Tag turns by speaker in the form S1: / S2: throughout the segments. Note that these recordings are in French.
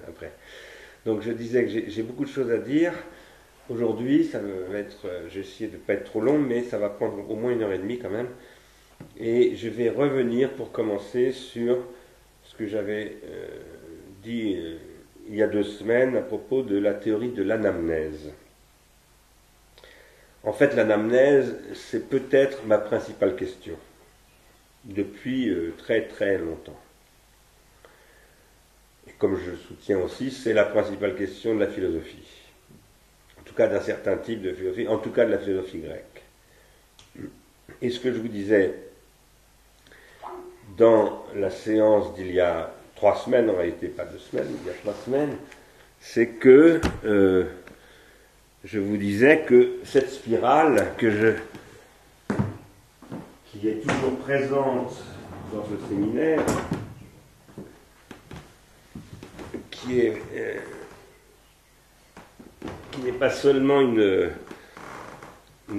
S1: après. Donc je disais que j'ai beaucoup de choses à dire. Aujourd'hui, ça va être, j'ai essayé de ne pas être trop long, mais ça va prendre au moins 1 heure et demie quand même. Et je vais revenir pour commencer sur ce que j'avais dit il y a 2 semaines à propos de la théorie de l'anamnèse. En fait, l'anamnèse, c'est peut-être ma principale question, depuis très très longtemps. Et comme je soutiens aussi, c'est la principale question de la philosophie. En tout cas d'un certain type de philosophie, en tout cas de la philosophie grecque. Et ce que je vous disais dans la séance d'il y a 3 semaines, en réalité pas 2 semaines, il y a 3 semaines, c'est que je vous disais que cette spirale qui est toujours présente dans ce séminaire, qui n'est pas seulement une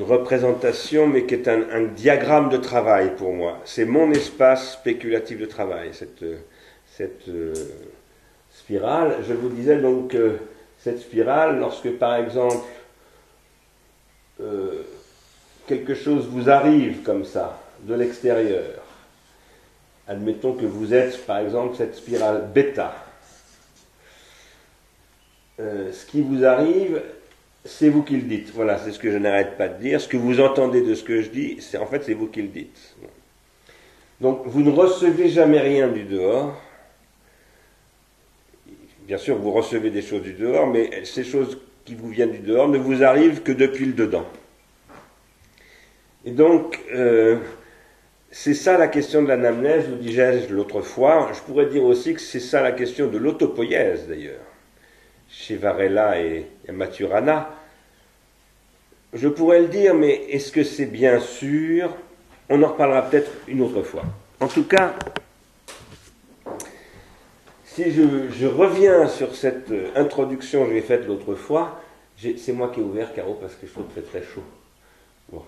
S1: représentation, mais qui est un diagramme de travail pour moi. C'est mon espace spéculatif de travail, cette spirale. Je vous disais donc que cette spirale, lorsque par exemple quelque chose vous arrive comme ça, de l'extérieur, admettons que vous êtes par exemple cette spirale bêta, ce qui vous arrive, c'est vous qui le dites. Voilà, c'est ce que je n'arrête pas de dire. Ce que vous entendez de ce que je dis, c'est vous qui le dites. Donc, vous ne recevez jamais rien du dehors. Bien sûr, vous recevez des choses du dehors, mais ces choses qui vous viennent du dehors ne vous arrivent que depuis le dedans. Et donc, c'est ça la question de l'anamnèse, vous disais-je l'autre fois. Je pourrais dire aussi que c'est ça la question de l'autopoïèse, d'ailleurs. Chez Varela et Maturana. Je pourrais le dire, mais est-ce que c'est bien sûr? On en reparlera peut-être une autre fois. En tout cas, si je reviens sur cette introduction que j'ai faite l'autre fois, c'est moi qui ai ouvert, Caro, parce que je trouve très très chaud. Bon.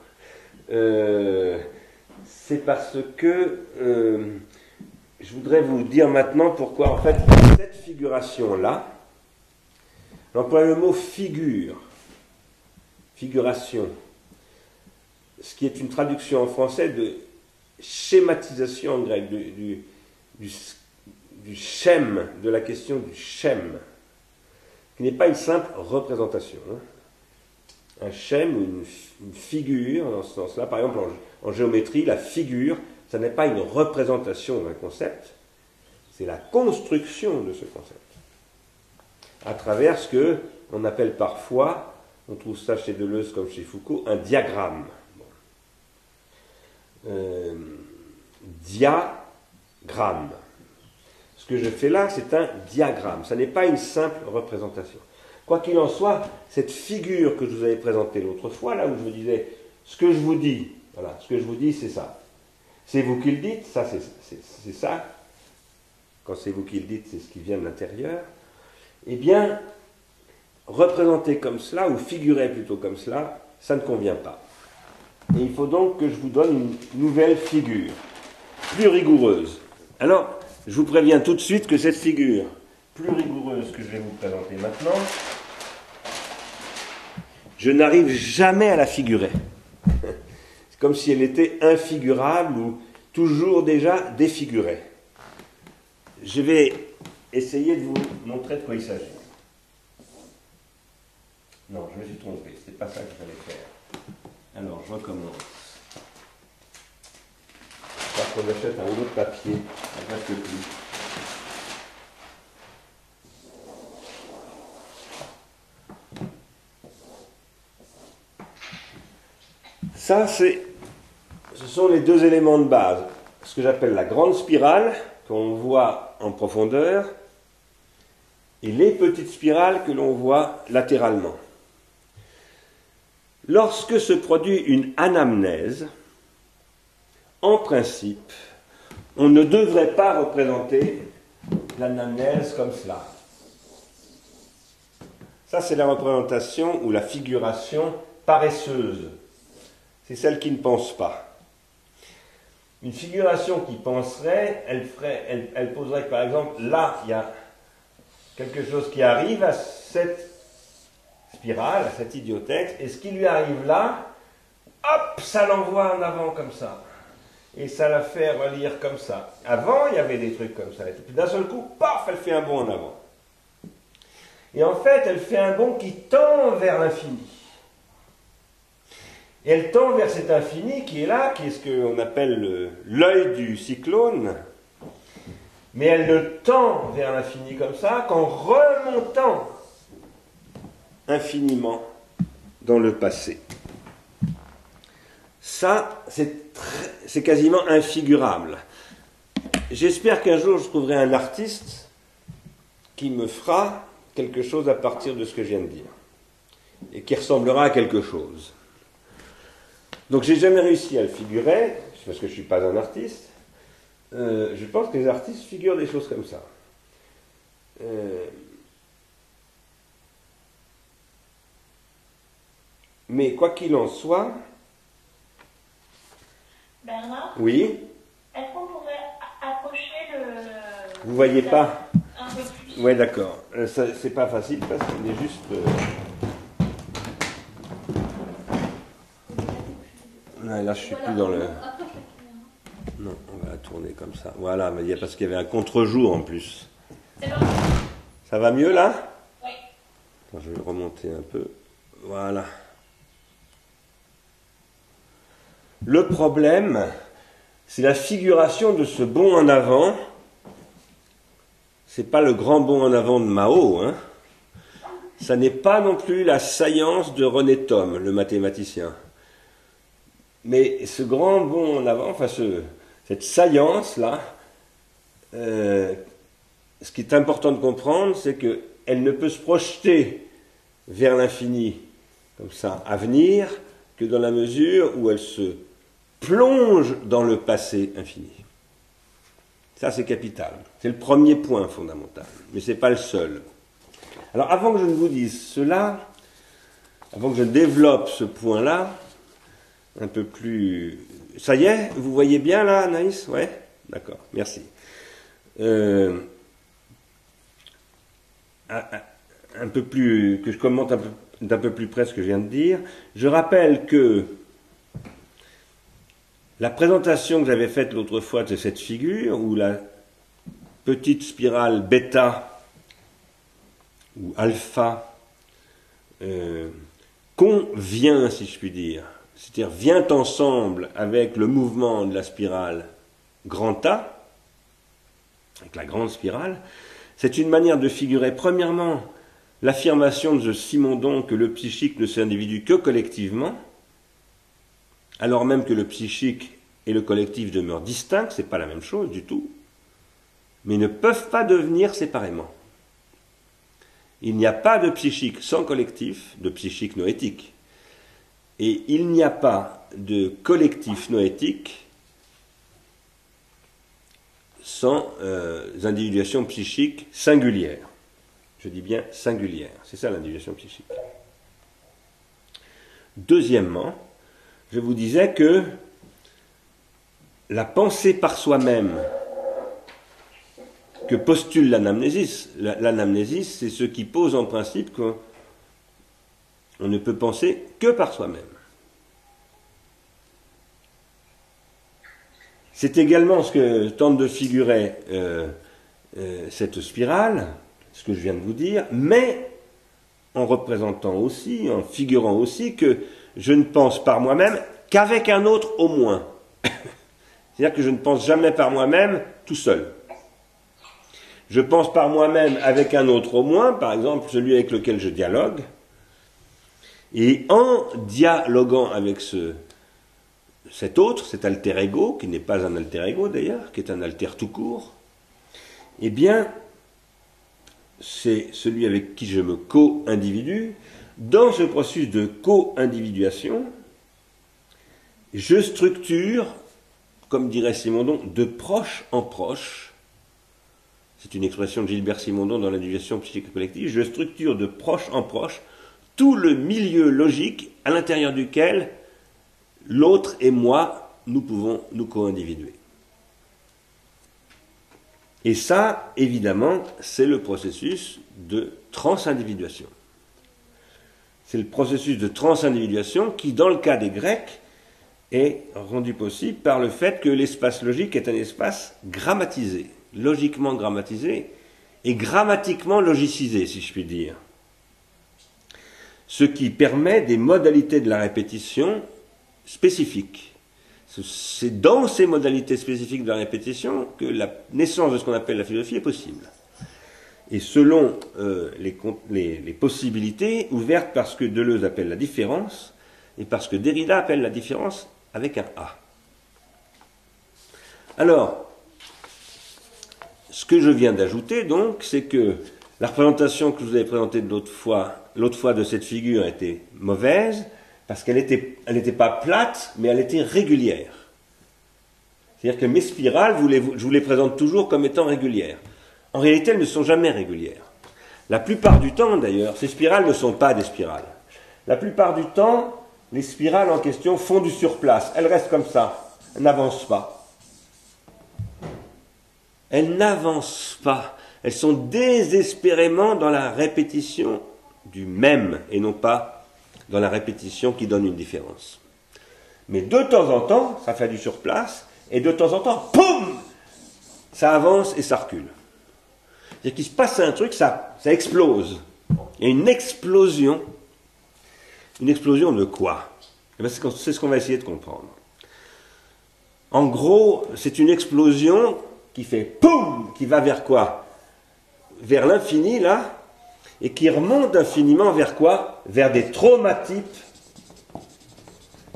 S1: C'est parce que je voudrais vous dire maintenant pourquoi, en fait, cette figuration-là, j'emploie le mot figure, figuration, ce qui est une traduction en français de schématisation en grec, du schème, de la question du schème, qui n'est pas une simple représentation. Un schème ou une figure, dans ce sens-là, par exemple en géométrie, la figure, ça n'est pas une représentation d'un concept, c'est la construction de ce concept. À travers ce que on appelle parfois, on trouve ça chez Deleuze comme chez Foucault, un diagramme. Diagramme. Ce que je fais là, c'est un diagramme. Ça n'est pas une simple représentation. Quoi qu'il en soit, cette figure que je vous avais présentée l'autre fois, là où je vous disais, ce que je vous dis, voilà, ce que je vous dis, c'est ça. C'est vous qui le dites, ça c'est ça. Quand c'est vous qui le dites, c'est ce qui vient de l'intérieur. Eh bien, représenter comme cela, ou figurer plutôt comme cela, ça ne convient pas. Et il faut donc que je vous donne une nouvelle figure, plus rigoureuse. Alors, je vous préviens tout de suite que cette figure plus rigoureuse que je vais vous présenter maintenant, je n'arrive jamais à la figurer. C'est comme si elle était infigurable ou toujours déjà défigurée. Je vais essayer de vous montrer de quoi il s'agit. Non, je me suis trompé, c'est pas ça qu'il fallait faire. Alors, je recommence. Parce qu'on achète un rouleau de papier, ça reste plus. Ça, ce sont les deux éléments de base. Ce que j'appelle la grande spirale, qu'on voit en profondeur, et les petites spirales que l'on voit latéralement. Lorsque se produit une anamnèse, en principe, on ne devrait pas représenter l'anamnèse comme cela. Ça, c'est la représentation ou la figuration paresseuse. C'est celle qui ne pense pas. Une figuration qui penserait, elle poserait que, par exemple, là, il y a quelque chose qui arrive à cette spirale, à cet idiotex, et ce qui lui arrive là, hop, ça l'envoie en avant comme ça. Et ça la fait relire comme ça. Avant, il y avait des trucs comme ça. Et puis d'un seul coup, paf, elle fait un bond en avant. Et en fait, elle fait un bond qui tend vers l'infini. Et elle tend vers cet infini qui est là, qui est ce qu'on appelle l'œil du cyclone. Mais elle le tend vers l'infini comme ça, qu'en remontant infiniment dans le passé. Ça, c'est quasiment infigurable. J'espère qu'un jour je trouverai un artiste qui me fera quelque chose à partir de ce que je viens de dire et qui ressemblera à quelque chose. Donc j'ai jamais réussi à le figurer, parce que je ne suis pas un artiste. Je pense que les artistes figurent des choses comme ça. Mais quoi qu'il en soit...
S2: Bernard,
S1: Oui,
S2: est-ce qu'on pourrait approcher le...
S1: vous voyez pas?
S2: Un peu plus.
S1: Ouais, d'accord. C'est pas facile parce qu'il est juste... Ouais, là, je suis plus dans le... Non, on va la tourner comme ça. Voilà, mais parce qu'il y avait un contre-jour en plus.
S2: C'est bon.
S1: Ça va mieux là?
S2: Oui.
S1: Attends, je vais remonter un peu. Voilà. Le problème, c'est la figuration de ce bond en avant. C'est pas le grand bond en avant de Mao, hein. Ça n'est pas non plus la saillance de René Thom, le mathématicien. Mais ce grand bond en avant, enfin cette saillance-là, ce qui est important de comprendre, c'est qu'elle ne peut se projeter vers l'infini, comme ça, à venir, que dans la mesure où elle se plonge dans le passé infini. Ça, c'est capital. C'est le premier point fondamental, mais ce n'est pas le seul. Alors, avant que je ne vous dise cela, avant que je développe ce point-là, un peu plus... Ça y est, vous voyez bien là, Anaïs? Ouais? D'accord, merci. Un peu plus... que je commente d'un peu plus près ce que je viens de dire. Je rappelle que la présentation que j'avais faite l'autre fois de cette figure, où la petite spirale bêta ou alpha convient, si je puis dire, c'est-à-dire vient ensemble avec le mouvement de la spirale grand A, avec la grande spirale, c'est une manière de figurer, premièrement, l'affirmation de Simondon que le psychique ne s'individue que collectivement, alors même que le psychique et le collectif demeurent distincts, ce n'est pas la même chose du tout, mais ne peuvent pas devenir séparément. Il n'y a pas de psychique sans collectif, de psychique noétique. Et il n'y a pas de collectif noétique sans individuation psychique singulière. Je dis bien singulière. C'est ça l'individuation psychique. Deuxièmement, je vous disais que la pensée par soi-même que postule l'anamnésis, l'anamnésis, c'est ce qui pose en principe qu'on ne peut penser que par soi-même. C'est également ce que tente de figurer cette spirale, ce que je viens de vous dire, mais en représentant aussi, en figurant aussi que je ne pense par moi-même qu'avec un autre au moins. C'est-à-dire que je ne pense jamais par moi-même tout seul. Je pense par moi-même avec un autre au moins, par exemple celui avec lequel je dialogue, et en dialoguant avec cet autre, cet alter ego, qui n'est pas un alter ego d'ailleurs, qui est un alter tout court, eh bien, c'est celui avec qui je me co-individue. Dans ce processus de co-individuation, je structure, comme dirait Simondon, de proche en proche. C'est une expression de Gilbert Simondon dans l'individuation psychique collective. Je structure de proche en proche tout le milieu logique à l'intérieur duquel l'autre et moi, nous pouvons nous co-individuer. Et ça, évidemment, c'est le processus de transindividuation. C'est le processus de transindividuation qui, dans le cas des Grecs, est rendu possible par le fait que l'espace logique est un espace grammatisé, logiquement grammatisé et grammatiquement logicisé, si je puis dire. Ce qui permet des modalités de la répétition spécifiques. C'est dans ces modalités spécifiques de la répétition que la naissance de ce qu'on appelle la philosophie est possible. Et selon les possibilités ouvertes par ce que Deleuze appelle la différence, et par ce que Derrida appelle la différence avec un A. Alors, ce que je viens d'ajouter, donc, c'est que la représentation que je vous avais présentée l'autre fois de cette figure était mauvaise, parce qu'elle n'était pas plate, mais elle était régulière. C'est-à-dire que mes spirales, je vous les présente toujours comme étant régulières. En réalité, elles ne sont jamais régulières. La plupart du temps, d'ailleurs, ces spirales ne sont pas des spirales. La plupart du temps, les spirales en question font du surplace. Elles restent comme ça. Elles n'avancent pas. Elles n'avancent pas. Elles sont désespérément dans la répétition du même, et non pas dans la répétition qui donne une différence. Mais de temps en temps, ça fait du surplace, et de temps en temps, poum, ça avance et ça recule. C'est-à-dire qu'il se passe un truc, ça explose. Il y a une explosion. Une explosion de quoi? Eh bien, c'est ce qu'on va essayer de comprendre. En gros, c'est une explosion qui fait poum, qui va vers quoi? Vers l'infini, là, et qui remonte infiniment vers quoi? Vers des traumatypes.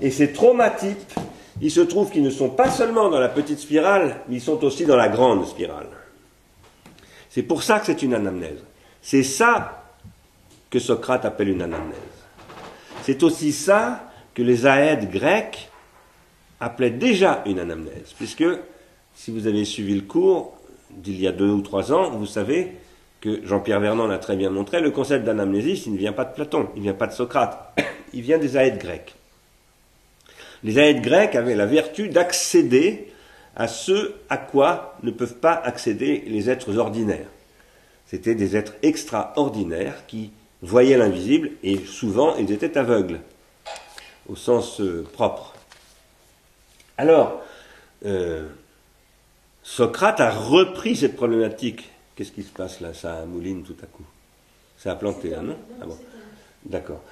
S1: Et ces traumatypes, il se trouve qu'ils ne sont pas seulement dans la petite spirale, mais ils sont aussi dans la grande spirale. C'est pour ça que c'est une anamnèse. C'est ça que Socrate appelle une anamnèse. C'est aussi ça que les aèdes grecs appelaient déjà une anamnèse, puisque, si vous avez suivi le cours d'il y a 2 ou 3 ans, vous savez que Jean-Pierre Vernant l'a très bien montré, le concept d'anamnésis, il ne vient pas de Platon, il ne vient pas de Socrate, il vient des aèdes grecs. Les aèdes grecs avaient la vertu d'accéder à ce à quoi ne peuvent pas accéder les êtres ordinaires. C'étaient des êtres extraordinaires qui voyaient l'invisible, et souvent ils étaient aveugles, au sens propre. Alors, Socrate a repris cette problématique. Qu'est-ce qui se passe là? Ça mouline tout à coup. Ça a planté, hein, non? Ah bon. D'accord.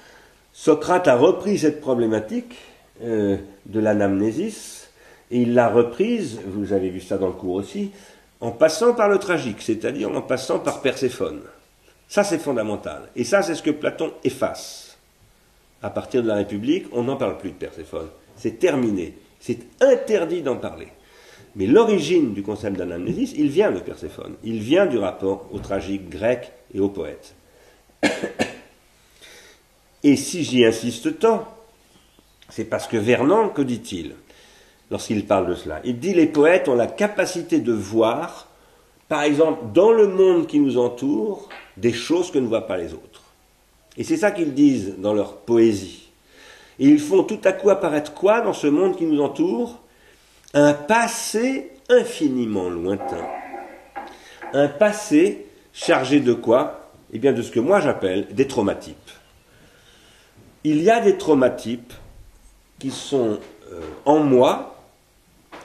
S1: Socrate a repris cette problématique de l'anamnésis, et il l'a reprise, vous avez vu ça dans le cours aussi, en passant par le tragique, c'est-à-dire en passant par Perséphone. Ça, c'est fondamental. Et ça, c'est ce que Platon efface. À partir de la République, on n'en parle plus de Perséphone. C'est terminé. C'est interdit d'en parler. Mais l'origine du concept d'anamnésis, il vient de Perséphone. Il vient du rapport au tragique grec et au poète. Et si j'y insiste tant, c'est parce que Vernant, que dit-il lorsqu'il parle de cela? Il dit les poètes ont la capacité de voir, par exemple, dans le monde qui nous entoure, des choses que ne voient pas les autres. Et c'est ça qu'ils disent dans leur poésie. Et ils font tout à coup apparaître quoi dans ce monde qui nous entoure? Un passé infiniment lointain. Un passé chargé de quoi? Eh bien de ce que moi j'appelle des traumatypes. Il y a des traumatypes qui sont en moi,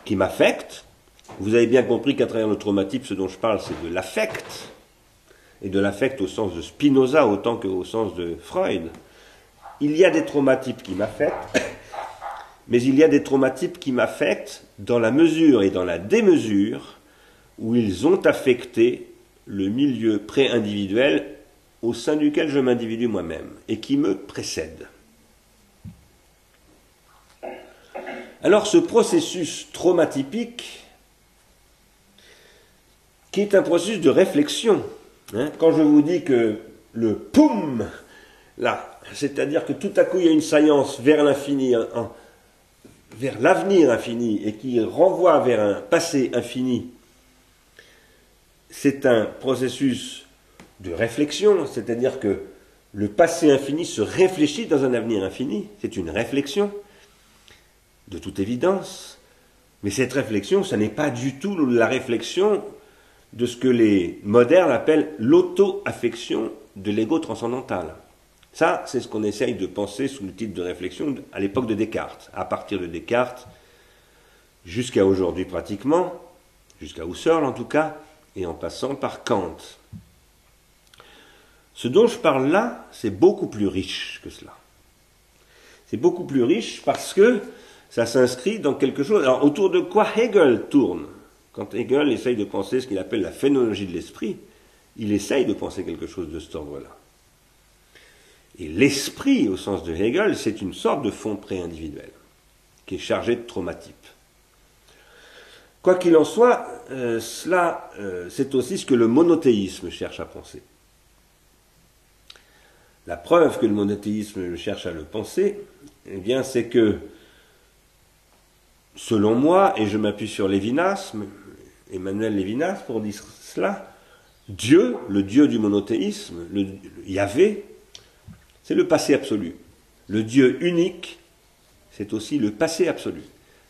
S1: qui m'affectent. Vous avez bien compris qu'à travers le traumatype, ce dont je parle, c'est de l'affect. Et de l'affect au sens de Spinoza autant qu'au sens de Freud. Il y a des traumatypes qui m'affectent, mais il y a des traumatypes qui m'affectent dans la mesure et dans la démesure où ils ont affecté le milieu pré-individuel au sein duquel je m'individue moi-même et qui me précède. Alors ce processus traumatypique, qui est un processus de réflexion, quand je vous dis que le poum, là, c'est-à-dire que tout à coup il y a une saillance vers l'infini, vers l'avenir infini, et qui renvoie vers un passé infini, c'est un processus de réflexion, c'est-à-dire que le passé infini se réfléchit dans un avenir infini, c'est une réflexion, de toute évidence, mais cette réflexion, ça n'est pas du tout la réflexion de ce que les modernes appellent l'auto-affection de l'ego transcendantal. Ça, c'est ce qu'on essaye de penser sous le titre de réflexion à l'époque de Descartes. À partir de Descartes, jusqu'à aujourd'hui pratiquement, jusqu'à Husserl en tout cas, et en passant par Kant. Ce dont je parle là, c'est beaucoup plus riche que cela. C'est beaucoup plus riche parce que ça s'inscrit dans quelque chose. Alors, autour de quoi Hegel tourne? Quand Hegel essaye de penser ce qu'il appelle la phénoménologie de l'esprit, il essaye de penser quelque chose de cet ordre-là. Et l'esprit, au sens de Hegel, c'est une sorte de fond pré-individuel, qui est chargé de traumatypes. Quoi qu'il en soit, c'est aussi ce que le monothéisme cherche à penser. La preuve que le monothéisme cherche à le penser, eh bien, c'est que, selon moi, et je m'appuie sur Lévinas, Emmanuel Lévinas pour dire cela, Dieu, le Dieu du monothéisme, le Yahvé, c'est le passé absolu. Le Dieu unique, c'est aussi le passé absolu.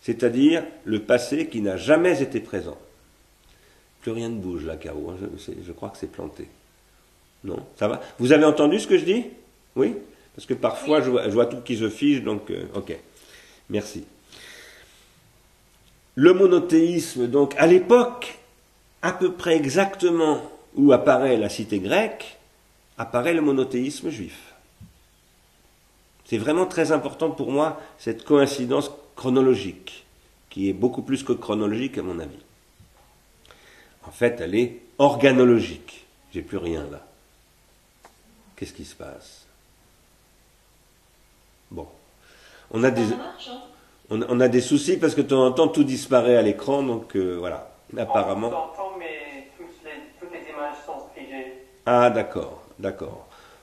S1: C'est-à-dire le passé qui n'a jamais été présent. Plus rien ne bouge là, Caro, hein, je crois que c'est planté. Non, ça va? Vous avez entendu ce que je dis? Oui? Parce que parfois, je vois tout qui se fige, donc, ok. Merci. Le monothéisme, donc, à l'époque, à peu près exactement où apparaît la cité grecque, apparaît le monothéisme juif. C'est vraiment très important pour moi, cette coïncidence chronologique, qui est beaucoup plus que chronologique à mon avis. En fait, elle est organologique. J'ai plus rien là. Qu'est-ce qui se passe? Bon. On a des soucis parce que de temps en temps tout disparaît à l'écran, donc voilà. Apparemment.
S3: On t'entend, mais toutes les images sont figées.
S1: Ah, d'accord.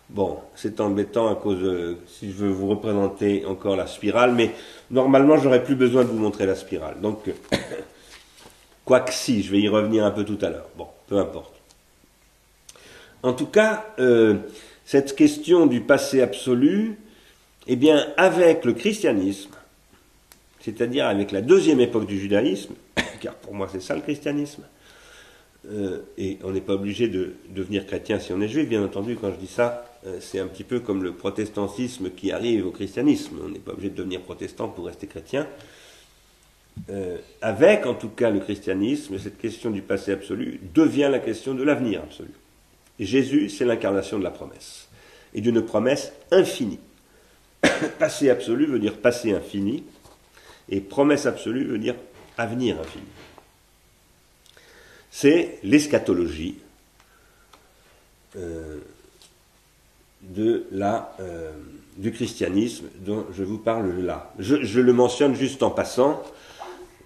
S1: Bon, c'est embêtant à cause de, si je veux vous représenter encore la spirale, mais normalement j'aurais plus besoin de vous montrer la spirale. Donc, quoique si, je vais y revenir un peu tout à l'heure. Bon, peu importe. En tout cas, cette question du passé absolu, eh bien, avec le christianisme, c'est-à-dire avec la deuxième époque du judaïsme, car pour moi c'est ça le christianisme, et on n'est pas obligé de devenir chrétien si on est juif, bien entendu, quand je dis ça, c'est un petit peu comme le protestantisme qui arrive au christianisme, on n'est pas obligé de devenir protestant pour rester chrétien. Avec en tout cas le christianisme, cette question du passé absolu devient la question de l'avenir absolu. Et Jésus, c'est l'incarnation de la promesse, et d'une promesse infinie. Passé absolu veut dire passé infini, et promesse absolue veut dire avenir infini. C'est l'eschatologie du christianisme dont je vous parle là. Je le mentionne juste en passant.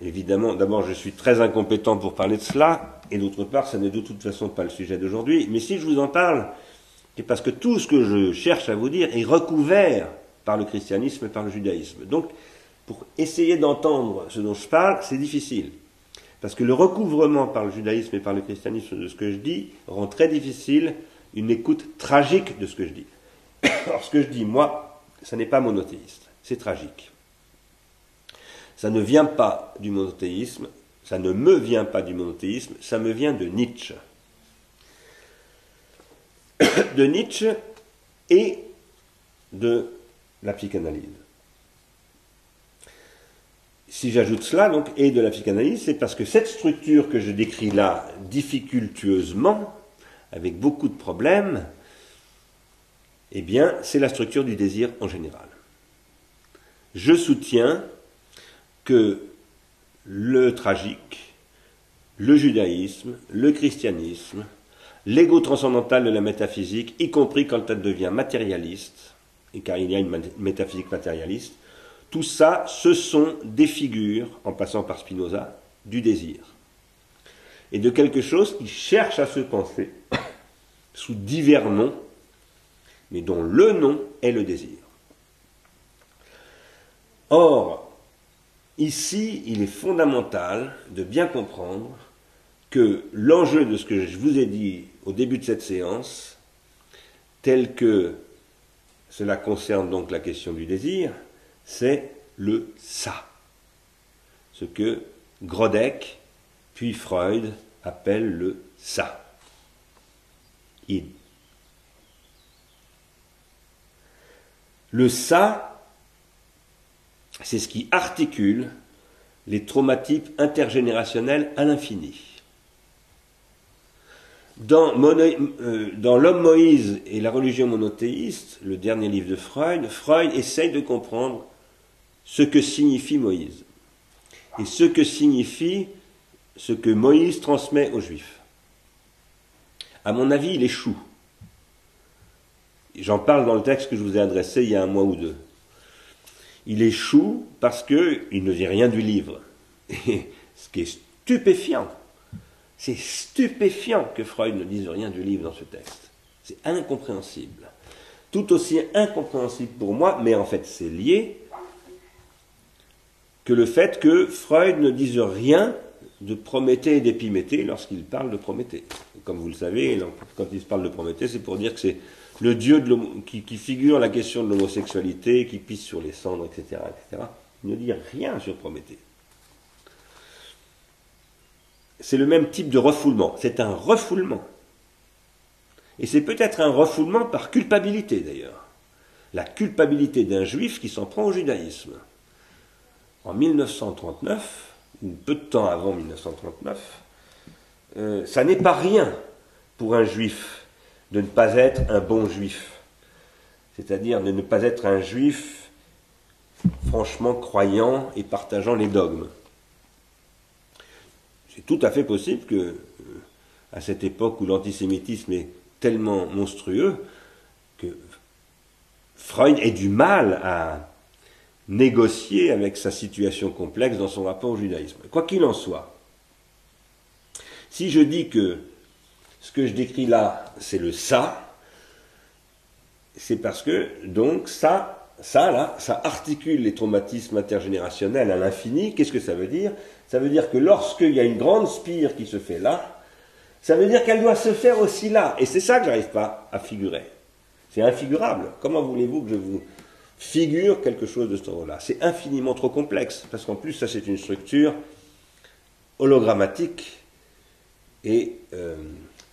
S1: Évidemment, d'abord, je suis très incompétent pour parler de cela, et d'autre part, ça n'est de toute façon pas le sujet d'aujourd'hui. Mais si je vous en parle, c'est parce que tout ce que je cherche à vous dire est recouvert par le christianisme et par le judaïsme. Donc, pour essayer d'entendre ce dont je parle, c'est difficile. Parce que le recouvrement par le judaïsme et par le christianisme de ce que je dis rend très difficile une écoute tragique de ce que je dis. Alors, ce que je dis, moi, ça n'est pas monothéiste, c'est tragique. Ça ne vient pas du monothéisme, ça ne me vient pas du monothéisme, ça me vient de Nietzsche. De Nietzsche et de la psychanalyse. Si j'ajoute cela, donc, et de la psychanalyse, c'est parce que cette structure que je décris là, difficultueusement, avec beaucoup de problèmes, eh bien, c'est la structure du désir en général. Je soutiens que le tragique, le judaïsme, le christianisme, l'ego transcendantal de la métaphysique, y compris quand elle devient matérialiste, et car il y a une métaphysique matérialiste, tout ça, ce sont des figures, en passant par Spinoza, du désir. Et de quelque chose qui cherche à se penser sous divers noms, mais dont le nom est le désir. Or, ici, il est fondamental de bien comprendre que l'enjeu de ce que je vous ai dit au début de cette séance, tel que cela concerne donc la question du désir, c'est le ça. Ce que Grodek, puis Freud, appellent le ça. Id. Le ça, c'est ce qui articule les traumatypes intergénérationnels à l'infini. Dans L'homme Moïse et la religion monothéiste, le dernier livre de Freud, Freud essaye de comprendre ce que signifie Moïse et ce que signifie ce que Moïse transmet aux Juifs. À mon avis, il échoue. J'en parle dans le texte que je vous ai adressé il y a un mois ou deux. Il échoue parce qu'il ne dit rien du livre. Et ce qui est stupéfiant, c'est stupéfiant que Freud ne dise rien du livre dans ce texte. C'est incompréhensible. Tout aussi incompréhensible pour moi, mais en fait c'est lié, que le fait que Freud ne dise rien de Prométhée et d'Épiméthée lorsqu'il parle de Prométhée. Comme vous le savez, quand il se parle de Prométhée, c'est pour dire que c'est le dieu qui figure la question de l'homosexualité, qui pisse sur les cendres, etc., etc. Il ne dit rien sur Prométhée. C'est le même type de refoulement. C'est un refoulement. Et c'est peut-être un refoulement par culpabilité, d'ailleurs. La culpabilité d'un juif qui s'en prend au judaïsme. En 1939, ou peu de temps avant 1939, ça n'est pas rien pour un juif de ne pas être un bon juif. C'est-à-dire de ne pas être un juif franchement croyant et partageant les dogmes. C'est tout à fait possible que, à cette époque où l'antisémitisme est tellement monstrueux, que Freud ait du mal à négocier avec sa situation complexe dans son rapport au judaïsme. Quoi qu'il en soit, si je dis que ce que je décris là, c'est le ça, c'est parce que, donc, ça articule les traumatismes intergénérationnels à l'infini. Qu'est-ce que ça veut dire ? Ça veut dire que lorsqu'il y a une grande spire qui se fait là, ça veut dire qu'elle doit se faire aussi là. Et c'est ça que je n'arrive pas à figurer. C'est infigurable. Comment voulez-vous que je vous figure quelque chose de ce ordre-là ? C'est infiniment trop complexe, parce qu'en plus, ça c'est une structure hologrammatique et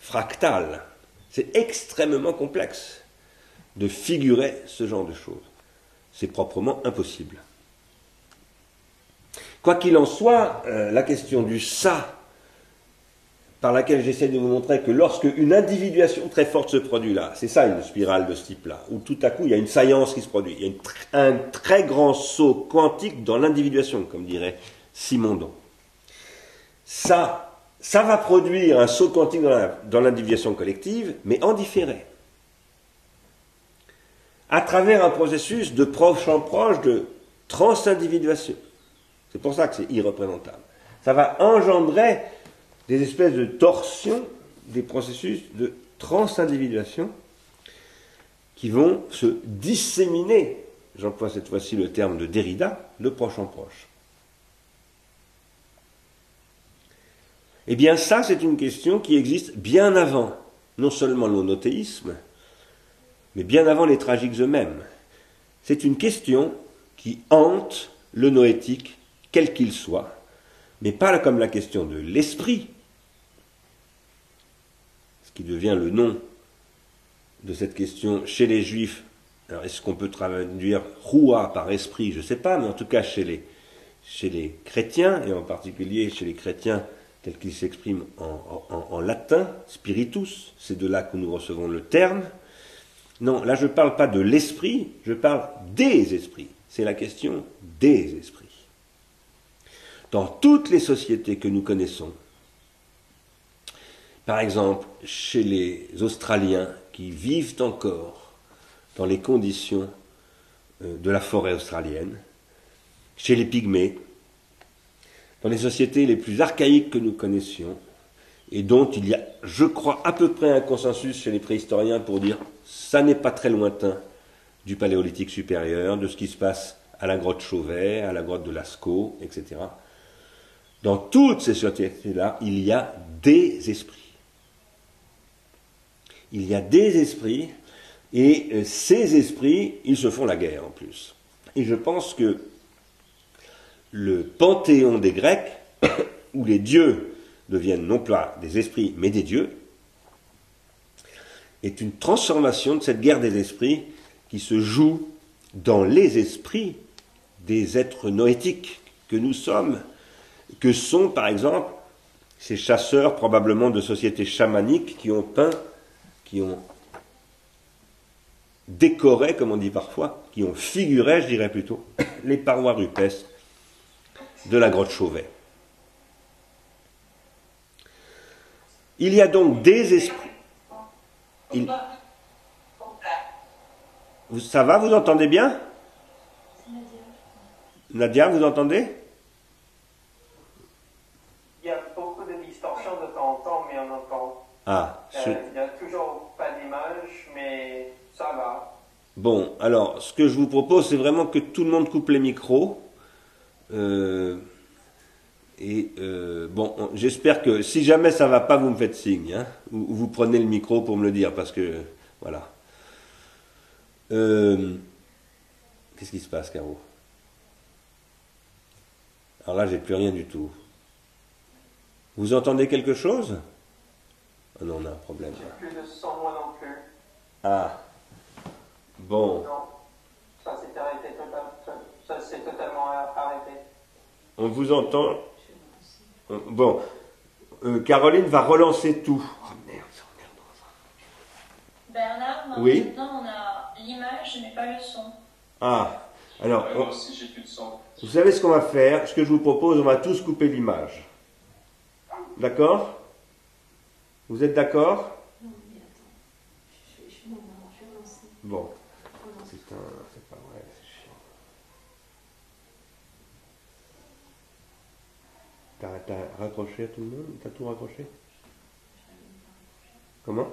S1: fractale. C'est extrêmement complexe de figurer ce genre de choses. C'est proprement impossible. Quoi qu'il en soit, la question du ça, par laquelle j'essaie de vous montrer que lorsque une individuation très forte se produit là, c'est ça une spirale de ce type-là, où tout à coup il y a une saillance qui se produit, il y a un très grand saut quantique dans l'individuation, comme dirait Simondon. Ça va produire un saut quantique dans l'individuation collective, mais en différé. À travers un processus de proche en proche de transindividuation. C'est pour ça que c'est irreprésentable. Ça va engendrer des espèces de torsions des processus de transindividuation qui vont se disséminer, j'emploie cette fois-ci le terme de Derrida, de proche en proche. Eh bien ça, c'est une question qui existe bien avant, non seulement le monothéisme, mais bien avant les tragiques eux-mêmes. C'est une question qui hante le noétique, quel qu'il soit, mais pas comme la question de l'esprit, ce qui devient le nom de cette question chez les Juifs. Alors, est-ce qu'on peut traduire roua par esprit? Je ne sais pas, mais en tout cas chez les chrétiens, et en particulier chez les chrétiens tels qu'ils s'expriment en latin, spiritus, c'est de là que nous recevons le terme. Non, là je ne parle pas de l'esprit, je parle des esprits. C'est la question des esprits. Dans toutes les sociétés que nous connaissons, par exemple chez les Australiens qui vivent encore dans les conditions de la forêt australienne, chez les Pygmées, dans les sociétés les plus archaïques que nous connaissions, et dont il y a, je crois, à peu près un consensus chez les préhistoriens pour dire ça n'est pas très lointain du paléolithique supérieur, de ce qui se passe à la grotte Chauvet, à la grotte de Lascaux, etc. Dans toutes ces sociétés-là, il y a des esprits. Il y a des esprits, et ces esprits, ils se font la guerre en plus. Et je pense que le panthéon des Grecs, où les dieux deviennent non pas des esprits, mais des dieux, est une transformation de cette guerre des esprits qui se joue dans les esprits des êtres noétiques que nous sommes, que sont par exemple ces chasseurs probablement de sociétés chamaniques qui ont peint, qui ont décoré, comme on dit parfois, qui ont figuré, je dirais plutôt, les parois rupestres de la grotte Chauvet. Il y a donc des esprits. Ça va, vous entendez bien? Nadia, vous entendez?
S3: Il y a beaucoup de distorsions de temps en temps, mais on entend.
S1: Ah,
S3: Il n'y a toujours pas d'image, mais ça va.
S1: Bon, alors, ce que je vous propose, c'est vraiment que tout le monde coupe les micros. Bon, j'espère que si jamais ça va pas, vous me faites signe, hein, ou vous prenez le micro pour me le dire, parce que, voilà. Qu'est-ce qui se passe, Caro? Alors là, j'ai plus rien du tout. Vous entendez quelque chose? Ah non, on a un problème.
S3: J'ai plus de son, moi non plus.
S1: Ah, bon.
S3: Non, ça s'est arrêté ça s'est totalement arrêté.
S1: On vous entend. Bon, Caroline va relancer tout. Oh merde, c'est emmerdant.
S2: Bernard,
S1: Oui.
S2: maintenant on a l'image mais pas le son.
S1: Ah, alors,
S4: Moi aussi, j'ai plus de son.
S1: vous savez ce qu'on va faire? Ce que je vous propose, on va tous couper l'image. D'accord? Vous êtes d'accord?
S5: Non, mais attends. Non, je vais lancer.
S1: Bon.
S5: Relance.
S1: Putain, c'est pas vrai, c'est chiant. T'as raccroché à tout le monde? T'as tout raccroché? Comment?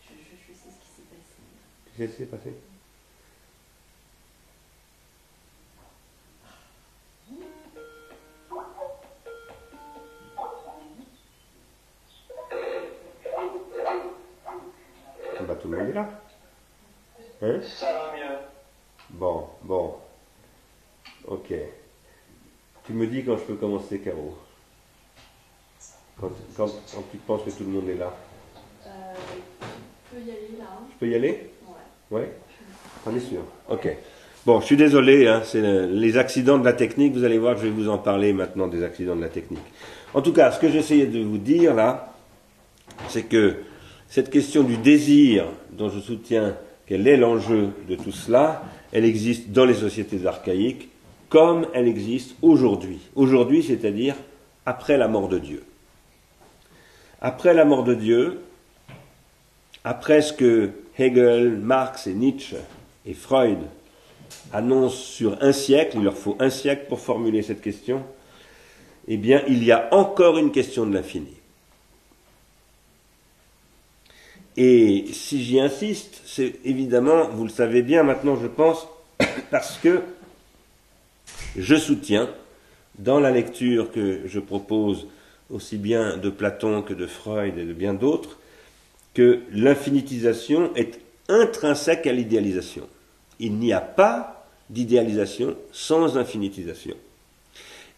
S5: Je sais ce qui s'est passé.
S1: Tu sais ce qui s'est passé? Bah, tout le monde est là. Hein?
S3: Ça va mieux.
S1: Bon. Ok. Tu me dis quand je peux commencer, Caro. Quand tu penses que tout le monde est là.
S5: Tu peux y aller là.
S1: Je peux y aller?
S5: Ouais.
S1: Ouais? On est sûr. Ok. Bon, je suis désolé, hein, c'est les accidents de la technique. Vous allez voir que je vais vous en parler maintenant des accidents de la technique. En tout cas, ce que j'essayais de vous dire là, c'est que cette question du désir, dont je soutiens quel est l'enjeu de tout cela, elle existe dans les sociétés archaïques comme elle existe aujourd'hui. Aujourd'hui, c'est-à-dire après la mort de Dieu. Après la mort de Dieu, après ce que Hegel, Marx et Nietzsche et Freud annoncent sur un siècle, il leur faut un siècle pour formuler cette question, eh bien, il y a encore une question de l'infini. Et si j'y insiste, c'est évidemment, vous le savez bien maintenant, je pense, parce que je soutiens, dans la lecture que je propose aussi bien de Platon que de Freud et de bien d'autres, que l'infinitisation est intrinsèque à l'idéalisation. Il n'y a pas d'idéalisation sans infinitisation.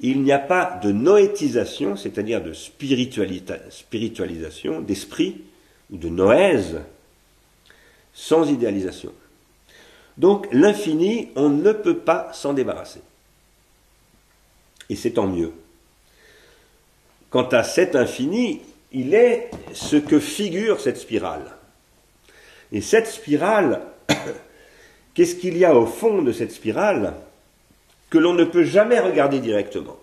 S1: Il n'y a pas de noétisation, c'est-à-dire de spiritualisation, d'esprit, ou de noèse, sans idéalisation. Donc l'infini, on ne peut pas s'en débarrasser. Et c'est tant mieux. Quant à cet infini, il est ce que figure cette spirale. Et cette spirale, qu'est-ce qu'il y a au fond de cette spirale que l'on ne peut jamais regarder directement?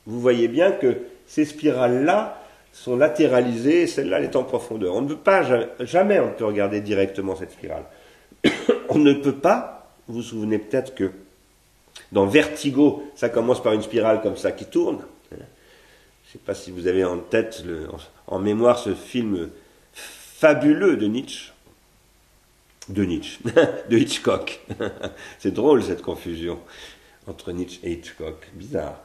S1: Vous voyez bien que ces spirales-là sont latéralisées, celle-là elle est en profondeur. On ne peut pas, jamais on ne peut regarder directement cette spirale. On ne peut pas, vous vous souvenez peut-être que dans Vertigo, ça commence par une spirale comme ça qui tourne. Je ne sais pas si vous avez en tête, en mémoire, ce film fabuleux de Nietzsche. De Hitchcock. C'est drôle cette confusion entre Nietzsche et Hitchcock. Bizarre.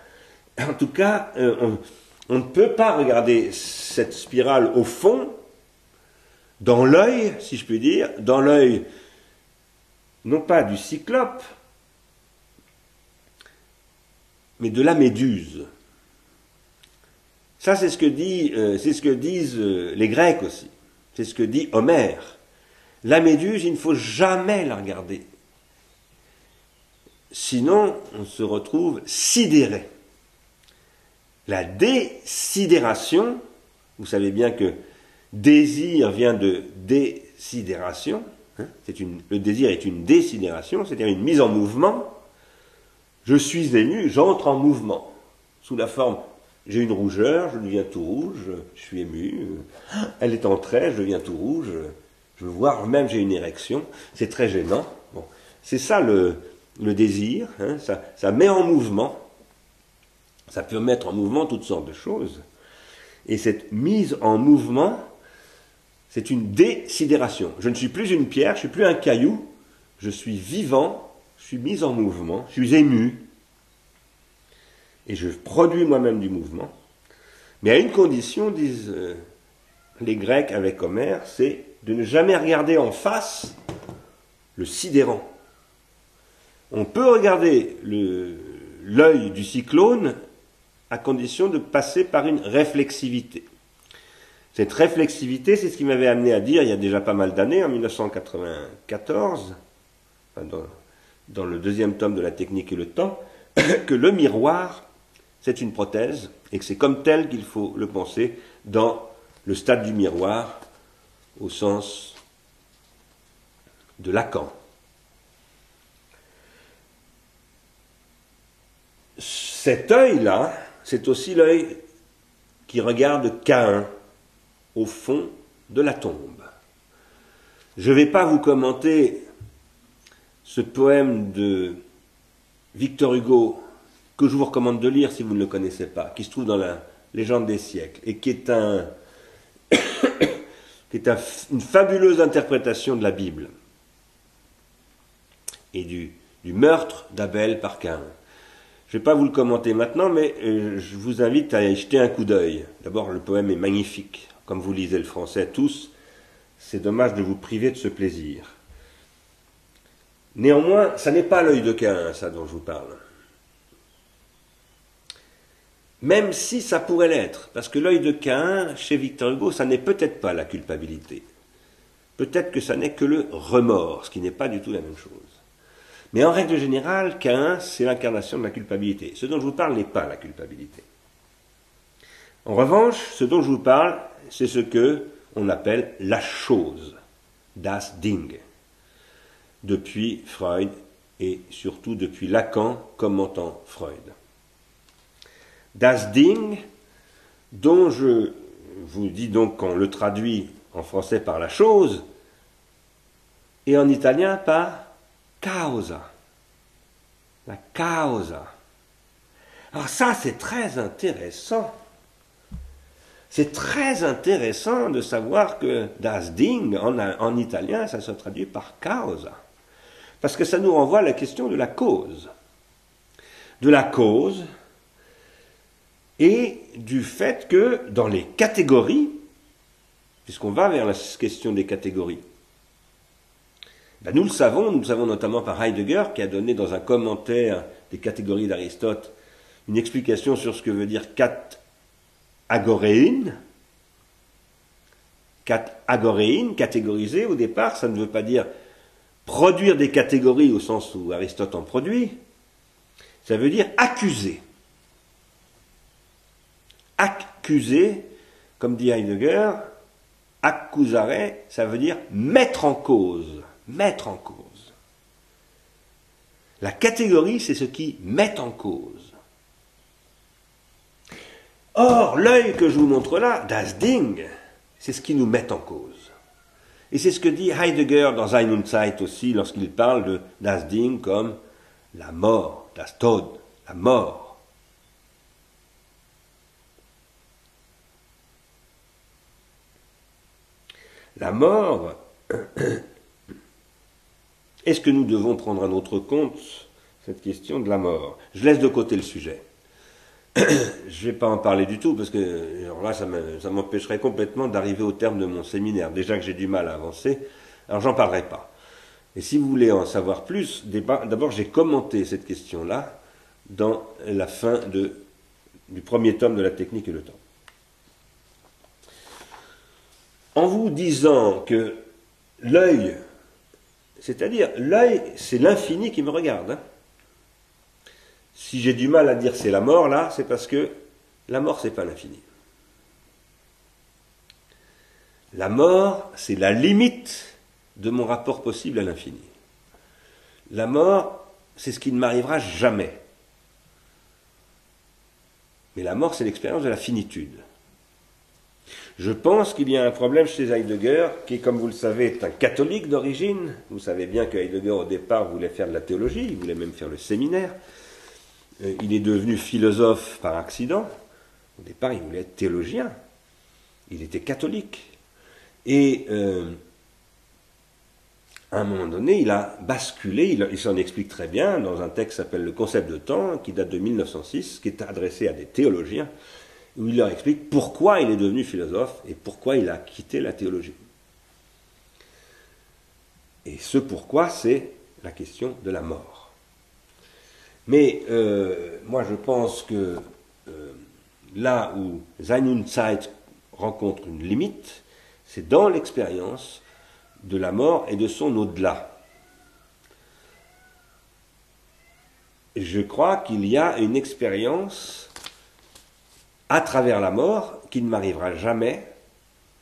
S1: En tout cas, on ne peut pas regarder cette spirale au fond, dans l'œil, si je puis dire, dans l'œil, non pas du cyclope, mais de la méduse. Ça, c'est ce que disent les Grecs aussi. C'est ce que dit Homère. La méduse, il ne faut jamais la regarder. Sinon, on se retrouve sidéré. La désidération, vous savez bien que désir vient de désidération, hein, le désir est une désidération, c'est-à-dire une mise en mouvement. Je suis ému, j'entre en mouvement, sous la forme, j'ai une rougeur, je deviens tout rouge, je suis ému, elle est en trait, je deviens tout rouge, je veux voir, même j'ai une érection, c'est très gênant. Bon, c'est ça le désir, hein, ça met en mouvement, ça peut mettre en mouvement toutes sortes de choses. Et cette mise en mouvement, c'est une désidération. Je ne suis plus une pierre, je ne suis plus un caillou, je suis vivant, je suis mis en mouvement, je suis ému. Et je produis moi-même du mouvement. Mais à une condition, disent les Grecs avec Homère, c'est de ne jamais regarder en face le sidérant. On peut regarder l'œil du cyclone à condition de passer par une réflexivité. Cette réflexivité, c'est ce qui m'avait amené à dire, il y a déjà pas mal d'années, en 1994, dans le deuxième tome de La technique et le temps, que le miroir, c'est une prothèse, et que c'est comme tel qu'il faut le penser dans le stade du miroir, au sens de Lacan. Cet œil-là, c'est aussi l'œil qui regarde Caïn au fond de la tombe. Je ne vais pas vous commenter ce poème de Victor Hugo que je vous recommande de lire si vous ne le connaissez pas, qui se trouve dans la Légende des siècles et qui est une fabuleuse interprétation de la Bible et du meurtre d'Abel par Caïn. Je ne vais pas vous le commenter maintenant, mais je vous invite à y jeter un coup d'œil. D'abord, le poème est magnifique. Comme vous lisez le français tous, c'est dommage de vous priver de ce plaisir. Néanmoins, ça n'est pas l'œil de Caïn, ça dont je vous parle. Même si ça pourrait l'être, parce que l'œil de Caïn, chez Victor Hugo, ça n'est peut-être pas la culpabilité. Peut-être que ça n'est que le remords, ce qui n'est pas du tout la même chose. Mais en règle générale, Caïn, c'est l'incarnation de la culpabilité. Ce dont je vous parle n'est pas la culpabilité. En revanche, ce dont je vous parle, c'est ce que on appelle la chose, das Ding, depuis Freud et surtout depuis Lacan commentant Freud. Das Ding, dont je vous dis donc qu'on le traduit en français par la chose et en italien par causa. La causa. Alors ça, c'est très intéressant. C'est très intéressant de savoir que das Ding, en italien, ça se traduit par causa. Parce que ça nous renvoie à la question de la cause. De la cause et du fait que dans les catégories, puisqu'on va vers la question des catégories, ben nous le savons notamment par Heidegger, qui a donné dans un commentaire des catégories d'Aristote une explication sur ce que veut dire agoréine. Agoréine, catégoriser, au départ, ça ne veut pas dire produire des catégories au sens où Aristote en produit, ça veut dire accuser. Accuser, comme dit Heidegger, accusare, ça veut dire mettre en cause. Mettre en cause. La catégorie, c'est ce qui met en cause. Or, l'œil que je vous montre là, das Ding, c'est ce qui nous met en cause. Et c'est ce que dit Heidegger dans Sein und Zeit aussi, lorsqu'il parle de das Ding comme la mort, das Tod, la mort. La mort, est-ce que nous devons prendre à notre compte cette question de la mort? Je laisse de côté le sujet. Je ne vais pas en parler du tout, parce que alors là, ça m'empêcherait complètement d'arriver au terme de mon séminaire. Déjà que j'ai du mal à avancer, alors j'en parlerai pas. Et si vous voulez en savoir plus, d'abord j'ai commenté cette question-là dans la fin du premier tome de La technique et le temps. en vous disant que l'œil, c'est-à-dire l'œil, c'est l'infini qui me regarde. Hein. Si j'ai du mal à dire c'est la mort, là, c'est parce que la mort, c'est pas l'infini. La mort, c'est la limite de mon rapport possible à l'infini. La mort, c'est ce qui ne m'arrivera jamais. Mais la mort, c'est l'expérience de la finitude. Je pense qu'il y a un problème chez Heidegger, qui, comme vous le savez, est un catholique d'origine. Vous savez bien que Heidegger, au départ, voulait faire de la théologie, il voulait même faire le séminaire. Il est devenu philosophe par accident. Au départ, il voulait être théologien. Il était catholique. Et à un moment donné, il a basculé, il s'en explique très bien dans un texte qui s'appelle Le concept de temps, qui date de 1906, qui est adressé à des théologiens, où il leur explique pourquoi il est devenu philosophe et pourquoi il a quitté la théologie. Et ce pourquoi, c'est la question de la mort. Mais moi je pense que là où Sein und Zeit rencontre une limite, c'est dans l'expérience de la mort et de son au-delà. Je crois qu'il y a une expérience à travers la mort qui ne m'arrivera jamais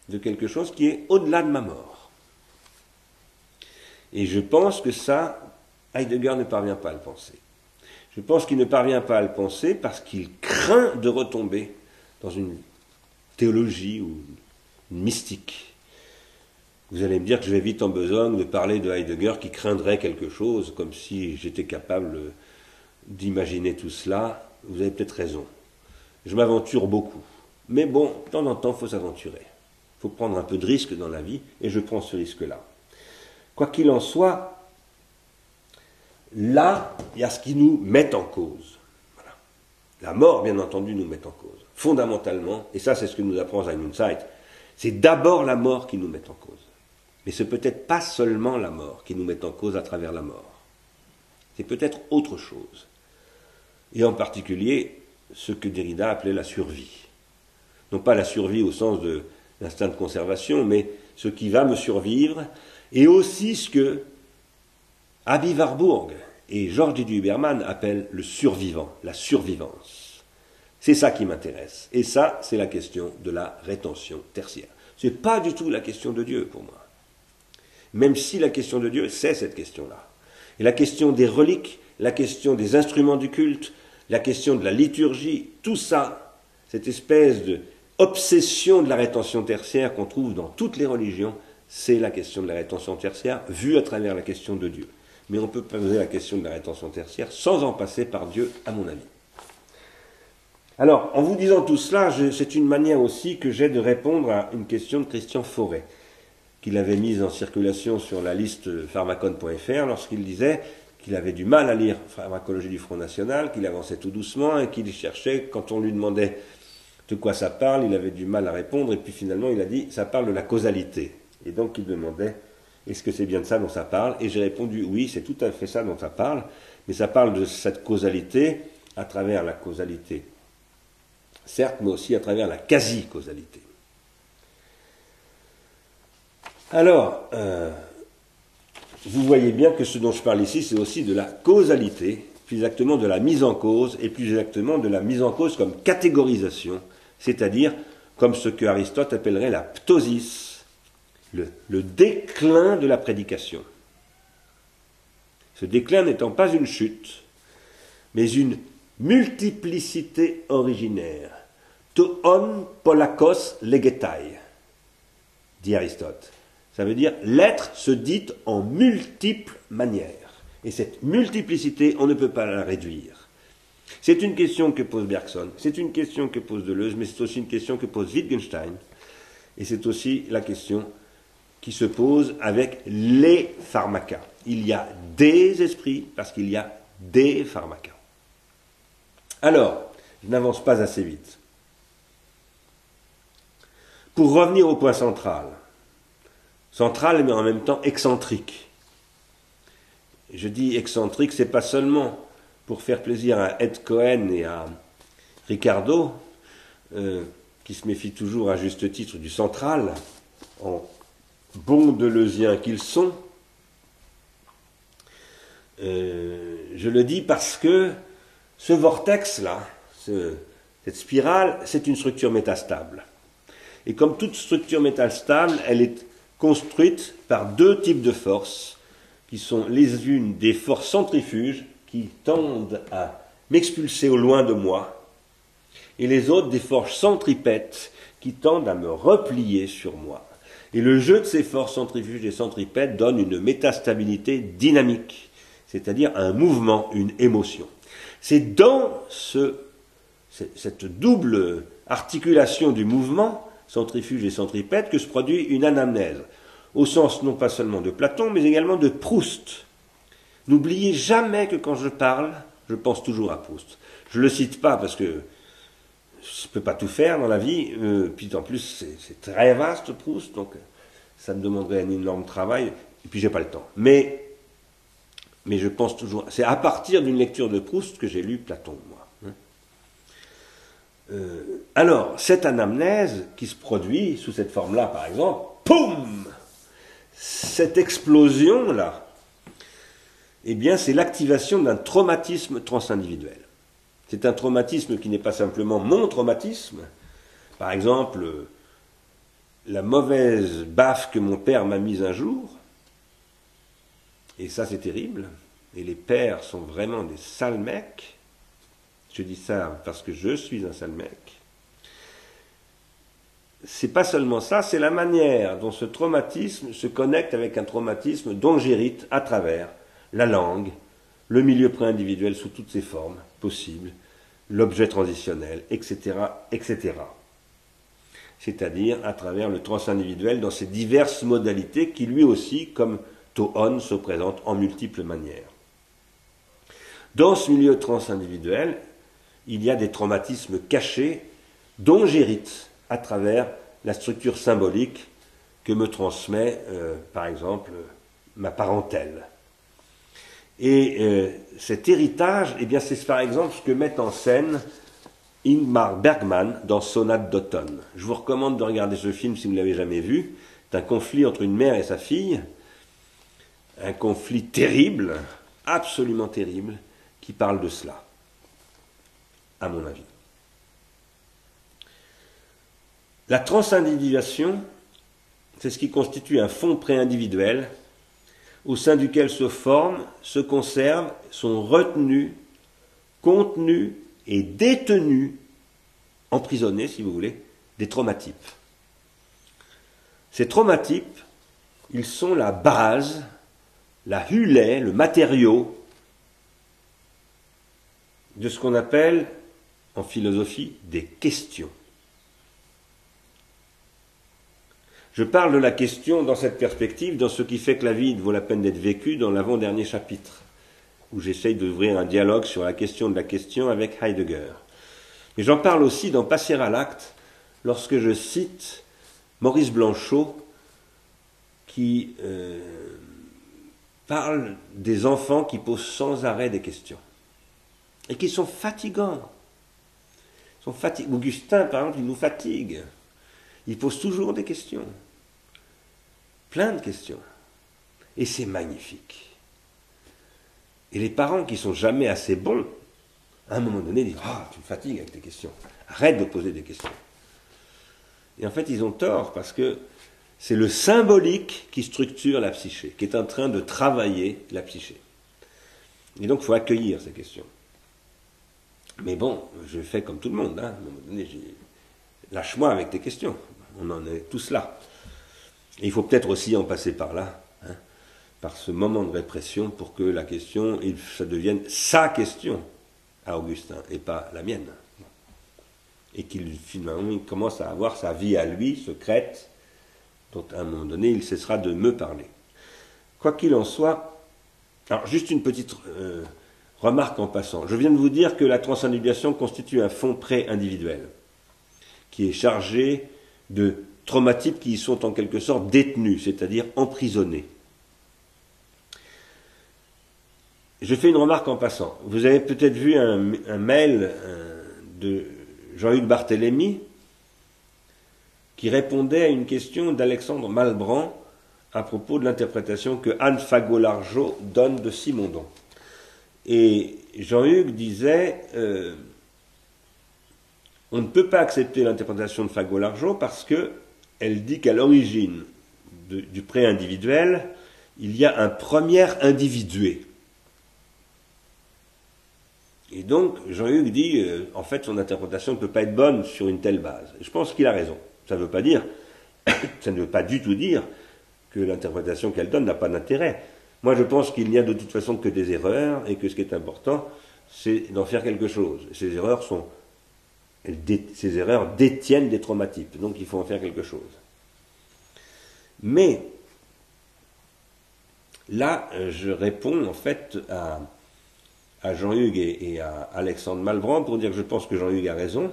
S1: de quelque chose qui est au-delà de ma mort. Et je pense que ça, Heidegger ne parvient pas à le penser. Je pense qu'il ne parvient pas à le penser parce qu'il craint de retomber dans une théologie ou une mystique. Vous allez me dire que je vais vite en besogne de parler de Heidegger qui craindrait quelque chose, comme si j'étais capable d'imaginer tout cela. Vous avez peut-être raison. Je m'aventure beaucoup. Mais bon, de temps en temps, il faut s'aventurer. Il faut prendre un peu de risque dans la vie, et je prends ce risque-là. Quoi qu'il en soit, là, il y a ce qui nous met en cause. Voilà. La mort, bien entendu, nous met en cause. Fondamentalement, et ça c'est ce que nous apprend Sein und Zeit, c'est d'abord la mort qui nous met en cause. Mais c'est peut-être pas seulement la mort qui nous met en cause à travers la mort. C'est peut-être autre chose. Et en particulier, ce que Derrida appelait la survie. Non pas la survie au sens de l'instinct de conservation, mais ce qui va me survivre, et aussi ce que Aby Warburg et Georges Huberman appellent le survivant, la survivance. C'est ça qui m'intéresse. Et ça, c'est la question de la rétention tertiaire. Ce n'est pas du tout la question de Dieu pour moi. Même si la question de Dieu, c'est cette question-là. Et la question des reliques, la question des instruments du culte, la question de la liturgie, tout ça, cette espèce d'obsession de la rétention tertiaire qu'on trouve dans toutes les religions, c'est la question de la rétention tertiaire vue à travers la question de Dieu. Mais on peut poser la question de la rétention tertiaire sans en passer par Dieu, à mon avis. Alors, en vous disant tout cela, c'est une manière aussi que j'ai de répondre à une question de Christian Fauré, qu'il avait mise en circulation sur la liste pharmacone.fr lorsqu'il disait qu'il avait du mal à lire Pharmacologie du Front National, qu'il avançait tout doucement et qu'il cherchait, quand on lui demandait de quoi ça parle, il avait du mal à répondre et puis finalement il a dit ça parle de la causalité. Et donc il demandait est-ce que c'est bien de ça dont ça parle? Et j'ai répondu oui, c'est tout à fait ça dont ça parle, mais ça parle de cette causalité à travers la causalité, certes, mais aussi à travers la quasi-causalité. Alors, vous voyez bien que ce dont je parle ici, c'est aussi de la causalité, plus exactement de la mise en cause, et plus exactement de la mise en cause comme catégorisation, c'est-à-dire comme ce que Aristote appellerait la ptosis, le déclin de la prédication. Ce déclin n'étant pas une chute, mais une multiplicité originaire. To on polakos legetai, dit Aristote. Ça veut dire l'être se dit en multiples manières. Et cette multiplicité, on ne peut pas la réduire. C'est une question que pose Bergson, c'est une question que pose Deleuze, mais c'est aussi une question que pose Wittgenstein. Et c'est aussi la question qui se pose avec les pharmacas. Il y a des esprits parce qu'il y a des pharmacas. Alors, je n'avance pas assez vite. Pour revenir au point central mais en même temps excentrique. Je dis excentrique, c'est pas seulement pour faire plaisir à Ed Cohen et à Ricardo, qui se méfient toujours à juste titre du central, en bons Deleuziens qu'ils sont, je le dis parce que ce vortex-là, cette spirale, c'est une structure métastable. Et comme toute structure métastable, elle est construite par deux types de forces, qui sont les unes des forces centrifuges, qui tendent à m'expulser au loin de moi, et les autres des forces centripètes, qui tendent à me replier sur moi. Et le jeu de ces forces centrifuges et centripètes donne une métastabilité dynamique, c'est-à-dire un mouvement, une émotion. C'est dans cette double articulation du mouvement, centrifuge et centripète, que se produit une anamnèse, au sens non pas seulement de Platon, mais également de Proust. N'oubliez jamais que quand je parle, je pense toujours à Proust. Je ne le cite pas parce que je ne peux pas tout faire dans la vie, puis en plus c'est très vaste Proust, donc ça me demanderait un énorme travail, et puis j'ai pas le temps. Mais je pense toujours, c'est à partir d'une lecture de Proust que j'ai lu Platon, moi. Alors, cette anamnèse qui se produit sous cette forme-là, par exemple, poum, cette explosion-là, eh bien, c'est l'activation d'un traumatisme transindividuel. C'est un traumatisme qui n'est pas simplement mon traumatisme. Par exemple, la mauvaise baffe que mon père m'a mise un jour, et ça c'est terrible, et les pères sont vraiment des sales mecs. Je dis ça parce que je suis un sale mec. C'est pas seulement ça, c'est la manière dont ce traumatisme se connecte avec un traumatisme dont j'hérite à travers la langue, le milieu pré-individuel sous toutes ses formes possibles, l'objet transitionnel, etc., etc. C'est-à-dire à travers le transindividuel dans ses diverses modalités qui lui aussi, comme Toon, se présente en multiples manières. Dans ce milieu transindividuel, il y a des traumatismes cachés dont j'hérite à travers la structure symbolique que me transmet, par exemple, ma parentèle. Et cet héritage, eh bien, c'est par exemple ce que met en scène Ingmar Bergman dans Sonate d'automne. Je vous recommande de regarder ce film si vous ne l'avez jamais vu. C'est un conflit entre une mère et sa fille, un conflit terrible, absolument terrible, qui parle de cela, à mon avis. La transindividuation, c'est ce qui constitue un fond pré-individuel au sein duquel se forment, se conservent, sont retenus, contenus et détenus, emprisonnés si vous voulez, des traumatypes. Ces traumatypes, ils sont la base, la hulet, le matériau de ce qu'on appelle en philosophie des questions. Je parle de la question dans cette perspective, dans ce qui fait que la vie vaut la peine d'être vécue, dans l'avant-dernier chapitre, où j'essaye d'ouvrir un dialogue sur la question de la question avec Heidegger. Et j'en parle aussi dans Passer à l'acte, lorsque je cite Maurice Blanchot, qui parle des enfants qui posent sans arrêt des questions, et qui sont fatigants. Augustin, par exemple, il nous fatigue. Il pose toujours des questions. Plein de questions. Et c'est magnifique. Et les parents qui sont jamais assez bons, à un moment donné, disent « Ah, tu me fatigues avec tes questions. Arrête de poser des questions. » Et en fait, ils ont tort, parce que c'est le symbolique qui structure la psyché, qui est en train de travailler la psyché. Et donc, il faut accueillir ces questions. Mais bon, je fais comme tout le monde. À un moment donné, lâche-moi avec tes questions. On en est tous là. Et il faut peut-être aussi en passer par là, par ce moment de répression, pour que la question, ça devienne sa question à Augustin, et pas la mienne. Et qu'il finalement il commence à avoir sa vie à lui, secrète, dont à un moment donné il cessera de me parler. Quoi qu'il en soit, alors juste une petite remarque en passant. Je viens de vous dire que la transindividuation constitue un fond pré-individuel, qui est chargé de traumatypes qui y sont en quelque sorte détenus, c'est-à-dire emprisonnés. Je fais une remarque en passant. Vous avez peut-être vu un mail de Jean-Hugues Barthélemy qui répondait à une question d'Alexandre Malebranche à propos de l'interprétation que Anne Fagot-Largeau donne de Simondon. Et Jean-Hugues disait on ne peut pas accepter l'interprétation de Fagot-Largeau parce qu'elle dit qu'à l'origine du pré-individuel, il y a un premier individué. Et donc, Jean-Hugues dit, en fait, son interprétation ne peut pas être bonne sur une telle base. Je pense qu'il a raison. Ça ne veut pas dire, ça ne veut pas du tout dire que l'interprétation qu'elle donne n'a pas d'intérêt. Moi, je pense qu'il n'y a de toute façon que des erreurs et que ce qui est important, c'est d'en faire quelque chose. Ces erreurs détiennent des traumatypes, donc il faut en faire quelque chose. Mais là, je réponds en fait à Jean-Hugues et à Alexandre Malebranche pour dire que je pense que Jean-Hugues a raison,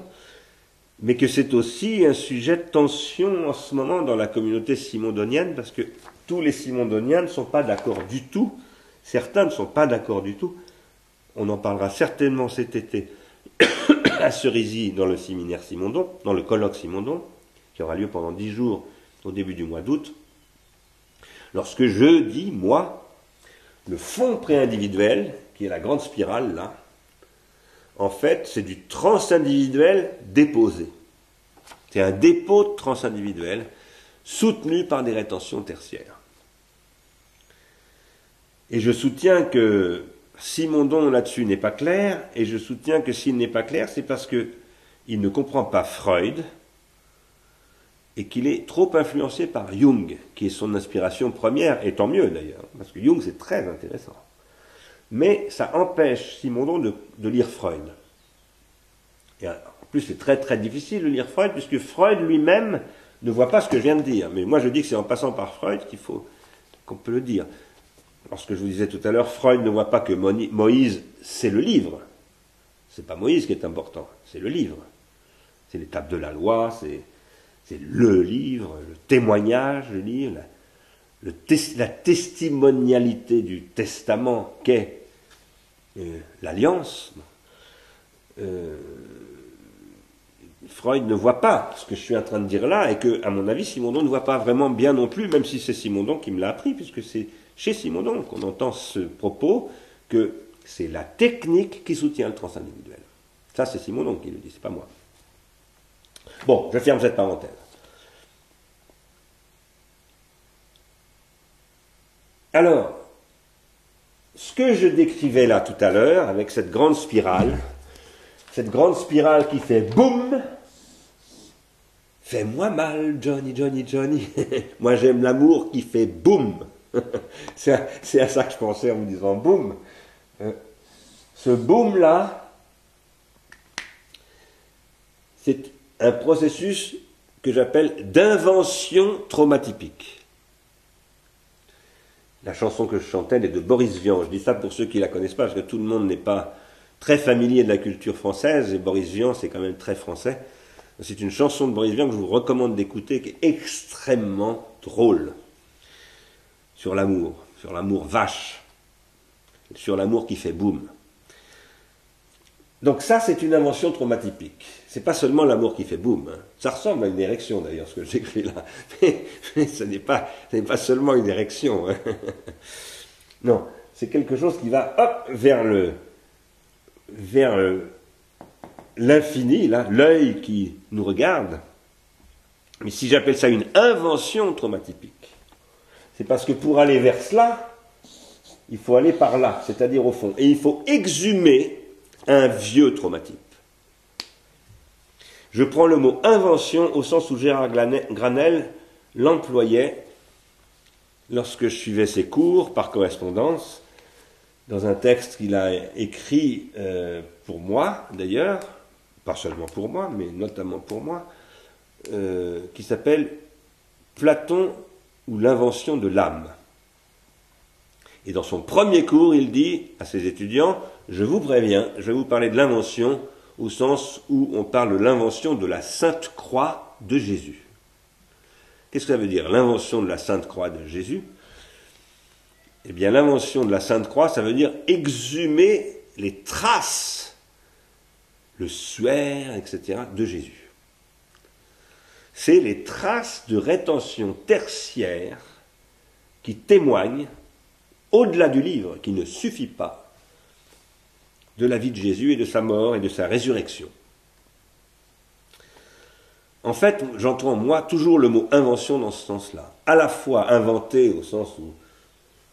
S1: mais que c'est aussi un sujet de tension en ce moment dans la communauté simondonienne, parce que tous les simondoniens ne sont pas d'accord du tout, certains ne sont pas d'accord du tout. On en parlera certainement cet été à Cerisy dans le séminaire Simondon, dans le colloque Simondon, qui aura lieu pendant 10 jours au début du mois d'août, lorsque je dis, moi, le fond pré-individuel, qui est la grande spirale là, en fait, c'est du transindividuel déposé. C'est un dépôt de transindividuel soutenu par des rétentions tertiaires. Et je soutiens que Simondon là-dessus n'est pas clair, et je soutiens que s'il n'est pas clair, c'est parce qu'il ne comprend pas Freud, et qu'il est trop influencé par Jung, qui est son inspiration première, et tant mieux d'ailleurs, parce que Jung c'est très intéressant. Mais ça empêche Simondon de lire Freud. Et en plus c'est très très difficile de lire Freud, puisque Freud lui-même ne voit pas ce que je viens de dire. Mais moi je dis que c'est en passant par Freud qu'on peut le dire. Lorsque je vous disais tout à l'heure, Freud ne voit pas que Moïse, c'est le livre. C'est pas Moïse qui est important, c'est le livre. C'est l'étape de la loi, c'est le livre, le témoignage, le livre, la testimonialité du testament qu'est l'alliance. Freud ne voit pas ce que je suis en train de dire là, et que, à mon avis, Simondon ne voit pas vraiment bien non plus, même si c'est Simondon qui me l'a appris, puisque c'est chez Simondon qu'on entend ce propos, que c'est la technique qui soutient le transindividuel. Ça, c'est Simondon qui le dit, c'est pas moi. Bon, je ferme cette parenthèse. Alors, ce que je décrivais là tout à l'heure, avec cette grande spirale qui fait boum, fais-moi mal, Johnny, Johnny, Johnny. Moi, j'aime l'amour qui fait boum. C'est à ça que je pensais en me disant boum. Ce boum-là, c'est un processus que j'appelle d'invention traumatypique. La chanson que je chantais, elle est de Boris Vian. Je dis ça pour ceux qui ne la connaissent pas, parce que tout le monde n'est pas très familier de la culture française, et Boris Vian, c'est quand même très français. C'est une chanson de Boris Vian que je vous recommande d'écouter, qui est extrêmement drôle. Sur l'amour vache, sur l'amour qui fait boum. Donc ça, c'est une invention traumatypique. C'est pas seulement l'amour qui fait boum. Hein. Ça ressemble à une érection, d'ailleurs, ce que j'écris là. Mais ce n'est pas seulement une érection. Hein. Non, c'est quelque chose qui va vers l'infini, là, l'œil qui nous regarde. Mais si j'appelle ça une invention traumatypique, c'est parce que pour aller vers cela, il faut aller par là, c'est-à-dire au fond. Et il faut exhumer un vieux traumatype. Je prends le mot invention au sens où Gérard Granel l'employait lorsque je suivais ses cours par correspondance, dans un texte qu'il a écrit pour moi, d'ailleurs, pas seulement pour moi, mais notamment pour moi, qui s'appelle Platon ou l'invention de l'âme. Et dans son premier cours, il dit à ses étudiants, je vous préviens, je vais vous parler de l'invention au sens où on parle de l'invention de la Sainte Croix de Jésus. Qu'est-ce que ça veut dire, l'invention de la Sainte Croix de Jésus? Eh bien, l'invention de la Sainte Croix, ça veut dire exhumer les traces, le suaire, etc., de Jésus. c'est les traces de rétention tertiaire qui témoignent, au-delà du livre, qui ne suffit pas, de la vie de Jésus et de sa mort et de sa résurrection. En fait, j'entends, moi, toujours le mot invention dans ce sens-là. À la fois inventer au sens où,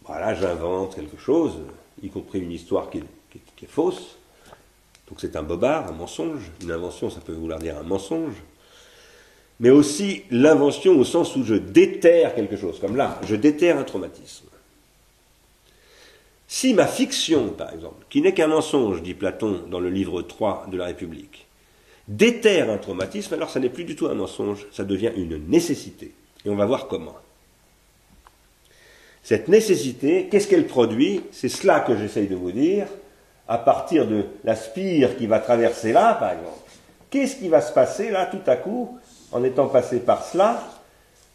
S1: voilà, j'invente quelque chose, y compris une histoire qui est fausse. Donc c'est un bobard, un mensonge. Une invention, ça peut vouloir dire un mensonge. Mais aussi l'invention au sens où je déterre quelque chose. Comme là, je déterre un traumatisme. Si ma fiction, par exemple, qui n'est qu'un mensonge, dit Platon dans le livre 3 de la République, déterre un traumatisme, alors ça n'est plus du tout un mensonge, ça devient une nécessité. Et on va voir comment. Cette nécessité, qu'est-ce qu'elle produit? C'est cela que j'essaye de vous dire, à partir de la spire qui va traverser là, par exemple. Qu'est-ce qui va se passer là, tout à coup, en étant passé par cela?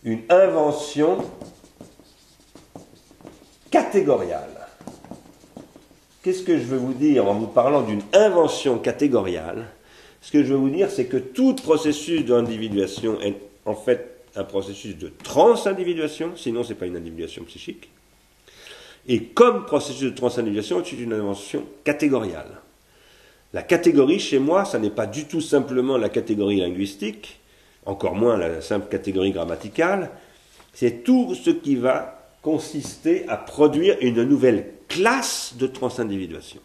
S1: Une invention catégoriale. Qu'est-ce que je veux vous dire en vous parlant d'une invention catégoriale? Ce que je veux vous dire, c'est que tout processus d'individuation est en fait un processus de transindividuation, sinon ce n'est pas une individuation psychique. Et comme processus de transindividuation, c'est une invention catégoriale. La catégorie, chez moi, ça n'est pas du tout simplement la catégorie linguistique, encore moins la simple catégorie grammaticale, c'est tout ce qui va consister à produire une nouvelle classe de transindividuation.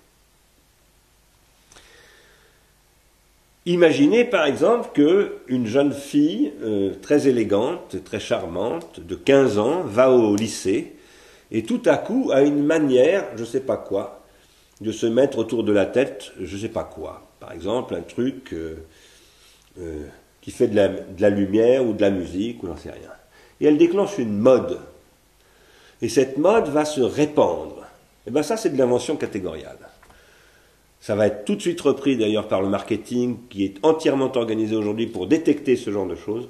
S1: Imaginez par exemple qu'une jeune fille très élégante, très charmante, de 15 ans, va au lycée et tout à coup a une manière, je ne sais pas quoi, de se mettre autour de la tête, je ne sais pas quoi. Par exemple, un truc qui fait de la lumière ou de la musique, ou j'en sais rien. Et elle déclenche une mode. Et cette mode va se répandre. Et bien ça, c'est de l'invention catégoriale. Ça va être tout de suite repris d'ailleurs par le marketing qui est entièrement organisé aujourd'hui pour détecter ce genre de choses.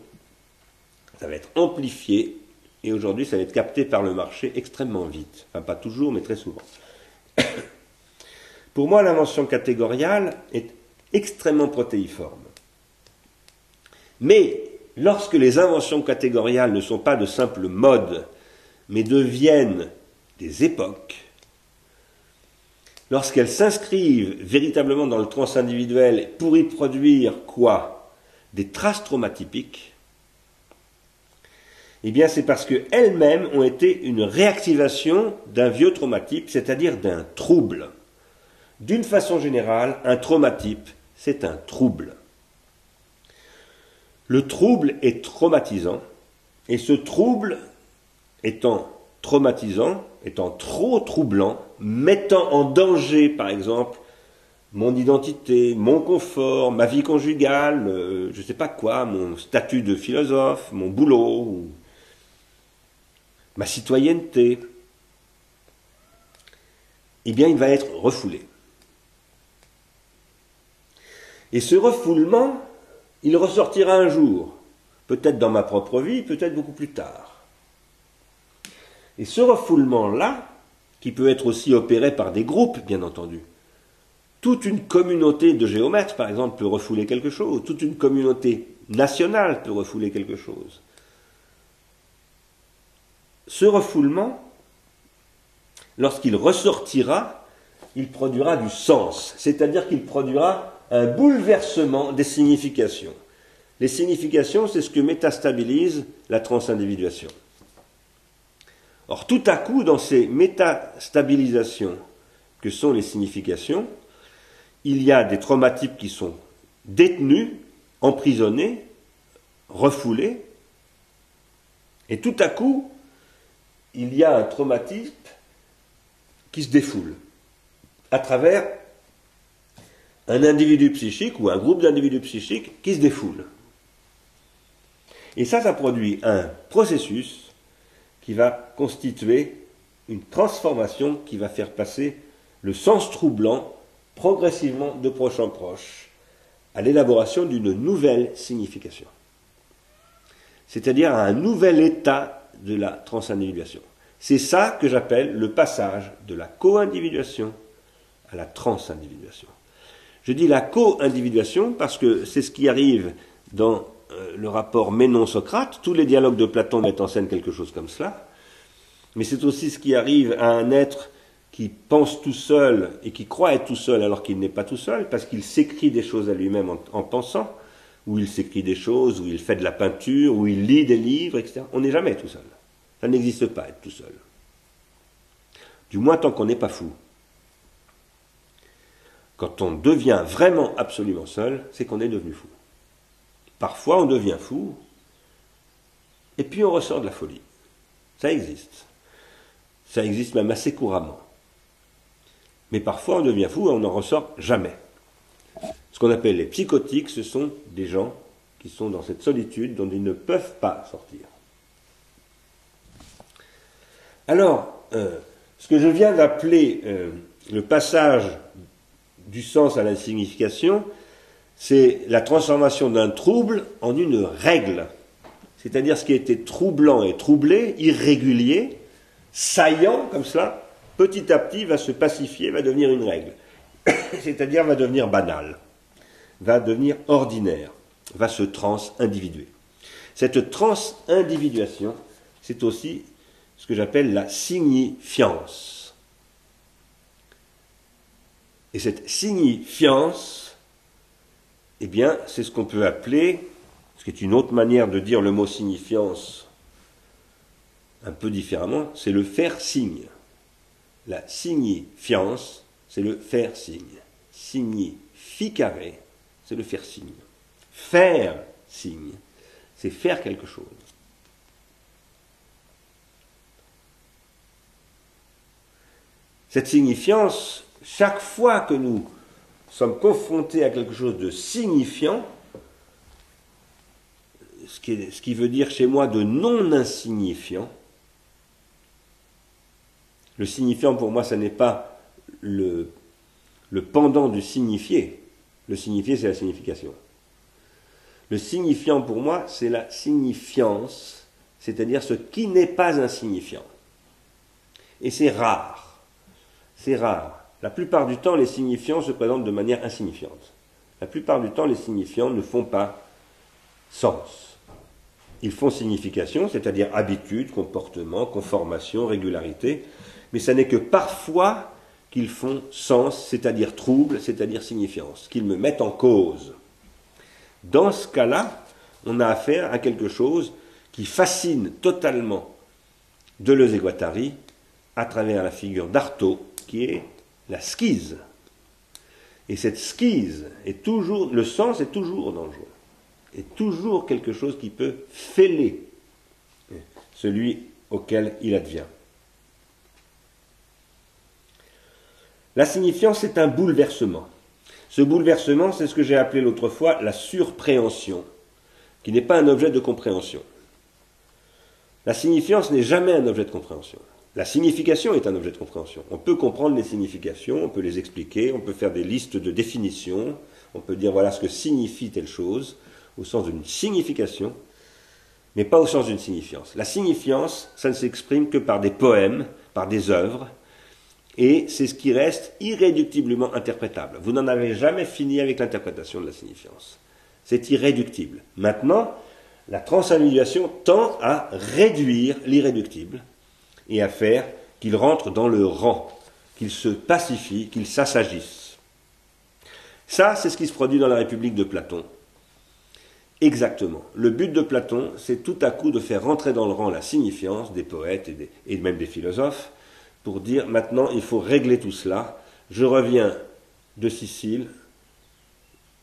S1: Ça va être amplifié et aujourd'hui ça va être capté par le marché extrêmement vite. Enfin pas toujours mais très souvent. Pour moi l'invention catégoriale est extrêmement protéiforme. Mais lorsque les inventions catégoriales ne sont pas de simples modes mais deviennent des époques, lorsqu'elles s'inscrivent véritablement dans le transindividuel pour y produire quoi? Des traces traumatypiques, eh bien c'est parce qu'elles-mêmes ont été une réactivation d'un vieux traumatype, c'est-à-dire d'un trouble. D'une façon générale, un traumatype, c'est un trouble. Le trouble est traumatisant, et ce trouble étant traumatisant, étant trop troublant, mettant en danger, par exemple, mon identité, mon confort, ma vie conjugale, je ne sais pas quoi, mon statut de philosophe, mon boulot, ou ma citoyenneté, eh bien, il va être refoulé. Et ce refoulement, il ressortira un jour, peut-être dans ma propre vie, peut-être beaucoup plus tard. Et ce refoulement-là, qui peut être aussi opéré par des groupes, bien entendu, toute une communauté de géomètres, par exemple, peut refouler quelque chose, toute une communauté nationale peut refouler quelque chose. Ce refoulement, lorsqu'il ressortira, il produira du sens, c'est-à-dire qu'il produira un bouleversement des significations. Les significations, c'est ce que métastabilise la transindividuation. Or, tout à coup, dans ces métastabilisations que sont les significations, il y a des traumatypes qui sont détenus, emprisonnés, refoulés, et tout à coup, il y a un traumatype qui se défoule à travers un individu psychique ou un groupe d'individus psychiques qui se défoule. Et ça produit un processus qui va constituer une transformation qui va faire passer le sens troublant progressivement de proche en proche à l'élaboration d'une nouvelle signification. C'est-à-dire à un nouvel état de la transindividuation. C'est ça que j'appelle le passage de la co-individuation à la transindividuation. Je dis la co-individuation parce que c'est ce qui arrive dans le rapport Ménon-Socrate. Tous les dialogues de Platon mettent en scène quelque chose comme cela. Mais c'est aussi ce qui arrive à un être qui pense tout seul et qui croit être tout seul alors qu'il n'est pas tout seul, parce qu'il s'écrit des choses à lui-même en pensant, ou il s'écrit des choses, ou il fait de la peinture, ou il lit des livres, etc. On n'est jamais tout seul. Ça n'existe pas, être tout seul. Du moins tant qu'on n'est pas fou. Quand on devient vraiment absolument seul, c'est qu'on est devenu fou. Parfois on devient fou, et puis on ressort de la folie. Ça existe. Ça existe même assez couramment. Mais parfois on devient fou et on n'en ressort jamais. Ce qu'on appelle les psychotiques, ce sont des gens qui sont dans cette solitude dont ils ne peuvent pas sortir. Alors, ce que je viens d'appeler le passage du sens à la signification, c'est la transformation d'un trouble en une règle. C'est-à-dire ce qui était troublant et troublé, irrégulier, saillant comme cela, petit à petit va se pacifier, va devenir une règle. C'est-à-dire va devenir banal, va devenir ordinaire, va se trans-individuer. Cette trans-individuation, c'est aussi ce que j'appelle la signifiance. Et cette signifiance, eh bien, c'est ce qu'on peut appeler, ce qui est une autre manière de dire le mot signifiance un peu différemment, c'est le faire signe. La signifiance, c'est le faire signe. Significare, c'est le faire signe. Faire signe, c'est faire quelque chose. Cette signifiance, chaque fois que nous sommes confrontés à quelque chose de signifiant, ce qui veut dire chez moi de non insignifiant, le signifiant pour moi, ce n'est pas le pendant du signifié. Le signifié, c'est la signification. Le signifiant pour moi, c'est la signifiance, c'est-à-dire ce qui n'est pas insignifiant. Et c'est rare. C'est rare. La plupart du temps, les signifiants se présentent de manière insignifiante. La plupart du temps, les signifiants ne font pas sens. Ils font signification, c'est-à-dire habitude, comportement, conformation, régularité, mais ce n'est que parfois qu'ils font sens, c'est-à-dire trouble, c'est-à-dire signifiance, qu'ils me mettent en cause. Dans ce cas-là, on a affaire à quelque chose qui fascine totalement Deleuze-Guattari à travers la figure d'Artaud, qui est la schise. Et cette schise est toujours, le sens est toujours dangereux, est toujours quelque chose qui peut fêler celui auquel il advient. La signifiance, c'est un bouleversement. Ce bouleversement, c'est ce que j'ai appelé l'autre fois la surpréhension, qui n'est pas un objet de compréhension. La signifiance n'est jamais un objet de compréhension. La signification est un objet de compréhension. On peut comprendre les significations, on peut les expliquer, on peut faire des listes de définitions, on peut dire voilà ce que signifie telle chose, au sens d'une signification, mais pas au sens d'une signifiance. La signifiance, ça ne s'exprime que par des poèmes, par des œuvres, et c'est ce qui reste irréductiblement interprétable. Vous n'en avez jamais fini avec l'interprétation de la signifiance. C'est irréductible. Maintenant, la transindividuation tend à réduire l'irréductible et à faire qu'il rentre dans le rang, qu'il se pacifie, qu'il s'assagisse. Ça, c'est ce qui se produit dans la République de Platon. Exactement. Le but de Platon, c'est tout à coup de faire rentrer dans le rang la signifiance des poètes et même des philosophes, pour dire maintenant il faut régler tout cela. Je reviens de Sicile,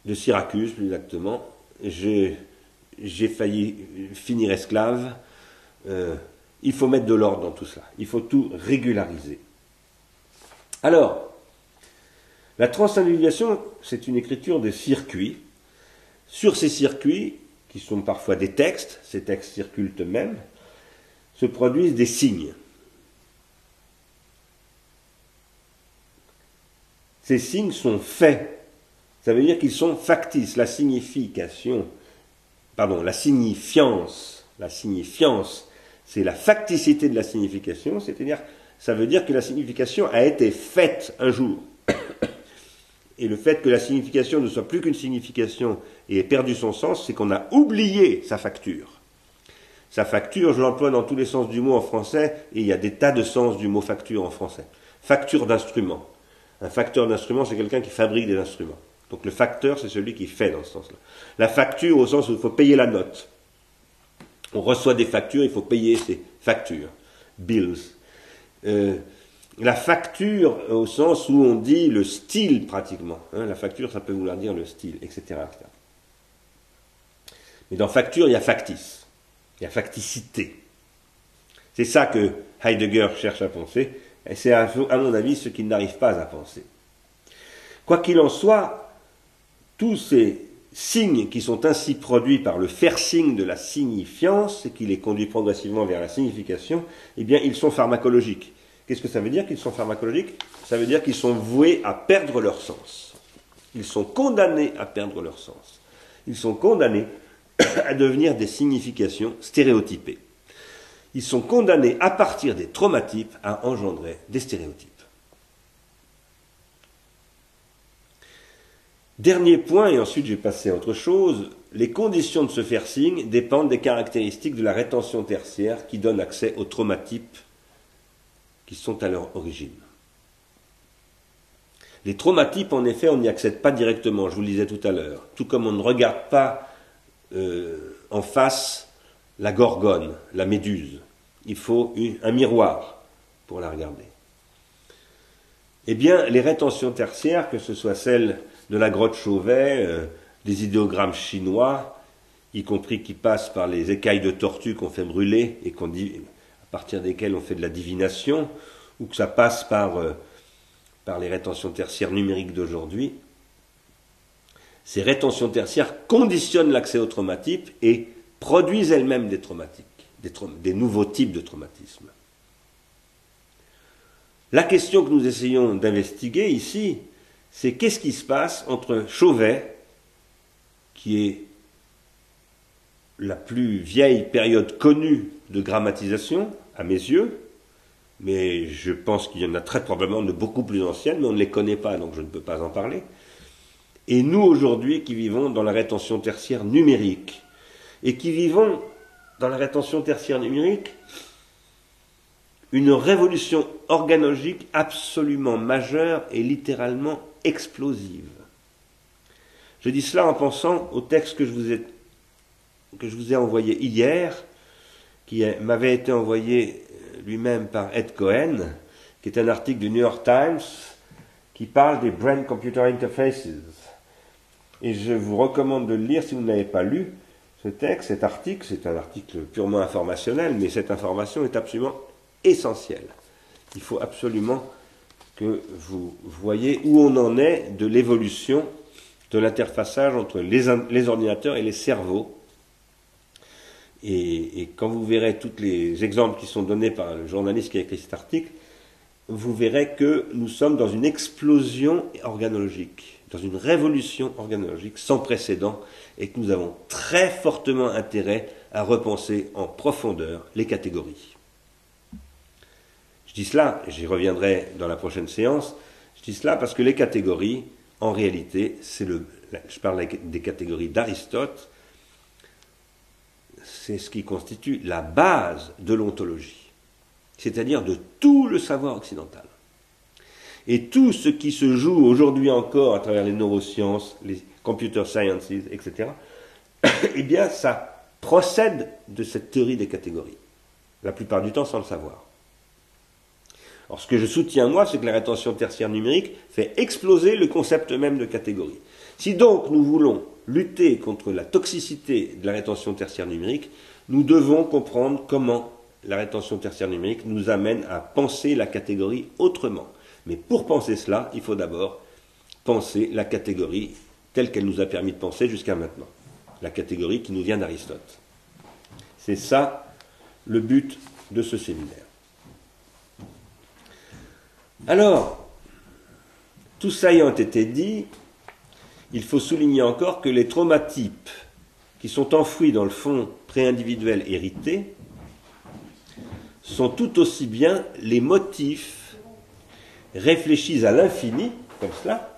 S1: de Syracuse plus exactement, j'ai failli finir esclave, il faut mettre de l'ordre dans tout cela, il faut tout régulariser. Alors, la transindividuation, c'est une écriture de circuits. Sur ces circuits, qui sont parfois des textes, ces textes circulent eux-mêmes, se produisent des signes. Ces signes sont faits. Ça veut dire qu'ils sont factices. La signifiance, c'est la facticité de la signification, c'est-à-dire, ça veut dire que la signification a été faite un jour. et le fait que la signification ne soit plus qu'une signification et ait perdu son sens, c'est qu'on a oublié sa facture. Sa facture, je l'emploie dans tous les sens du mot en français, et il y a des tas de sens du mot facture en français. Facture d'instrument. Un facteur d'instrument, c'est quelqu'un qui fabrique des instruments. Donc le facteur, c'est celui qui fait dans ce sens-là. La facture, au sens où il faut payer la note. On reçoit des factures, il faut payer ces factures. Bills. La facture, au sens où on dit le style, pratiquement. La facture, ça peut vouloir dire le style, etc., etc. Mais dans facture, il y a factice. Il y a facticité. C'est ça que Heidegger cherche à penser, et c'est à mon avis ce qu'il n'arrive pas à penser. Quoi qu'il en soit, tous ces signes qui sont ainsi produits par le faire-signe de la signifiance, et qui les conduit progressivement vers la signification, eh bien, ils sont pharmacologiques. Qu'est-ce que ça veut dire qu'ils sont pharmacologiques? Ça veut dire qu'ils sont voués à perdre leur sens. Ils sont condamnés à perdre leur sens. Ils sont condamnés à devenir des significations stéréotypées. Ils sont condamnés à partir des traumatypes à engendrer des stéréotypes. Dernier point, et ensuite je vais passer à autre chose, les conditions de ce faire-signe dépendent des caractéristiques de la rétention tertiaire qui donne accès aux traumatypes qui sont à leur origine. Les traumatypes, en effet, on n'y accède pas directement, je vous le disais tout à l'heure, tout comme on ne regarde pas en face la gorgone, la méduse. Il faut un miroir pour la regarder. Eh bien, les rétentions tertiaires, que ce soit celles de la grotte Chauvet, des idéogrammes chinois, y compris qui passent par les écailles de tortue qu'on fait brûler et à partir desquelles on fait de la divination, ou que ça passe par les rétentions tertiaires numériques d'aujourd'hui, ces rétentions tertiaires conditionnent l'accès aux traumatypes et produisent elles-mêmes des traumatiques, des nouveaux types de traumatismes. La question que nous essayons d'investiguer ici, c'est qu'est-ce qui se passe entre Chauvet, qui est la plus vieille période connue de grammatisation, à mes yeux, mais je pense qu'il y en a très probablement de beaucoup plus anciennes, mais on ne les connaît pas, donc je ne peux pas en parler. Et nous, aujourd'hui, qui vivons dans la rétention tertiaire numérique, et qui vivons dans la rétention tertiaire numérique une révolution organologique absolument majeure et littéralement explosive. Je dis cela en pensant au texte que je vous ai envoyé hier, qui m'avait été envoyé lui-même par Ed Cohen, qui est un article du New York Times, qui parle des Brain-Computer Interfaces. Et je vous recommande de le lire si vous ne l'avez pas lu. Ce texte, cet article, c'est un article purement informationnel, mais cette information est absolument essentielle. Il faut absolument que vous voyez où on en est de l'évolution de l'interfaçage entre les ordinateurs et les cerveaux. Et quand vous verrez tous les exemples qui sont donnés par le journaliste qui a écrit cet article, vous verrez que nous sommes dans une explosion organologique, dans une révolution organologique sans précédent, et que nous avons très fortement intérêt à repenser en profondeur les catégories. Je dis cela, et j'y reviendrai dans la prochaine séance, je dis cela parce que les catégories, en réalité, je parle des catégories d'Aristote, c'est ce qui constitue la base de l'ontologie, c'est-à-dire de tout le savoir occidental. Et tout ce qui se joue aujourd'hui encore à travers les neurosciences, les computer sciences, etc., eh bien, ça procède de cette théorie des catégories, la plupart du temps sans le savoir. Alors, ce que je soutiens, moi, c'est que la rétention tertiaire numérique fait exploser le concept même de catégorie. Si donc nous voulons lutter contre la toxicité de la rétention tertiaire numérique, nous devons comprendre comment la rétention tertiaire numérique nous amène à penser la catégorie autrement. Mais pour penser cela, il faut d'abord penser la catégorie telle qu'elle nous a permis de penser jusqu'à maintenant. La catégorie qui nous vient d'Aristote. C'est ça le but de ce séminaire. Alors, tout ça ayant été dit, il faut souligner encore que les traumatypes qui sont enfouis dans le fond préindividuel hérité sont tout aussi bien les motifs réfléchis à l'infini, comme cela,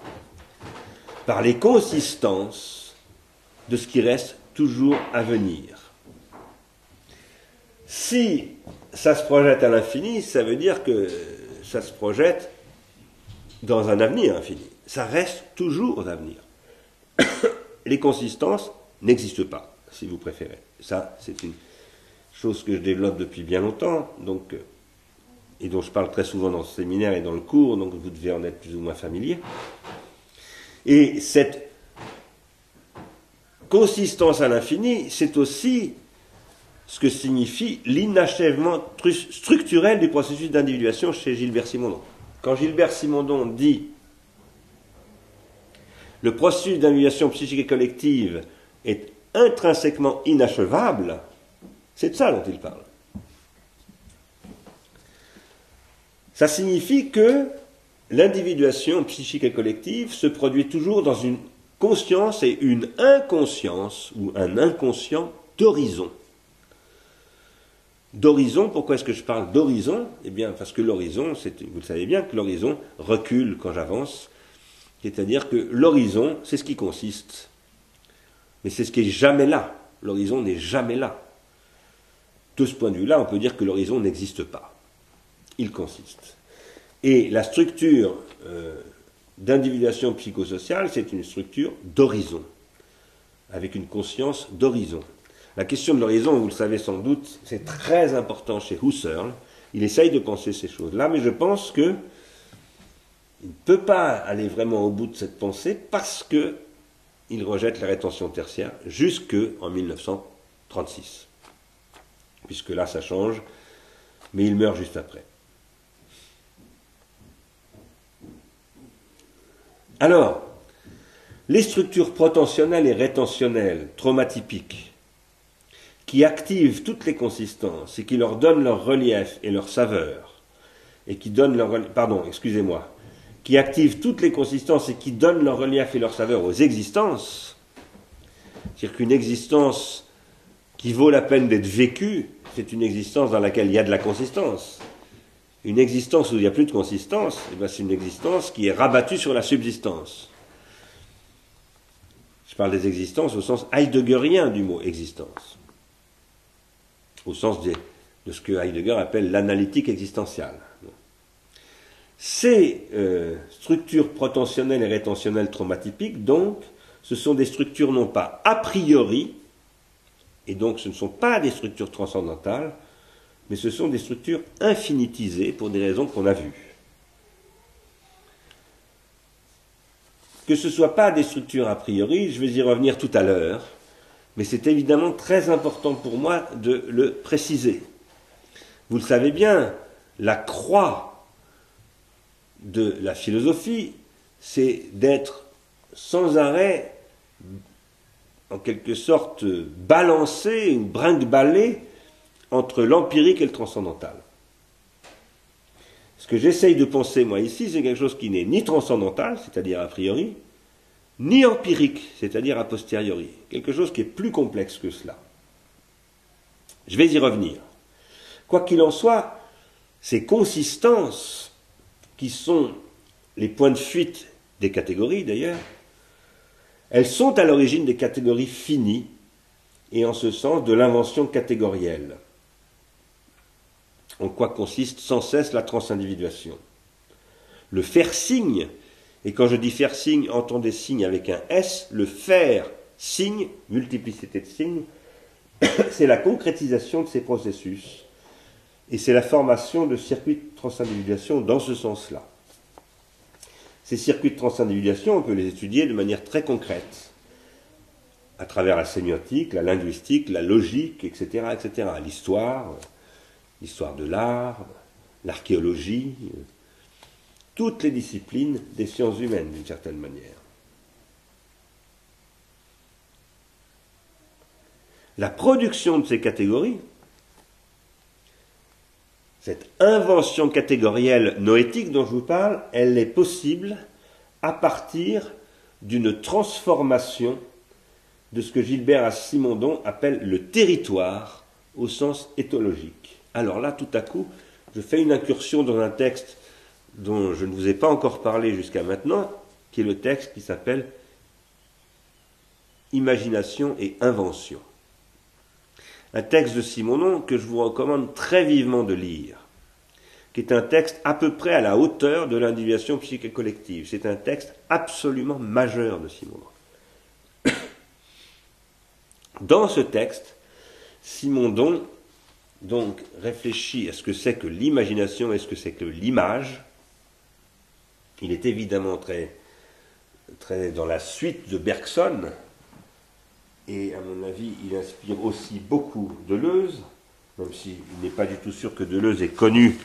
S1: par les consistances de ce qui reste toujours à venir. Si ça se projette à l'infini, ça veut dire que ça se projette dans un avenir infini. Ça reste toujours d'avenir. Les consistances n'existent pas, si vous préférez. Ça, c'est une chose que je développe depuis bien longtemps, donc, et dont je parle très souvent dans le séminaire et dans le cours, donc vous devez en être plus ou moins familier. Et cette consistance à l'infini, c'est aussi ce que signifie l'inachèvement structurel du processus d'individuation chez Gilbert Simondon. Quand Gilbert Simondon dit « le processus d'individuation psychique et collective est intrinsèquement inachevable », c'est de ça dont il parle. Ça signifie que l'individuation psychique et collective se produit toujours dans une conscience et une inconscience, ou un inconscient d'horizon. D'horizon, pourquoi est-ce que je parle d'horizon? Eh bien, parce que l'horizon, vous le savez bien, que l'horizon recule quand j'avance. C'est-à-dire que l'horizon, c'est ce qui consiste. Mais c'est ce qui est jamais là. L'horizon n'est jamais là. De ce point de vue-là, on peut dire que l'horizon n'existe pas. Il consiste. Et la structure d'individuation psychosociale, c'est une structure d'horizon, avec une conscience d'horizon. La question de l'horizon, vous le savez sans doute, c'est très important chez Husserl. Il essaye de penser ces choses-là, mais je pense qu'il ne peut pas aller vraiment au bout de cette pensée parce qu'il rejette la rétention tertiaire jusqu'en 1936. Puisque là, ça change, mais il meurt juste après. Alors, les structures protentionnelles et rétentionnelles, traumatypiques, qui activent toutes les consistances et qui leur donnent leur relief et leur saveur, et qui donnent qui activent toutes les consistances et qui donnent leur relief et leur saveur aux existences, c'est-à-dire qu'une existence qui vaut la peine d'être vécue, c'est une existence dans laquelle il y a de la consistance. Une existence où il n'y a plus de consistance, eh bien c'est une existence qui est rabattue sur la subsistance. Je parle des existences au sens heideggerien du mot existence, au sens de ce que Heidegger appelle l'analytique existentielle. Ces structures protentionnelles et rétentionnelles traumatypiques, donc, ce sont des structures non pas a priori, et donc ce ne sont pas des structures transcendantales, mais ce sont des structures infinitisées pour des raisons qu'on a vues. Que ce ne soit pas des structures a priori, je vais y revenir tout à l'heure, mais c'est évidemment très important pour moi de le préciser. Vous le savez bien, la croix de la philosophie, c'est d'être sans arrêt, en quelque sorte, balancé ou brinque-ballé entre l'empirique et le transcendantal. Ce que j'essaye de penser, moi, ici, c'est quelque chose qui n'est ni transcendantal, c'est-à-dire a priori, ni empirique, c'est-à-dire a posteriori. Quelque chose qui est plus complexe que cela. Je vais y revenir. Quoi qu'il en soit, ces consistances, qui sont les points de fuite des catégories d'ailleurs, elles sont à l'origine des catégories finies, et en ce sens de l'invention catégorielle. En quoi consiste sans cesse la transindividuation? Le faire signe, et quand je dis faire signe, entendez signe avec un S, le faire signe, multiplicité de signes, c'est la concrétisation de ces processus, et c'est la formation de circuits de transindividuation dans ce sens-là. Ces circuits de transindividuation, on peut les étudier de manière très concrète, à travers la sémiotique, la linguistique, la logique, etc., etc., l'histoire de l'art, l'archéologie, toutes les disciplines des sciences humaines, d'une certaine manière. La production de ces catégories, cette invention catégorielle noétique dont je vous parle, elle est possible à partir d'une transformation de ce que Gilbert Simondon appelle le territoire au sens éthologique. Alors là, tout à coup, je fais une incursion dans un texte dont je ne vous ai pas encore parlé jusqu'à maintenant, qui est le texte qui s'appelle imagination et invention. Un texte de Simonon que je vous recommande très vivement de lire, qui est un texte à peu près à la hauteur de l'individuation psychique et collective. C'est un texte absolument majeur de Simonon. Dans ce texte, Simondon donc réfléchit à ce que c'est que l'imagination et ce que c'est que l'image. Il est évidemment très dans la suite de Bergson, et à mon avis, il inspire aussi beaucoup Deleuze, même s'il n'est pas du tout sûr que Deleuze ait connu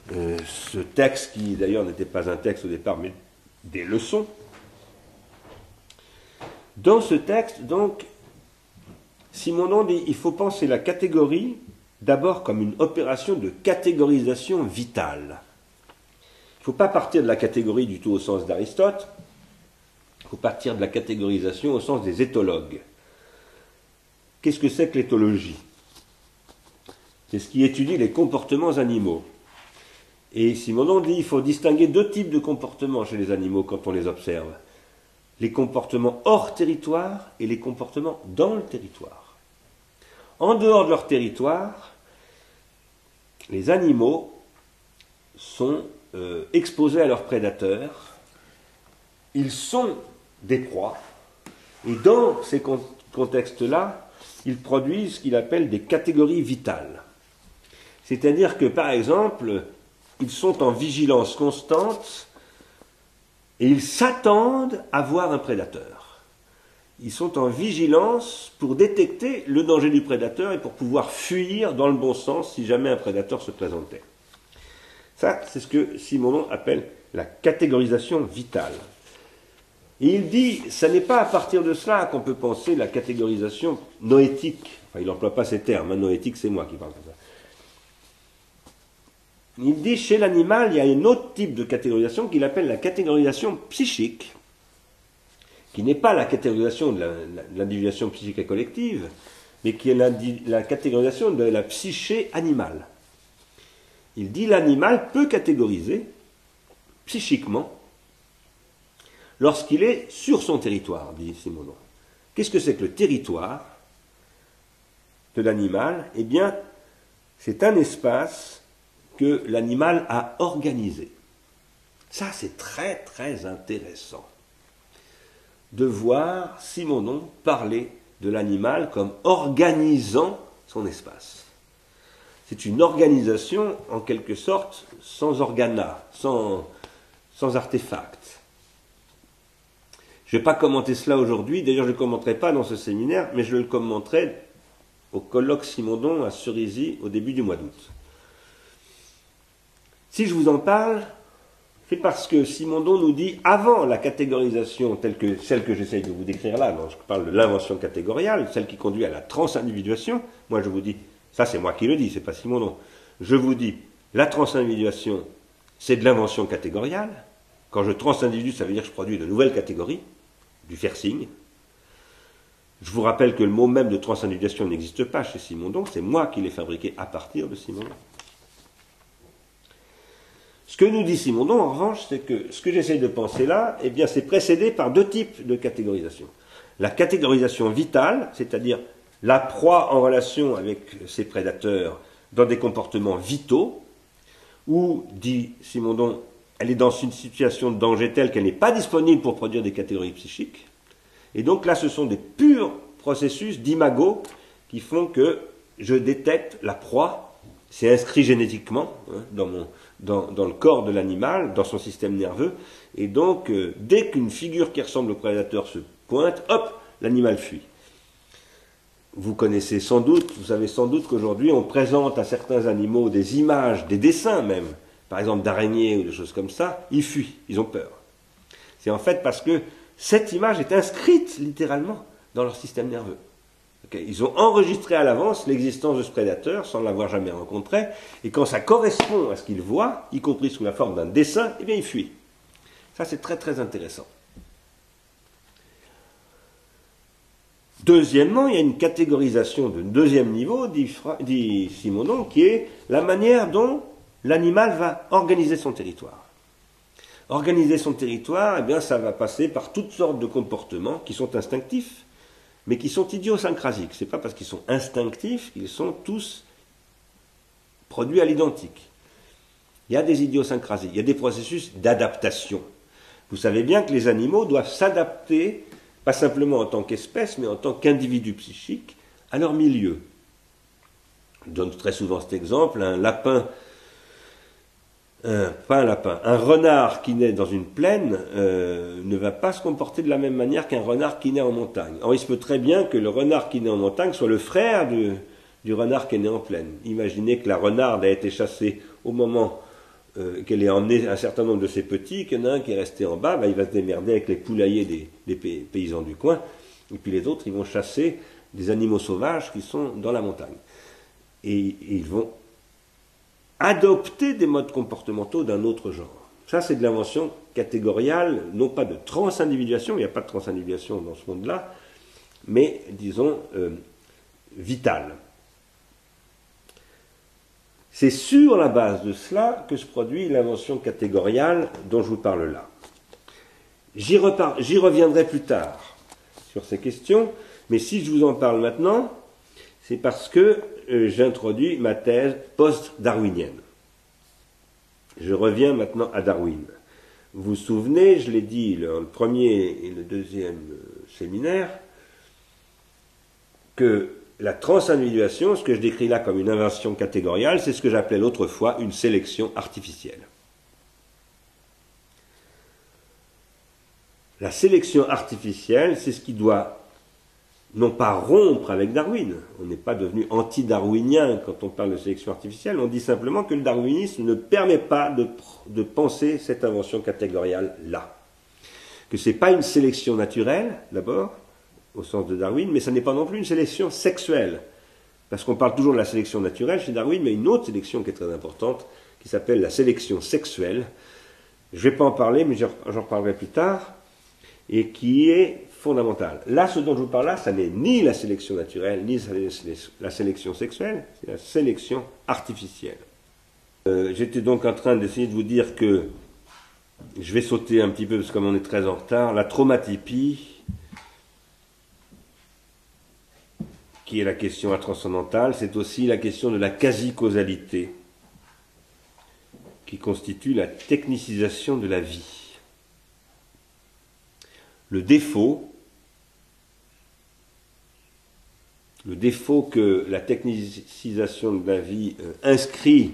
S1: ce texte, qui d'ailleurs n'était pas un texte au départ, mais des leçons. Dans ce texte, donc, Simondon dit il faut penser la catégorie d'abord comme une opération de catégorisation vitale. Il ne faut pas partir de la catégorie du tout au sens d'Aristote, il faut partir de la catégorisation au sens des éthologues. Qu'est-ce que c'est que l'éthologie? C'est ce qui étudie les comportements animaux. Et Simondon dit qu'il faut distinguer deux types de comportements chez les animaux quand on les observe. Les comportements hors territoire et les comportements dans le territoire. En dehors de leur territoire, les animaux sont exposés à leurs prédateurs, ils sont des proies, et dans ces contextes-là, ils produisent ce qu'il appelle des catégories vitales. C'est-à-dire que, par exemple, ils sont en vigilance constante et ils s'attendent à voir un prédateur. Ils sont en vigilance pour détecter le danger du prédateur et pour pouvoir fuir dans le bon sens si jamais un prédateur se présentait. Ça, c'est ce que Simondon appelle la catégorisation vitale. Et il dit, ça n'est pas à partir de cela qu'on peut penser la catégorisation noétique. Enfin, il n'emploie pas ces termes, hein, noétique, c'est moi qui parle comme ça. Il dit, chez l'animal, il y a un autre type de catégorisation qu'il appelle la catégorisation psychique, qui n'est pas la catégorisation de l'individuation psychique et collective, mais qui est la catégorisation de la psyché animale. Il dit, l'animal peut catégoriser psychiquement lorsqu'il est sur son territoire, dit Simondon. Qu'est-ce que c'est que le territoire de l'animal? Eh bien, c'est un espace que l'animal a organisé. Ça, c'est très, très intéressant de voir Simondon parler de l'animal comme organisant son espace. C'est une organisation, en quelque sorte, sans organa, sans artefact. Je ne vais pas commenter cela aujourd'hui, d'ailleurs je ne le commenterai pas dans ce séminaire, mais je le commenterai au colloque Simondon à Cerisy au début du mois d'août. Si je vous en parle, c'est parce que Simondon nous dit, avant la catégorisation telle que celle que j'essaye de vous décrire là, je parle de l'invention catégoriale, celle qui conduit à la transindividuation, moi je vous dis, ça c'est moi qui le dis, c'est pas Simondon, je vous dis, la transindividuation, c'est de l'invention catégoriale. Quand je transindividue, ça veut dire que je produis de nouvelles catégories, du faire-signe. Je vous rappelle que le mot même de transindividuation n'existe pas chez Simondon, c'est moi qui l'ai fabriqué à partir de Simondon. Ce que nous dit Simondon, en revanche, c'est que ce que j'essaye de penser là, eh bien, c'est précédé par deux types de catégorisation. La catégorisation vitale, c'est-à-dire la proie en relation avec ses prédateurs dans des comportements vitaux, où, dit Simondon, elle est dans une situation de danger telle qu'elle n'est pas disponible pour produire des catégories psychiques. Et donc là, ce sont des purs processus d'imago qui font que je détecte la proie. C'est inscrit génétiquement dans le corps de l'animal, dans son système nerveux. Et donc, dès qu'une figure qui ressemble au prédateur se pointe, hop, l'animal fuit. Vous connaissez sans doute, vous savez sans doute qu'aujourd'hui, on présente à certains animaux des images, des dessins même, par exemple d'araignées ou de choses comme ça, ils fuient, ils ont peur. C'est en fait parce que cette image est inscrite littéralement dans leur système nerveux. Okay, ils ont enregistré à l'avance l'existence de ce prédateur sans l'avoir jamais rencontré, et quand ça correspond à ce qu'ils voient, y compris sous la forme d'un dessin, eh bien ils fuient. Ça c'est très très intéressant. Deuxièmement, il y a une catégorisation de deuxième niveau, dit Simondon, qui est la manière dont l'animal va organiser son territoire. Organiser son territoire, eh bien, ça va passer par toutes sortes de comportements qui sont instinctifs, mais qui sont idiosyncrasiques. Ce n'est pas parce qu'ils sont instinctifs qu'ils sont tous produits à l'identique. Il y a des idiosyncrasies, il y a des processus d'adaptation. Vous savez bien que les animaux doivent s'adapter, pas simplement en tant qu'espèce, mais en tant qu'individus psychiques, à leur milieu. Je donne très souvent cet exemple, un renard qui naît dans une plaine ne va pas se comporter de la même manière qu'un renard qui naît en montagne. Or, il se peut très bien que le renard qui naît en montagne soit le frère du renard qui est né en plaine. Imaginez que la renarde a été chassée au moment qu'elle ait emmené un certain nombre de ses petits, qu'il y en a un qui est resté en bas, il va se démerder avec les poulaillers des paysans du coin, et puis les autres, ils vont chasser des animaux sauvages qui sont dans la montagne. Et ils vont adopter des modes comportementaux d'un autre genre. Ça, c'est de l'invention catégoriale, non pas de transindividuation, il n'y a pas de transindividuation dans ce monde-là, mais, disons, vitale. C'est sur la base de cela que se produit l'invention catégoriale dont je vous parle là. J'y reviendrai plus tard sur ces questions, mais si je vous en parle maintenant, c'est parce que j'introduis ma thèse post-darwinienne. Je reviens maintenant à Darwin. Vous vous souvenez, je l'ai dit le premier et le deuxième séminaire, que la transindividuation, ce que je décris là comme une invention catégoriale, c'est ce que j'appelais l'autrefois une sélection artificielle. La sélection artificielle, c'est ce qui doit non pas rompre avec Darwin. On n'est pas devenu anti-darwinien quand on parle de sélection artificielle, on dit simplement que le darwinisme ne permet pas de penser cette invention catégoriale-là. Que ce n'est pas une sélection naturelle, d'abord, au sens de Darwin, mais ce n'est pas non plus une sélection sexuelle. Parce qu'on parle toujours de la sélection naturelle chez Darwin, mais une autre sélection qui est très importante, qui s'appelle la sélection sexuelle. Je ne vais pas en parler, mais j'en reparlerai plus tard, et qui est fondamentale. Là, ce dont je vous parle là, ça n'est ni la sélection naturelle, ni la sélection sexuelle, c'est la sélection artificielle. J'étais donc en train d'essayer de vous dire que, je vais sauter un petit peu, parce que comme on est très en retard, la chromatypie, qui est la question transcendantale, c'est aussi la question de la quasi-causalité, qui constitue la technicisation de la vie. Le défaut que la technicisation de la vie inscrit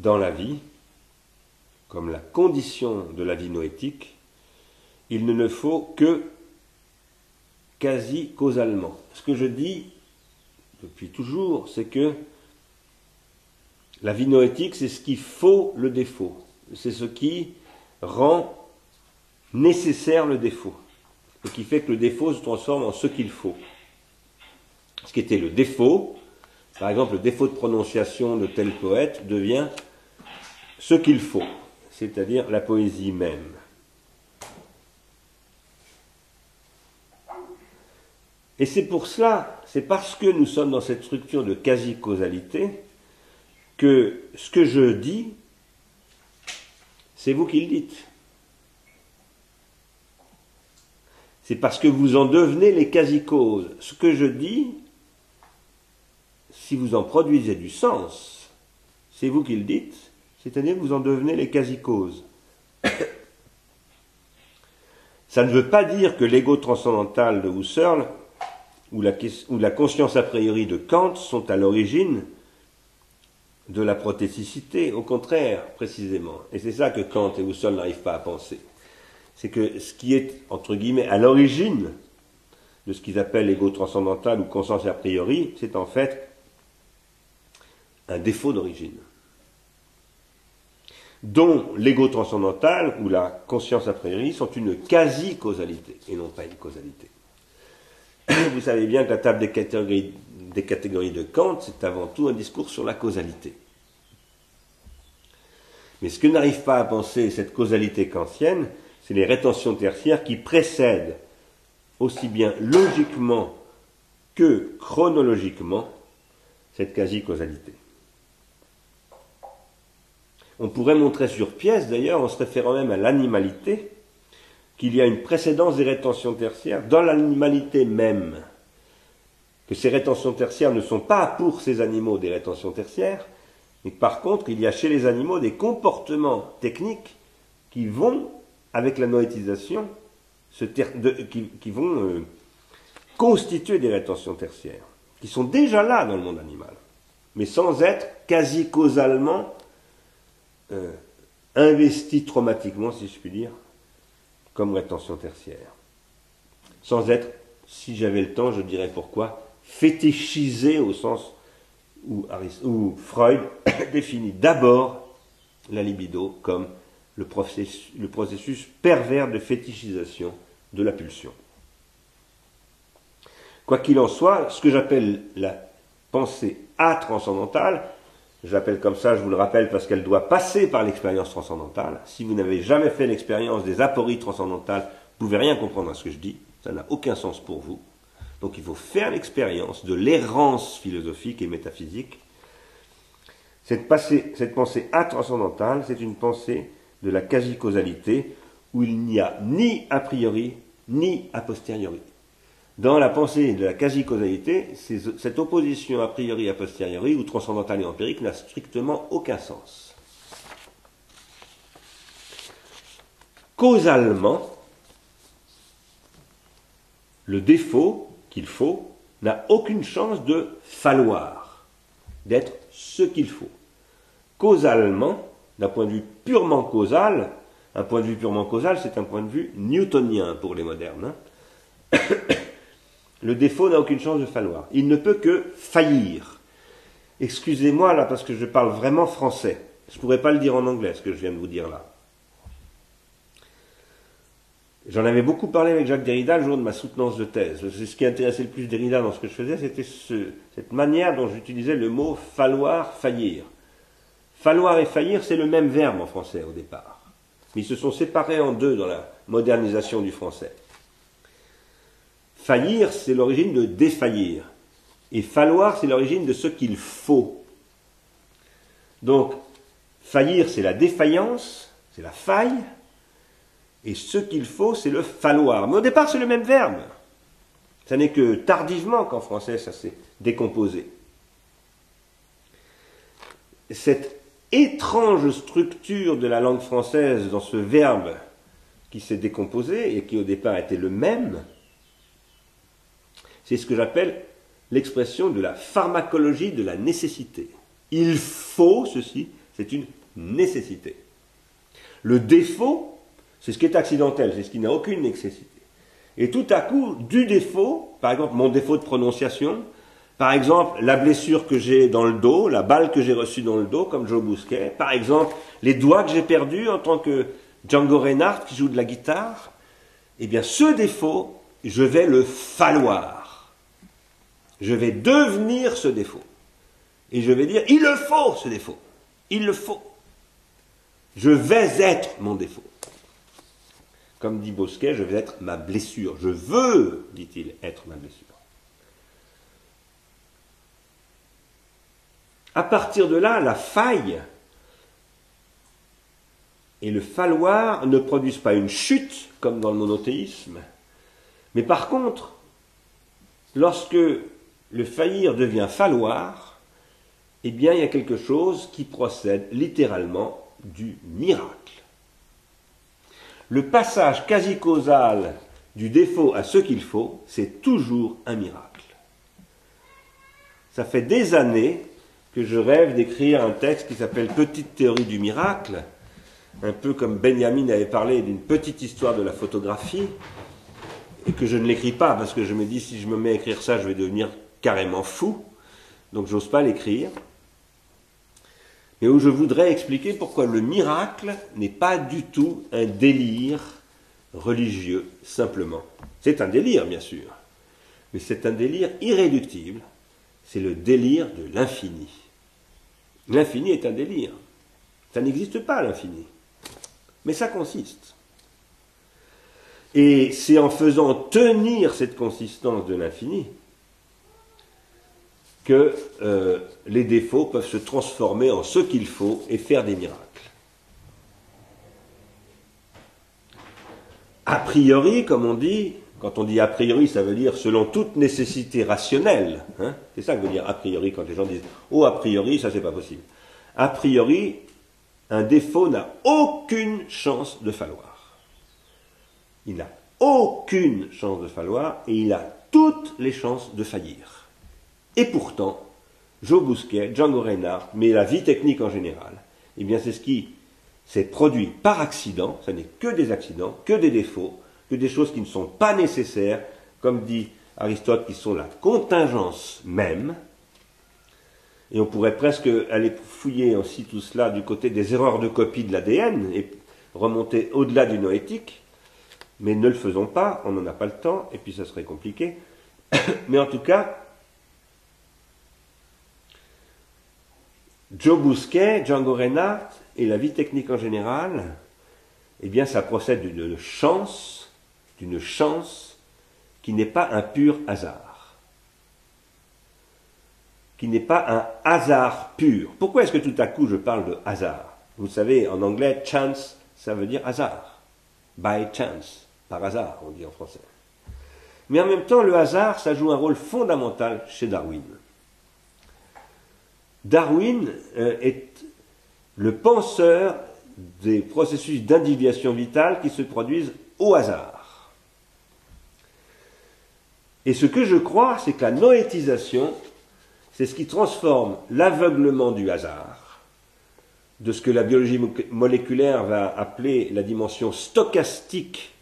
S1: dans la vie, comme la condition de la vie noétique, il ne le faut que quasi-causalement. Ce que je dis depuis toujours, c'est que la vie noétique, c'est ce qui faut le défaut. C'est ce qui rend nécessaire le défaut. Et qui fait que le défaut se transforme en ce qu'il faut. Ce qui était le défaut, par exemple le défaut de prononciation de tel poète, devient ce qu'il faut, c'est-à-dire la poésie même. Et c'est pour cela, c'est parce que nous sommes dans cette structure de quasi-causalité, que ce que je dis, c'est vous qui le dites. C'est parce que vous en devenez les quasi-causes. Ce que je dis, si vous en produisez du sens, c'est vous qui le dites, c'est-à-dire que vous en devenez les quasi-causes. Ça ne veut pas dire que l'ego transcendantal de Husserl ou la conscience a priori de Kant sont à l'origine de la prothéticité, au contraire, précisément. Et c'est ça que Kant et Husserl n'arrivent pas à penser. C'est que ce qui est, entre guillemets, à l'origine de ce qu'ils appellent l'ego transcendantal ou conscience a priori, c'est en fait un défaut d'origine, dont l'ego transcendantal ou la conscience a priori sont une quasi-causalité, et non pas une causalité. Vous savez bien que la table des catégories de Kant, c'est avant tout un discours sur la causalité. Mais ce que n'arrive pas à penser cette causalité kantienne, c'est les rétentions tertiaires qui précèdent aussi bien logiquement que chronologiquement cette quasi-causalité. On pourrait montrer sur pièce, d'ailleurs, en se référant même à l'animalité, qu'il y a une précédence des rétentions tertiaires dans l'animalité même, que ces rétentions tertiaires ne sont pas pour ces animaux des rétentions tertiaires, mais par contre, il y a chez les animaux des comportements techniques qui vont, avec la noétisation, qui vont constituer des rétentions tertiaires, qui sont déjà là dans le monde animal, mais sans être quasi causalement investis traumatiquement, si je puis dire, comme rétention tertiaire. Sans être, si j'avais le temps, je dirais pourquoi, fétichisés au sens où Freud définit d'abord la libido comme le processus pervers de fétichisation de la pulsion. Quoi qu'il en soit, ce que j'appelle la pensée atranscendantale, je l'appelle comme ça, je vous le rappelle, parce qu'elle doit passer par l'expérience transcendantale. Si vous n'avez jamais fait l'expérience des apories transcendantales, vous ne pouvez rien comprendre à ce que je dis, ça n'a aucun sens pour vous. Donc il faut faire l'expérience de l'errance philosophique et métaphysique. Cette pensée atranscendantale, c'est une pensée de la quasi-causalité où il n'y a ni a priori ni a posteriori. Dans la pensée de la quasi-causalité, cette opposition a priori a posteriori ou transcendantale et empirique n'a strictement aucun sens. Causalement, le défaut qu'il faut n'a aucune chance de falloir, d'être ce qu'il faut. Causalement, d'un point de vue purement causal, un point de vue purement causal, c'est un point de vue newtonien pour les modernes. Le défaut n'a aucune chance de falloir. Il ne peut que faillir. Excusez-moi là parce que je parle vraiment français. Je ne pourrais pas le dire en anglais, ce que je viens de vous dire là. J'en avais beaucoup parlé avec Jacques Derrida le jour de ma soutenance de thèse. C'est ce qui intéressait le plus Derrida dans ce que je faisais, c'était cette manière dont j'utilisais le mot falloir, faillir. Falloir et faillir, c'est le même verbe en français au départ. Mais ils se sont séparés en deux dans la modernisation du français. Faillir, c'est l'origine de défaillir. Et falloir, c'est l'origine de ce qu'il faut. Donc, faillir, c'est la défaillance, c'est la faille. Et ce qu'il faut, c'est le falloir. Mais au départ, c'est le même verbe. Ça n'est que tardivement qu'en français, ça s'est décomposé. Cette étrange structure de la langue française dans ce verbe qui s'est décomposé et qui au départ était le même, c'est ce que j'appelle l'expression de la pharmacologie de la nécessité. Il faut ceci, c'est une nécessité. Le défaut, c'est ce qui est accidentel, c'est ce qui n'a aucune nécessité. Et tout à coup, du défaut, par exemple mon défaut de prononciation, par exemple la blessure que j'ai dans le dos, la balle que j'ai reçue dans le dos, comme Joe Bousquet, par exemple les doigts que j'ai perdus en tant que Django Reinhardt qui joue de la guitare, eh bien ce défaut, je vais le falloir. Je vais devenir ce défaut. Et je vais dire, il le faut ce défaut. Il le faut. Je vais être mon défaut. Comme dit Bosquet, je vais être ma blessure. Je veux, dit-il, être ma blessure. À partir de là, la faille et le falloir ne produisent pas une chute, comme dans le monothéisme, mais par contre, lorsque le faillir devient falloir, eh bien il y a quelque chose qui procède littéralement du miracle. Le passage quasi-causal du défaut à ce qu'il faut, c'est toujours un miracle. Ça fait des années que je rêve d'écrire un texte qui s'appelle Petite théorie du miracle, un peu comme Benjamin avait parlé d'une petite histoire de la photographie, et que je ne l'écris pas, parce que je me dis, si je me mets à écrire ça, je vais devenir carrément fou, donc j'ose pas l'écrire, mais où je voudrais expliquer pourquoi le miracle n'est pas du tout un délire religieux, simplement. C'est un délire, bien sûr, mais c'est un délire irréductible, c'est le délire de l'infini. L'infini est un délire, ça n'existe pas l'infini, mais ça consiste. Et c'est en faisant tenir cette consistance de l'infini que les défauts peuvent se transformer en ce qu'il faut et faire des miracles. a priori, comme on dit, quand on dit a priori, ça veut dire selon toute nécessité rationnelle. Hein, c'est ça que veut dire a priori quand les gens disent oh, a priori, ça c'est pas possible. A priori, un défaut n'a aucune chance de falloir. Il n'a aucune chance de falloir et il a toutes les chances de faillir. Et pourtant, Joe Bousquet, Django Reinhardt, mais la vie technique en général, eh bien c'est ce qui s'est produit par accident, ce n'est que des accidents, que des défauts, que des choses qui ne sont pas nécessaires, comme dit Aristote, qui sont la contingence même. Et on pourrait presque aller fouiller aussi tout cela du côté des erreurs de copie de l'ADN et remonter au-delà du noétique, mais ne le faisons pas, on n'en a pas le temps, et puis ça serait compliqué. Mais en tout cas, Joe Bousquet, Django Reinhardt et la vie technique en général, eh bien ça procède d'une chance qui n'est pas un pur hasard, qui n'est pas un hasard pur. Pourquoi est-ce que tout à coup je parle de hasard? Vous savez, en anglais, chance, ça veut dire hasard. By chance, par hasard, on dit en français. Mais en même temps, le hasard, ça joue un rôle fondamental chez Darwin. Darwin est le penseur des processus d'individuation vitale qui se produisent au hasard. Et ce que je crois, c'est que la noétisation, c'est ce qui transforme l'aveuglement du hasard, de ce que la biologie moléculaire va appeler la dimension stochastique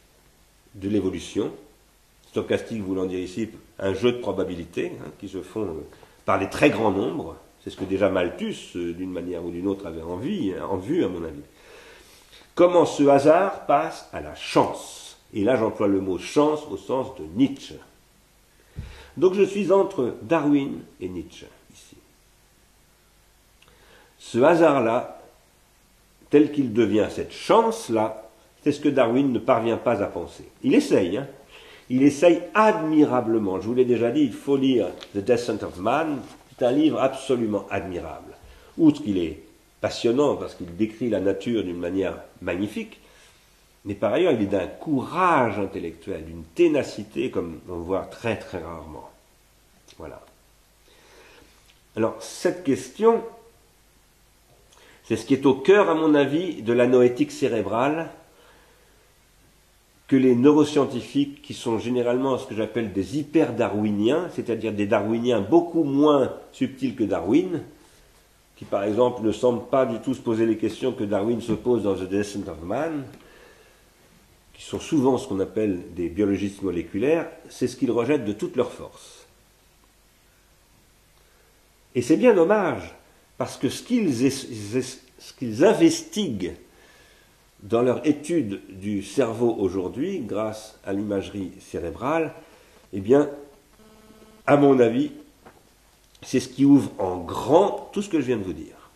S1: de l'évolution. Stochastique voulant dire ici un jeu de probabilités qui se font par les très grands nombres. C'est ce que déjà Malthus, d'une manière ou d'une autre, avait en vue, à mon avis. Comment ce hasard passe à la chance. Et là, j'emploie le mot chance au sens de Nietzsche. Donc je suis entre Darwin et Nietzsche, ici. Ce hasard-là, tel qu'il devient cette chance-là, c'est ce que Darwin ne parvient pas à penser. Il essaye, Il essaye admirablement. Je vous l'ai déjà dit, il faut lire The Descent of Man. C'est un livre absolument admirable. Outre qu'il est passionnant parce qu'il décrit la nature d'une manière magnifique, mais par ailleurs, il est d'un courage intellectuel, d'une ténacité comme on voit très très rarement. Voilà. Alors, cette question, c'est ce qui est au cœur, à mon avis, de la noétique cérébrale que les neuroscientifiques, qui sont généralement ce que j'appelle des hyper-darwiniens, c'est-à-dire des darwiniens beaucoup moins subtils que Darwin, qui par exemple ne semblent pas du tout se poser les questions que Darwin se pose dans The Descent of Man, qui sont souvent ce qu'on appelle des biologistes moléculaires, c'est ce qu'ils rejettent de toute leur force. Et c'est bien dommage, parce que ce qu'ils investiguent dans leur étude du cerveau aujourd'hui, grâce à l'imagerie cérébrale, eh bien, à mon avis, c'est ce qui ouvre en grand tout ce que je viens de vous dire.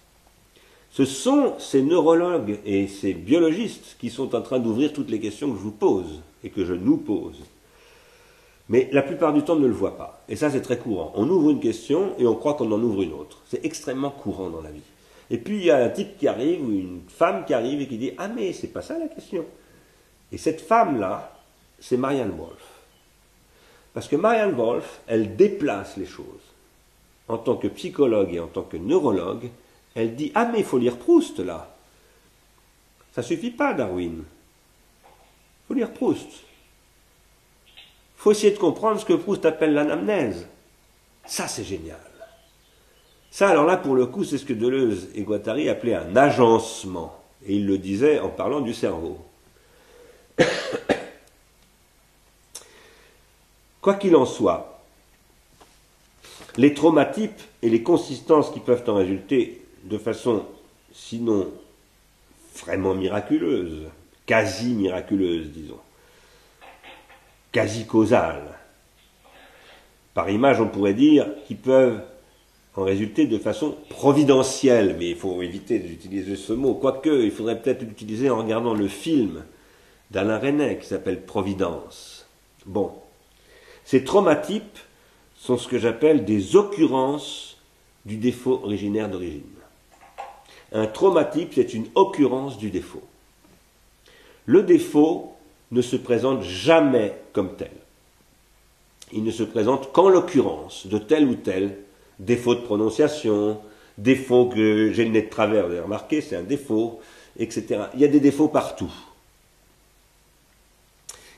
S1: Ce sont ces neurologues et ces biologistes qui sont en train d'ouvrir toutes les questions que je vous pose et que je nous pose. Mais la plupart du temps, on ne le voit pas. Et ça, c'est très courant. On ouvre une question et on croit qu'on en ouvre une autre. C'est extrêmement courant dans la vie. Et puis, il y a un type qui arrive ou une femme qui arrive et qui dit « Ah, mais c'est pas ça la question ». Et cette femme-là, c'est Marianne Wolf. Parce que Marianne Wolf, elle déplace les choses. En tant que psychologue et en tant que neurologue, elle dit « Ah, mais il faut lire Proust, là. Ça suffit pas, Darwin. Il faut lire Proust. Il faut essayer de comprendre ce que Proust appelle l'anamnèse. Ça, c'est génial. » Ça, alors là, pour le coup, c'est ce que Deleuze et Guattari appelaient un agencement. Et ils le disaient en parlant du cerveau. Quoi qu'il en soit, les traumatypes et les consistances qui peuvent en résulter de façon, sinon vraiment miraculeuse, quasi miraculeuse, disons, quasi causale, par image, on pourrait dire, qui peuvent en résulter de façon providentielle, mais il faut éviter d'utiliser ce mot, quoique il faudrait peut-être l'utiliser en regardant le film d'Alain Resnais qui s'appelle Providence. Bon, ces traumatypes sont ce que j'appelle des occurrences du défaut originaire d'origine. Un traumatype, c'est une occurrence du défaut. Le défaut ne se présente jamais comme tel. Il ne se présente qu'en l'occurrence de tel ou tel défaut de prononciation, défaut que j'ai le nez de travers, vous avez remarqué, c'est un défaut, etc. Il y a des défauts partout.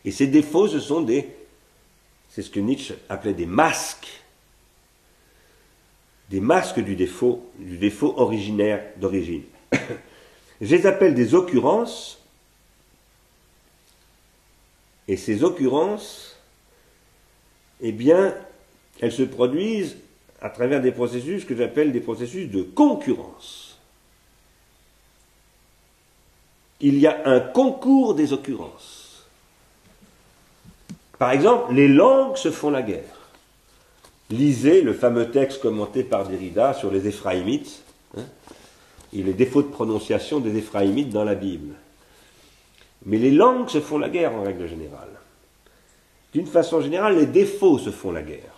S1: Et ces défauts, c'est ce que Nietzsche appelait des masques du défaut originaire d'origine. Je les appelle des occurrences, et ces occurrences, eh bien, elles se produisent à travers des processus que j'appelle des processus de concurrence. Il y a un concours des occurrences. Par exemple, les langues se font la guerre. Lisez le fameux texte commenté par Derrida sur les Éphraïmites, et les défauts de prononciation des Éphraïmites dans la Bible. Mais les langues se font la guerre en règle générale. D'une façon générale, les défauts se font la guerre.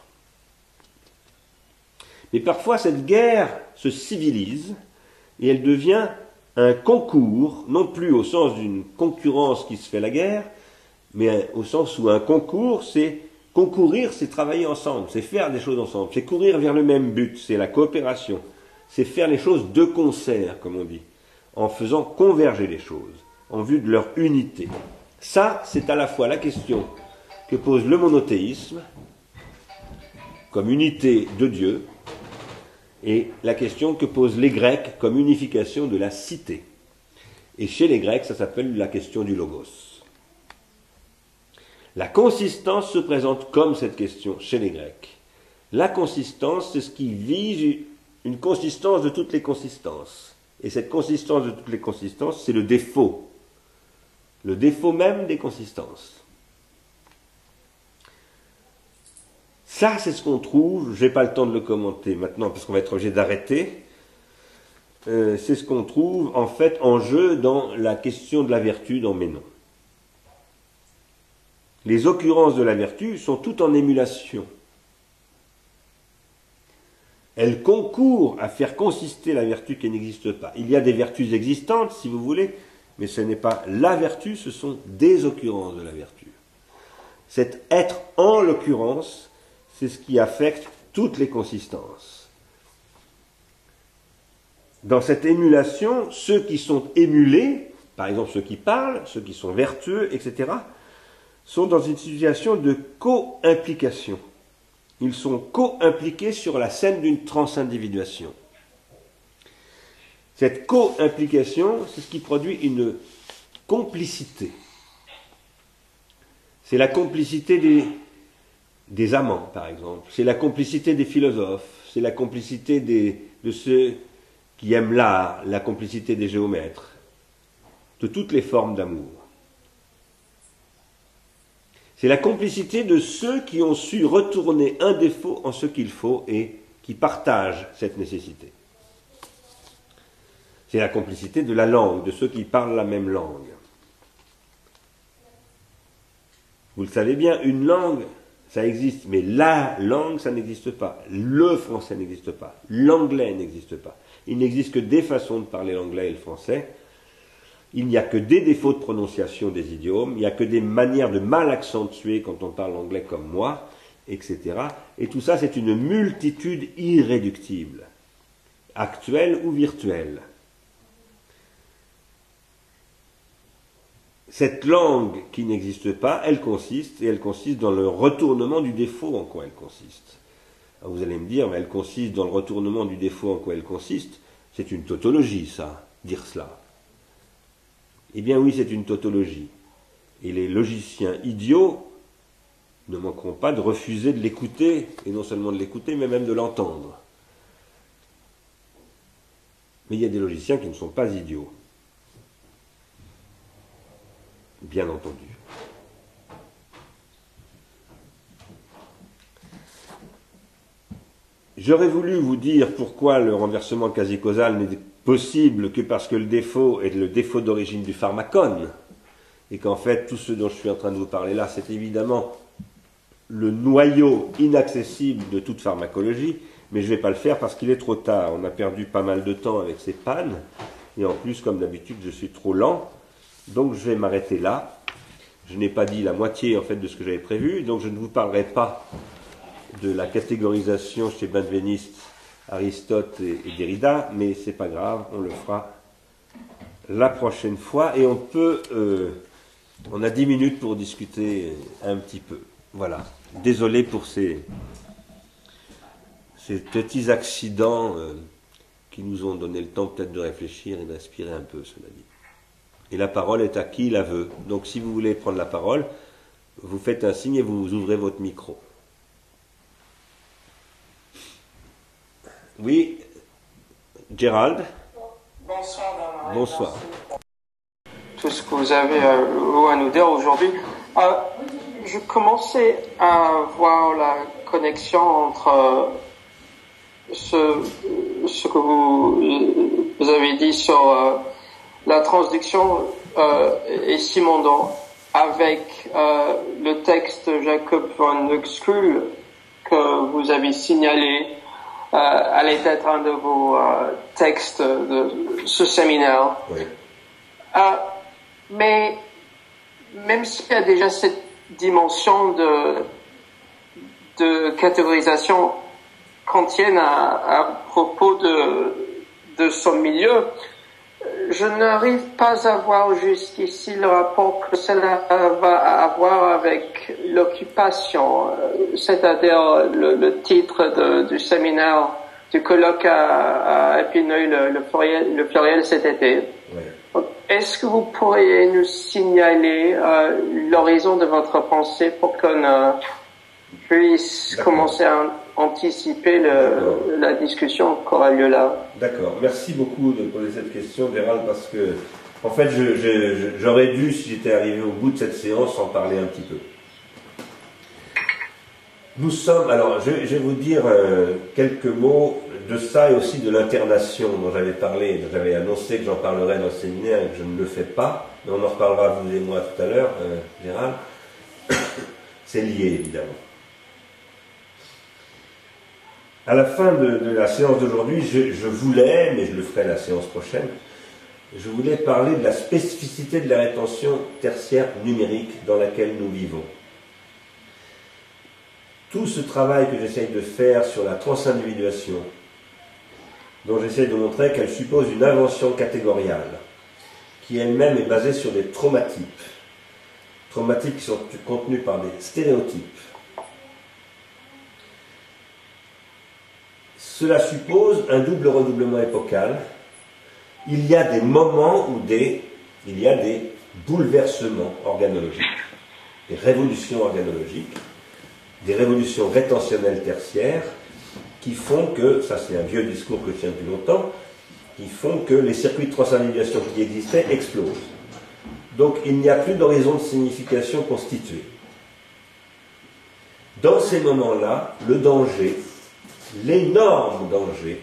S1: Mais parfois, cette guerre se civilise et elle devient un concours, non plus au sens d'une concurrence qui se fait la guerre, mais au sens où un concours, c'est concourir, c'est travailler ensemble, c'est faire des choses ensemble, c'est courir vers le même but, c'est la coopération, c'est faire les choses de concert, comme on dit, en faisant converger les choses, en vue de leur unité. Ça, c'est à la fois la question que pose le monothéisme, comme unité de Dieu, et la question que posent les Grecs comme unification de la cité. Et chez les Grecs, ça s'appelle la question du logos. La consistance se présente comme cette question chez les Grecs. La consistance, c'est ce qui vise une consistance de toutes les consistances. Et cette consistance de toutes les consistances, c'est le défaut. Le défaut même des consistances. Ça, c'est ce qu'on trouve, je n'ai pas le temps de le commenter maintenant parce qu'on va être obligé d'arrêter, c'est ce qu'on trouve en fait en jeu dans la question de la vertu dans Ménon. Les occurrences de la vertu sont toutes en émulation. Elles concourent à faire consister la vertu qui n'existe pas. Il y a des vertus existantes, si vous voulez, mais ce n'est pas la vertu, ce sont des occurrences de la vertu. Cet être en l'occurrence, c'est ce qui affecte toutes les consistances. Dans cette émulation, ceux qui sont émulés, par exemple ceux qui parlent, ceux qui sont vertueux, etc., sont dans une situation de co-implication. Ils sont co-impliqués sur la scène d'une transindividuation. Cette co-implication, c'est ce qui produit une complicité. C'est la complicité des amants, par exemple. C'est la complicité des philosophes. C'est la complicité de ceux qui aiment l'art, la complicité des géomètres, de toutes les formes d'amour. C'est la complicité de ceux qui ont su retourner un défaut en ce qu'il faut et qui partagent cette nécessité. C'est la complicité de la langue, de ceux qui parlent la même langue. Vous le savez bien, une langue, ça existe, mais la langue, ça n'existe pas. Le français n'existe pas. L'anglais n'existe pas. Il n'existe que des façons de parler l'anglais et le français. Il n'y a que des défauts de prononciation des idiomes. Il n'y a que des manières de mal accentuer quand on parle anglais comme moi, etc. Et tout ça, c'est une multitude irréductible, actuelle ou virtuelle. Cette langue qui n'existe pas, elle consiste dans le retournement du défaut en quoi elle consiste. Alors vous allez me dire, mais elle consiste dans le retournement du défaut en quoi elle consiste. C'est une tautologie, ça, dire cela. Eh bien oui, c'est une tautologie. Et les logiciens idiots ne manqueront pas de refuser de l'écouter, et non seulement de l'écouter, mais même de l'entendre. Mais il y a des logiciens qui ne sont pas idiots. Bien entendu. J'aurais voulu vous dire pourquoi le renversement quasi-causal n'est possible que parce que le défaut est le défaut d'origine du pharmacone, et qu'en fait tout ce dont je suis en train de vous parler là, c'est évidemment le noyau inaccessible de toute pharmacologie, mais je ne vais pas le faire parce qu'il est trop tard. On a perdu pas mal de temps avec ces pannes, et en plus, comme d'habitude, je suis trop lent. Donc je vais m'arrêter là. je n'ai pas dit la moitié en fait de ce que j'avais prévu, donc je ne vous parlerai pas de la catégorisation chez Benveniste, Aristote et Derrida, mais c'est pas grave, on le fera la prochaine fois, et on a 10 minutes pour discuter un petit peu. Voilà. Désolé pour ces petits accidents qui nous ont donné le temps peut-être de réfléchir et d'inspirer un peu, cela dit. Et la parole est à qui la veut. Donc si vous voulez prendre la parole, vous faites un signe et vous ouvrez votre micro. Oui, Gérald.
S3: Bonsoir, Bernard.
S1: Bonsoir.
S3: Tout ce que vous avez à nous dire aujourd'hui. Je commençais à voir la connexion entre ce que vous avez dit sur la transdiction et Simondon avec le texte de Jacob von Uexküll que vous avez signalé allait être un de vos textes de ce séminaire.
S1: Oui.
S3: Mais même s'il y a déjà cette dimension de catégorisation kantienne à propos de son milieu, je n'arrive pas à voir jusqu'ici le rapport que cela va avoir avec l'occupation, c'est-à-dire le titre du séminaire, du colloque à Épineuil, le Fleuriel cet été.
S1: Oui.
S3: Est-ce que vous pourriez nous signaler l'horizon de votre pensée pour qu'on puisse commencer à anticiper la discussion qui aura lieu là?
S1: D'accord. Merci beaucoup de poser cette question, Gérald, parce que, en fait, j'aurais dû, si j'étais arrivé au bout de cette séance, en parler un petit peu. Nous sommes, alors, je vais vous dire quelques mots de ça et aussi de l'internation dont j'avais parlé, dont j'avais annoncé que j'en parlerais dans le séminaire et que je ne le fais pas, mais on en reparlera vous et moi tout à l'heure, Gérald. C'est lié, évidemment. À la fin de la séance d'aujourd'hui, je voulais, mais je le ferai la séance prochaine, je voulais parler de la spécificité de la rétention tertiaire numérique dans laquelle nous vivons. Tout ce travail que j'essaye de faire sur la transindividuation, dont j'essaye de montrer qu'elle suppose une invention catégoriale, qui elle-même est basée sur des traumatypes qui sont contenus par des stéréotypes. Cela suppose un double redoublement épocal. Il y a des moments où il y a des bouleversements organologiques, des révolutions organologiques, des révolutions rétentionnelles tertiaires qui font que, ça c'est un vieux discours que je tiens depuis longtemps, qui font que les circuits de transindividuation qui existaient explosent. Donc il n'y a plus d'horizon de signification constitué. Dans ces moments-là, le danger, l'énorme danger,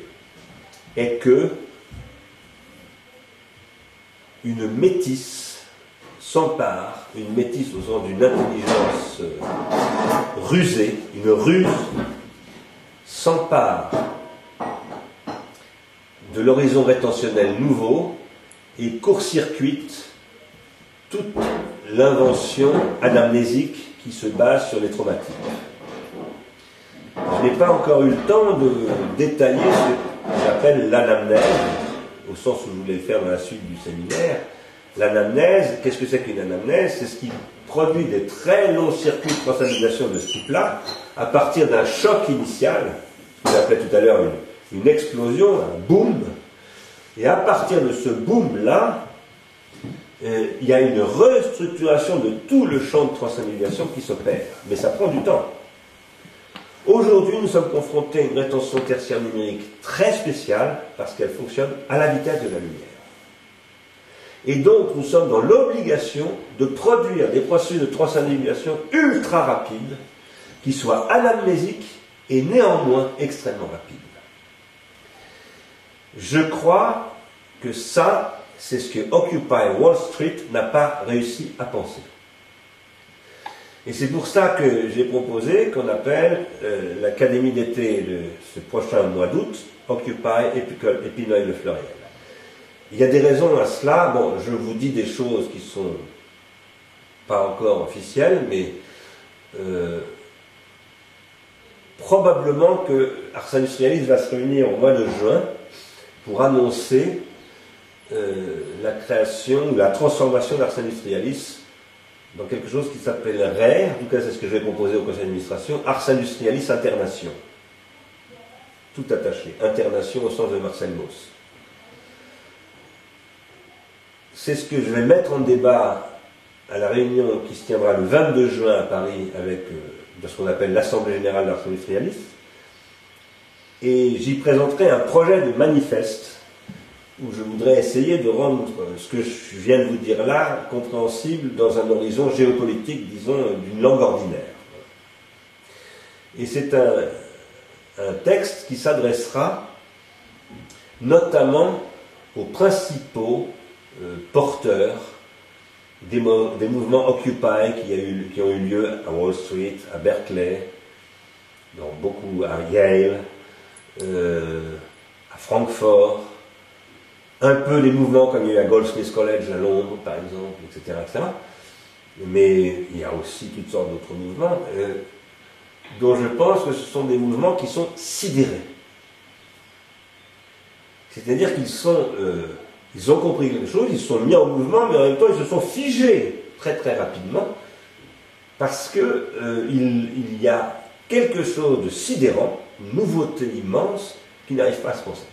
S1: est que une métisse s'empare, une métisse au sens d'une intelligence rusée, une ruse, s'empare de l'horizon rétentionnel nouveau et court-circuite toute l'invention anamnésique qui se base sur les traumatismes. Je n'ai pas encore eu le temps de détailler ce que j'appelle l'anamnèse, au sens où je voulais le faire dans la suite du séminaire. L'anamnèse, qu'est-ce que c'est qu'une anamnèse? C'est ce qui produit des très longs circuits de transindividuation de ce type-là, à partir d'un choc initial, ce que j'appelais tout à l'heure une explosion, un boom, et à partir de ce boom-là, il y a une restructuration de tout le champ de transindividuation qui s'opère. Mais ça prend du temps. Aujourd'hui, nous sommes confrontés à une rétention tertiaire numérique très spéciale parce qu'elle fonctionne à la vitesse de la lumière. Et donc, nous sommes dans l'obligation de produire des processus de transindividuation ultra rapides qui soient anamnésiques et néanmoins extrêmement rapides. Je crois que ça, c'est ce que Occupy Wall Street n'a pas réussi à penser. Et c'est pour ça que j'ai proposé qu'on appelle l'académie d'été de ce prochain mois d'août Occupy Épineuil-le-Fleuriel. Il y a des raisons à cela. Bon, je vous dis des choses qui sont pas encore officielle, mais probablement que Ars Industrialis va se réunir au mois de juin pour annoncer la création ou la transformation d'Ars Industrialis dans quelque chose qui s'appellerait, en tout cas c'est ce que je vais proposer au conseil d'administration, Ars Industrialis Internation. Tout attaché, Internation au sens de Marcel Mauss. C'est ce que je vais mettre en débat à la réunion qui se tiendra le 22 juin à Paris avec de ce qu'on appelle l'Assemblée Générale d'Ars Industrialis. Et j'y présenterai un projet de manifeste où je voudrais essayer de rendre ce que je viens de vous dire là compréhensible dans un horizon géopolitique, disons, d'une langue ordinaire. Et c'est un texte qui s'adressera notamment aux principaux porteurs des mouvements Occupy qui ont eu lieu à Wall Street, à Berkeley, à Yale, à Francfort, un peu des mouvements comme il y a eu à Goldsmiths College à Londres, par exemple, etc., etc. Mais il y a aussi toutes sortes d'autres mouvements dont je pense que ce sont des mouvements qui sont sidérés. C'est-à-dire ils ont compris quelque chose, ils se sont mis en mouvement, mais en même temps ils se sont figés très très rapidement parce que il y a quelque chose de sidérant, une nouveauté immense qui n'arrive pas à se penser.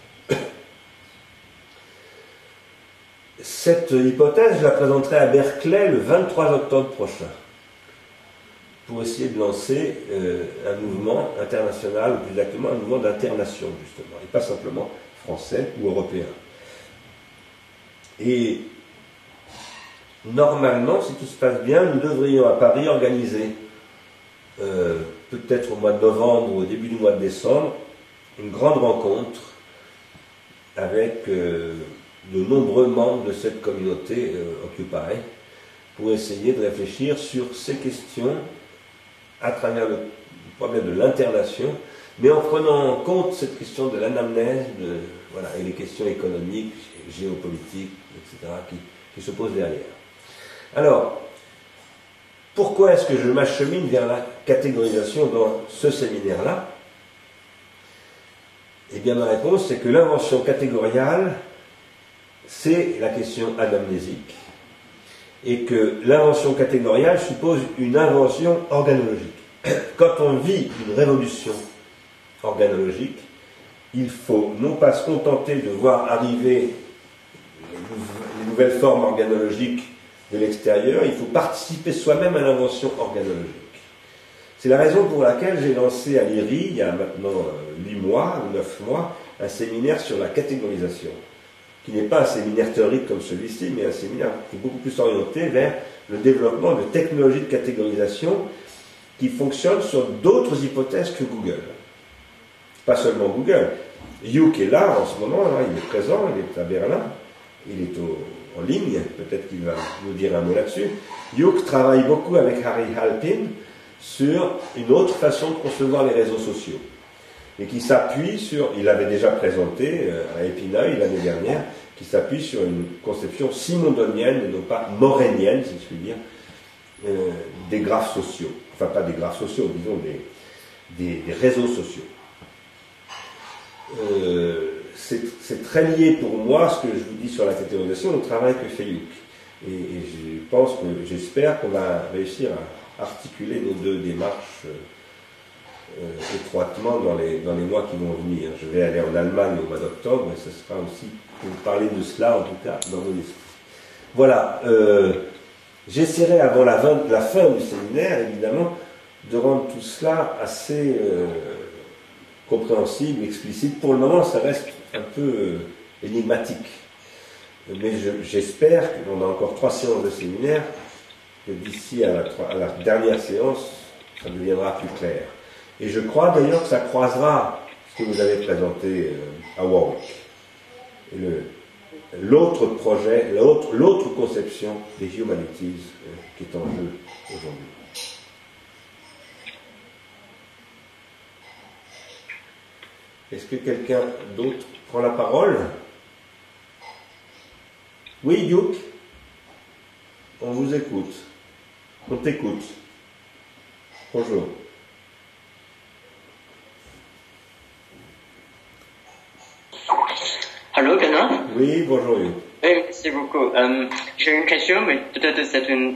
S1: Cette hypothèse, je la présenterai à Berkeley le 23 octobre prochain pour essayer de lancer un mouvement international, ou plus exactement un mouvement d'internation justement, et pas simplement français ou européen. Et normalement, si tout se passe bien, nous devrions à Paris organiser, peut-être au mois de novembre ou au début du mois de décembre, une grande rencontre avec de nombreux membres de cette communauté Occupy pour essayer de réfléchir sur ces questions à travers le problème de l'internation, mais en prenant en compte cette question de l'anamnèse et les questions économiques, géopolitiques, etc., qui se posent derrière. Alors, pourquoi est-ce que je m'achemine vers la catégorisation dans ce séminaire-là? Eh bien, ma réponse, c'est que l'invention catégoriale, c'est la question anamnésique, et que l'invention catégoriale suppose une invention organologique. Quand on vit une révolution organologique, il faut non pas se contenter de voir arriver les nouvelles formes organologiques de l'extérieur, il faut participer soi-même à l'invention organologique. C'est la raison pour laquelle j'ai lancé à l'IRI, il y a maintenant 8 mois ou 9 mois, un séminaire sur la catégorisation, qui n'est pas un séminaire théorique comme celui-ci, mais un séminaire qui est beaucoup plus orienté vers le développement de technologies de catégorisation qui fonctionnent sur d'autres hypothèses que Google. Pas seulement Google. Youk est là en ce moment, là, il est présent, il est à Berlin, il est en ligne, peut-être qu'il va nous dire un mot là-dessus. Youk travaille beaucoup avec Harry Halpin sur une autre façon de concevoir les réseaux sociaux. Et qui s'appuie sur, il l'avait déjà présenté à Épinal l'année dernière, qui s'appuie sur une conception simondonienne et non pas morénienne, si je puis dire, des graphes sociaux. Enfin, pas des graphes sociaux, disons des réseaux sociaux. C'est très lié pour moi, ce que je vous dis sur la catégorisation, au travail que fait Youk. Et j'espère qu'on va réussir à articuler nos deux démarches étroitement dans les mois qui vont venir. Je vais aller en Allemagne au mois d'octobre et ce sera aussi pour vous parler de cela, en tout cas, dans mon esprit. Voilà. J'essaierai avant la fin du séminaire, évidemment, de rendre tout cela assez compréhensible, explicite. Pour le moment, ça reste un peu énigmatique. Mais j'espère qu'on a encore 3 séances de séminaire, que d'ici à la dernière séance, ça deviendra plus clair. Et je crois d'ailleurs que ça croisera ce que vous avez présenté à Warwick. Et l'autre projet, l'autre conception des humanities qui est en jeu aujourd'hui. Est-ce que quelqu'un d'autre prend la parole? Oui, Youk, on vous écoute. On t'écoute. Bonjour.
S4: Allô, Bernard?
S1: Oui, bonjour.
S4: Oui, merci beaucoup. J'ai une question, mais peut-être c'est une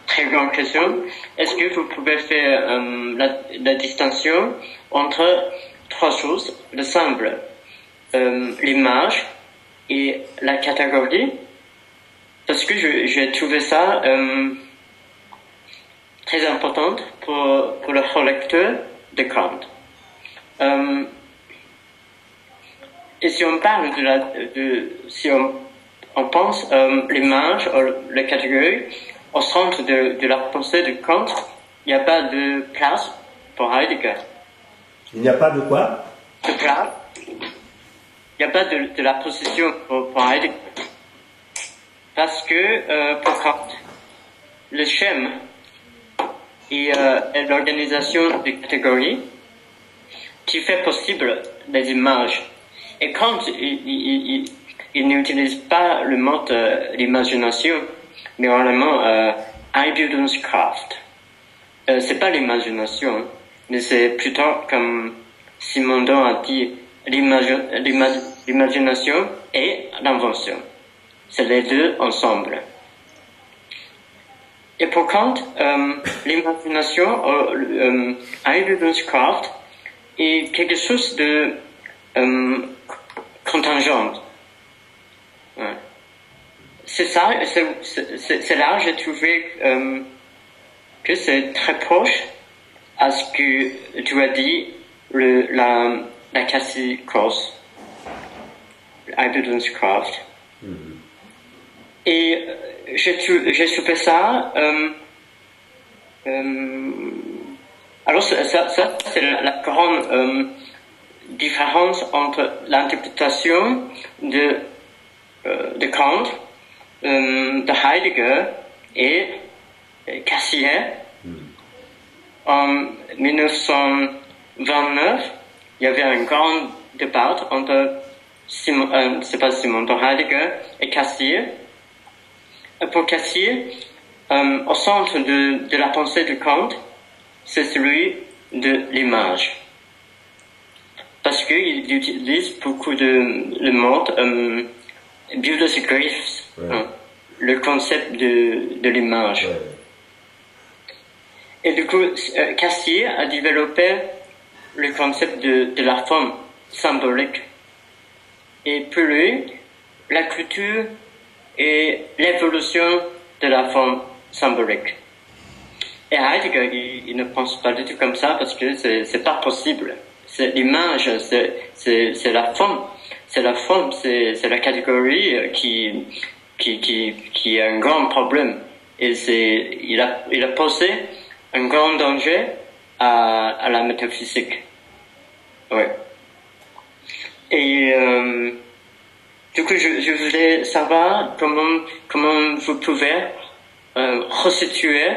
S4: très grande question. Est-ce que vous pouvez faire la distinction entre trois choses, le symbole, l'image et la catégorie? Parce que j'ai trouvé ça très important pour le relecteur de Kant. Et si on parle si on pense l'image ou la catégorie au centre de la pensée de Kant, il n'y a pas de place pour Heidegger.
S1: Il n'y a pas de quoi?
S4: De place. Il n'y a pas de la position pour Heidegger. Parce que pour Kant, le schème et l'organisation des catégories qui fait possible les images. Et Kant, il n'utilise pas le mot l'imagination, mais vraiment Einbildungskraft. C'est pas l'imagination, mais c'est plutôt comme Simondon a dit, l'imagination et l'invention. C'est les deux ensemble. Et pour Kant, l'imagination, Einbildungskraft, est quelque chose de contingente. Ouais. C'est ça, c'est là que j'ai trouvé que c'est très proche à ce que tu as dit, la Cassie-Cross, Einbildungskraft. Et j'ai trouvé ça. Alors ça c'est la grande différence entre l'interprétation de Kant, de Heidegger et Cassirer. En 1929, il y avait un grand débat entre Heidegger et Cassirer. Pour Cassirer, au centre de la pensée de Kant, c'est celui de l'image. Parce qu'il utilise beaucoup le mot Bildergriffs, le concept de l'image.
S1: Ouais.
S4: Et du coup, Cassirer a développé le concept de la forme symbolique. Et pour lui, la culture est l'évolution de la forme symbolique. Et Heidegger, il ne pense pas du tout comme ça parce que c'est pas possible. C'est l'image, c'est la forme. C'est la forme, c'est la catégorie qui a un grand problème. Et il a posé un grand danger à la métaphysique. Ouais. Et du coup, je voulais savoir comment vous pouvez resituer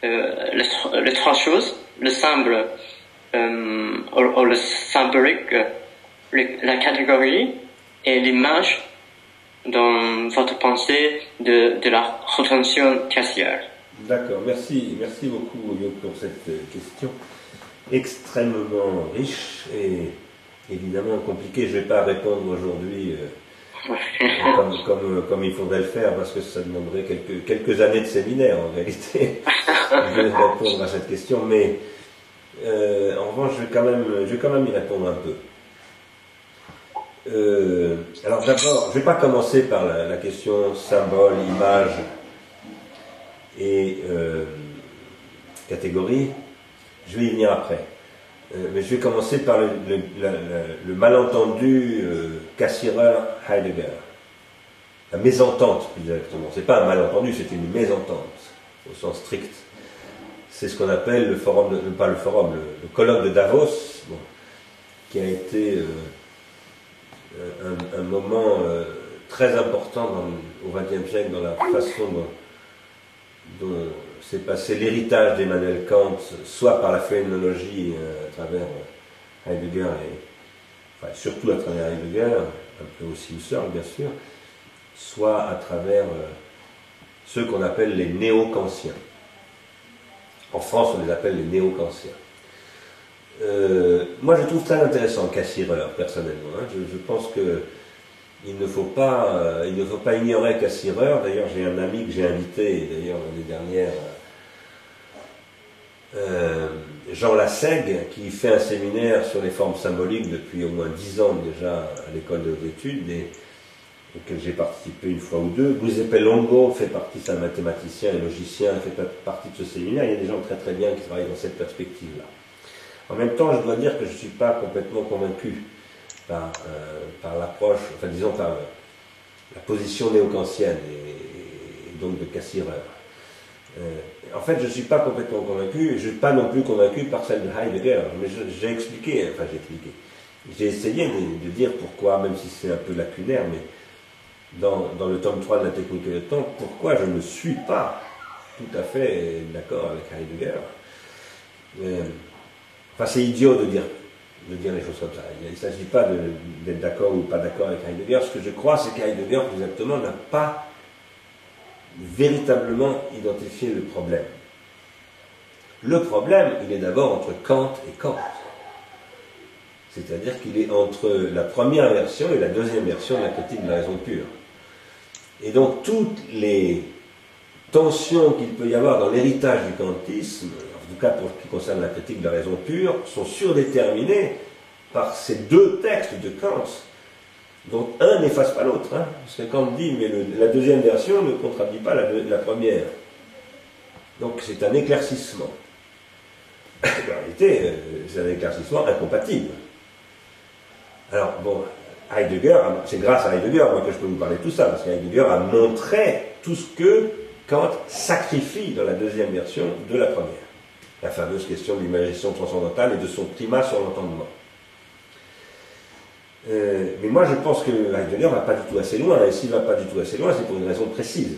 S4: les trois choses, le symbole, ou le symbolique, la catégorie et l'image dans votre pensée de la retention cassière.
S1: D'accord, merci beaucoup Yo, pour cette question extrêmement riche et évidemment compliquée. Je ne vais pas répondre aujourd'hui comme il faudrait le faire parce que ça demanderait quelques années de séminaire en réalité. Je vais répondre à cette question, mais en revanche je vais quand même y répondre un peu. Alors d'abord, je ne vais pas commencer par la question symbole, image et catégorie, je vais y venir après. Mais je vais commencer par le malentendu Cassirer-Heidegger. La mésentente, plus exactement. C'est pas un malentendu, c'est une mésentente, au sens strict. C'est ce qu'on appelle le colloque de Davos, bon, qui a été un moment très important au XXe siècle dans la façon dont s'est passé l'héritage d'Emmanuel Kant, soit par la phénoménologie à travers Heidegger, surtout à travers Heidegger, un peu aussi Husserl bien sûr, soit à travers ceux qu'on appelle les néo-kantiens. En France, on les appelle les néo-kantiens. Moi, je trouve très intéressant Cassirer, personnellement. Hein. Je pense que il ne faut pas ignorer Cassirer. D'ailleurs, j'ai un ami que j'ai invité, d'ailleurs, l'année dernière, Jean Lassègue, qui fait un séminaire sur les formes symboliques depuis au moins 10 ans déjà à l'école de haute études, auquel j'ai participé une fois ou deux. Giuseppe Longo fait partie, c'est un mathématicien et logicien, fait partie de ce séminaire. Il y a des gens très très bien qui travaillent dans cette perspective-là. En même temps, je dois dire que je ne suis pas complètement convaincu par l'approche, enfin disons par la position néo-kantienne et donc de Cassirer. En fait, je ne suis pas complètement convaincu, et je ne suis pas non plus convaincu par celle de Heidegger, mais j'ai expliqué. J'ai essayé de dire pourquoi, même si c'est un peu lacunaire, mais dans le tome 3 de la technique et le temps, pourquoi je ne suis pas tout à fait d'accord avec Heidegger. Enfin, c'est idiot de dire les choses comme ça. Il ne s'agit pas d'être d'accord ou pas d'accord avec Heidegger. Ce que je crois, c'est qu'Heidegger, exactement, n'a pas véritablement identifié le problème. Le problème, il est d'abord entre Kant et Kant. C'est-à-dire qu'il est entre la première version et la deuxième version de la critique de la raison pure. Et donc, toutes les tensions qu'il peut y avoir dans l'héritage du kantisme, en tout cas pour ce qui concerne la critique de la raison pure, sont surdéterminées par ces deux textes de Kant, dont un n'efface pas l'autre. Hein, parce que Kant dit, mais la deuxième version ne contradit pas la première. Donc c'est un éclaircissement. En réalité, c'est un éclaircissement incompatible. Alors, bon, Heidegger, c'est grâce à Heidegger moi, que je peux vous parler de tout ça, parce qu'Heidegger a montré tout ce que Kant sacrifie dans la deuxième version de la première. La fameuse question de l'imagination transcendantale et de son primat sur l'entendement. Mais moi, je pense que Heidegger ne va pas du tout assez loin, et s'il ne va pas du tout assez loin, c'est pour une raison précise.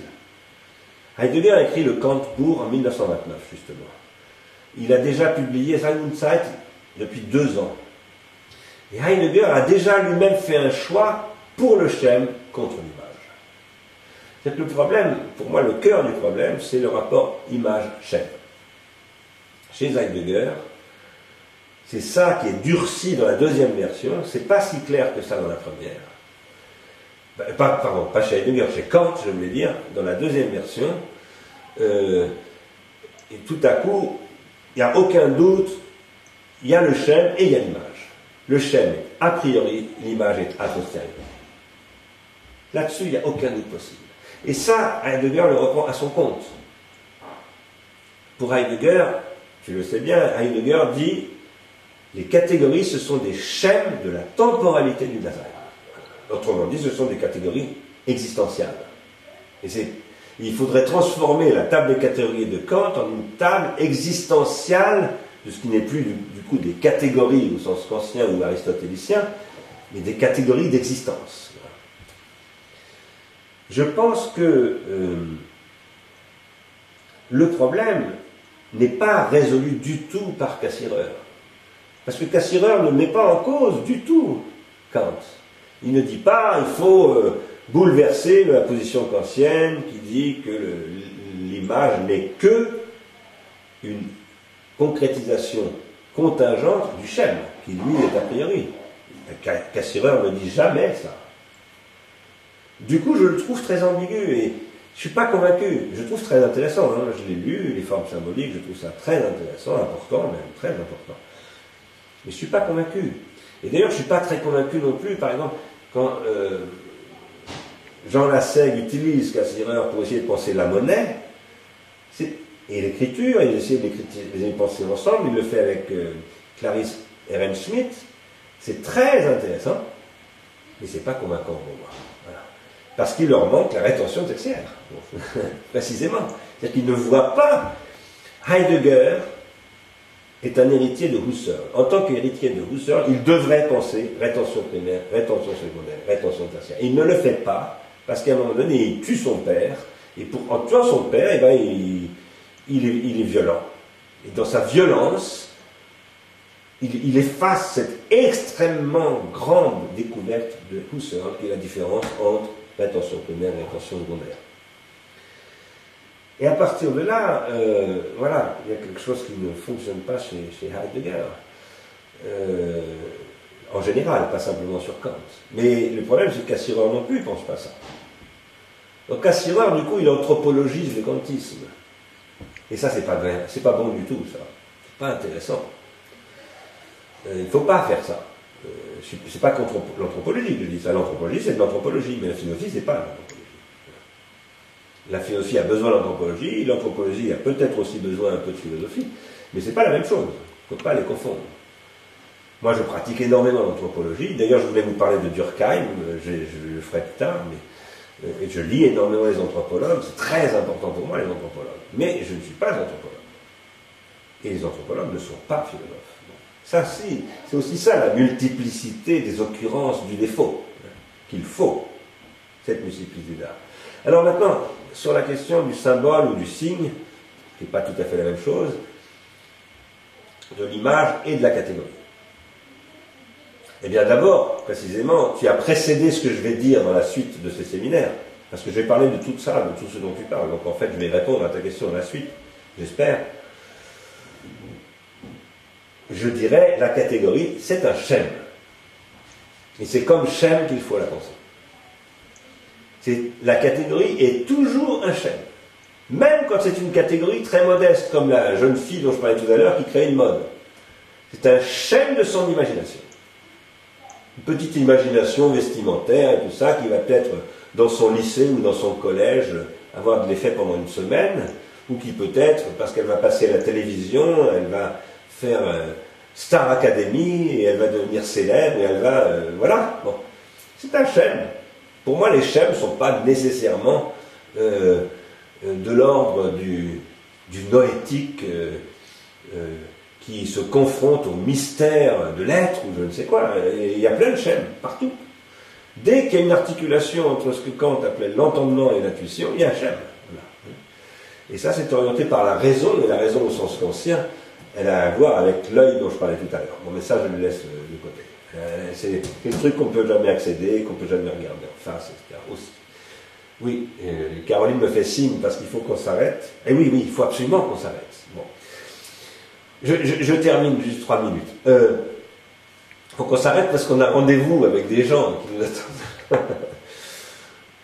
S1: Heidegger a écrit le Kant-Buch en 1929, justement. Il a déjà publié Sein und Zeit depuis 2 ans. Et Heidegger a déjà lui-même fait un choix pour le schème contre l'image. C'est que le problème, pour moi, le cœur du problème, c'est le rapport image-schème. Chez Heidegger, c'est ça qui est durci dans la deuxième version, c'est pas si clair que ça dans la première. Pardon, pas chez Heidegger, chez Kant, je voulais dire, dans la deuxième version, et tout à coup, il n'y a aucun doute, il y a le schème et il y a l'image. Le schème est a priori, l'image est a posteriori. Là-dessus, il n'y a aucun doute possible. Et ça, Heidegger le reprend à son compte. Pour Heidegger, tu le sais bien, Heidegger dit les catégories, ce sont des schèmes de la temporalité du Dasein. Autrement dit, ce sont des catégories existentielles. Et il faudrait transformer la table des catégories de Kant en une table existentielle de ce qui n'est plus du coup des catégories au sens kantien ou aristotélicien, mais des catégories d'existence. Je pense que le problème n'est pas résolu du tout par Cassirer. Parce que Cassirer ne met pas en cause du tout Kant. Il ne dit pas il faut bouleverser la position kantienne qui dit que l'image n'est que une concrétisation contingente du schème, qui lui est a priori. Cassirer ne dit jamais ça. Du coup, je le trouve très ambigu et je ne suis pas convaincu. Je le trouve très intéressant. Hein. Je l'ai lu, les formes symboliques, je trouve ça très intéressant, important, même très important. Mais je ne suis pas convaincu. Et d'ailleurs, je ne suis pas très convaincu non plus, par exemple, quand Jean Lassègue utilise Cassirer pour essayer de penser la monnaie, et l'écriture, il essaie de les penser ensemble, il le fait avec Clarisse Ehrenschmidt, c'est très intéressant, mais c'est pas convaincant pour moi. Voilà. Parce qu'il leur manque la rétention textuelle, précisément. C'est-à-dire qu'ils ne voient pas. Heidegger est un héritier de Husserl. En tant qu'héritier de Husserl, il devrait penser rétention primaire, rétention secondaire, rétention tertiaire. Il ne le fait pas, parce qu'à un moment donné, il tue son père, et en tuant son père, eh ben, il est violent. Et dans sa violence, il efface cette extrêmement grande découverte de Husserl, qui est la différence entre rétention primaire et rétention secondaire. Et à partir de là, voilà, il y a quelque chose qui ne fonctionne pas chez Heidegger. En général, pas simplement sur Kant. Mais le problème, c'est que Cassirer non plus ne pense pas ça. Donc Cassirer, du coup, il anthropologise le kantisme. Et ça, c'est pas bon du tout, ça. C'est pas intéressant. Il ne faut pas faire ça. C'est pas contre l'anthropologie que je dis ça. L'anthropologie, c'est de l'anthropologie, mais la philosophie, c'est pas de l'anthropologie. La philosophie a besoin d'anthropologie, l'anthropologie a peut-être aussi besoin un peu de philosophie, mais c'est pas la même chose. Il ne faut pas les confondre. Moi, je pratique énormément l'anthropologie. D'ailleurs, je voulais vous parler de Durkheim, je le ferai plus tard, mais je lis énormément les anthropologues, c'est très important pour moi, les anthropologues. Mais je ne suis pas anthropologue. Et les anthropologues ne sont pas philosophes. Ça, c'est aussi ça, la multiplicité des occurrences du défaut, qu'il faut, cette multiplicité d'art. Alors maintenant, sur la question du symbole ou du signe, qui n'est pas tout à fait la même chose, de l'image et de la catégorie. Eh bien d'abord, précisément, tu as précédé ce que je vais dire dans la suite de ces séminaires, parce que je vais parler de tout ça, de tout ce dont tu parles. Donc en fait, je vais répondre à ta question dans la suite, j'espère. Je dirais, la catégorie, c'est un schème. Et c'est comme schème qu'il faut la penser. La catégorie est toujours un schème. Même quand c'est une catégorie très modeste, comme la jeune fille dont je parlais tout à l'heure, qui crée une mode. C'est un schème de son imagination. Une petite imagination vestimentaire et tout ça, qui va peut-être, dans son lycée ou dans son collège, avoir de l'effet pendant une semaine, ou qui peut-être, parce qu'elle va passer à la télévision, elle va faire Star Academy, et elle va devenir célèbre, et elle va... voilà. Bon. C'est un schème. Pour moi, les schèmes ne sont pas nécessairement de l'ordre du noétique qui se confronte au mystère de l'être, ou je ne sais quoi. Il y a plein de schèmes, partout. Dès qu'il y a une articulation entre ce que Kant appelait l'entendement et l'intuition, il y a un schème. Voilà. Et ça, c'est orienté par la raison, et la raison au sens kantien, elle a à voir avec l'œil dont je parlais tout à l'heure. Bon, mais ça, je le laisse de côté. C'est le truc qu'on ne peut jamais accéder, qu'on ne peut jamais regarder en face, etc. Aussi. Oui, Caroline me fait signe parce qu'il faut qu'on s'arrête. Et oui, il faut absolument qu'on s'arrête. Bon. Je termine juste 3 minutes. Il faut qu'on s'arrête parce qu'on a rendez-vous avec des gens qui nous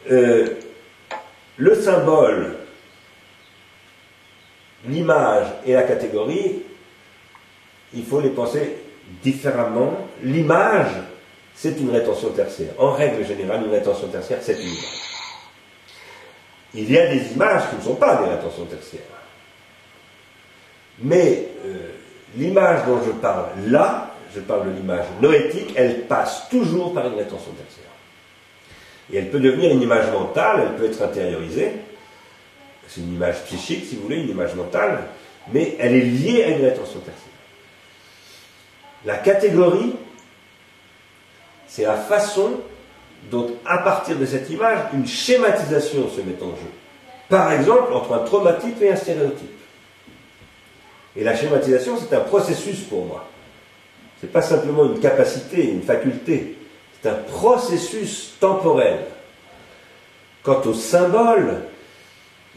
S1: attendent. Le symbole, l'image et la catégorie, il faut les penser différemment. L'image, c'est une rétention tertiaire. En règle générale, une rétention tertiaire, c'est une image. Il y a des images qui ne sont pas des rétentions tertiaires. Mais l'image dont je parle là, je parle de l'image noétique, elle passe toujours par une rétention tertiaire. Et elle peut devenir une image mentale, elle peut être intériorisée. C'est une image psychique, si vous voulez, une image mentale, mais elle est liée à une rétention tertiaire. La catégorie, c'est la façon dont, à partir de cette image, une schématisation se met en jeu. Par exemple, entre un traumatype et un stéréotype. Et la schématisation, c'est un processus pour moi. Ce n'est pas simplement une capacité, une faculté. C'est un processus temporel. Quant au symbole,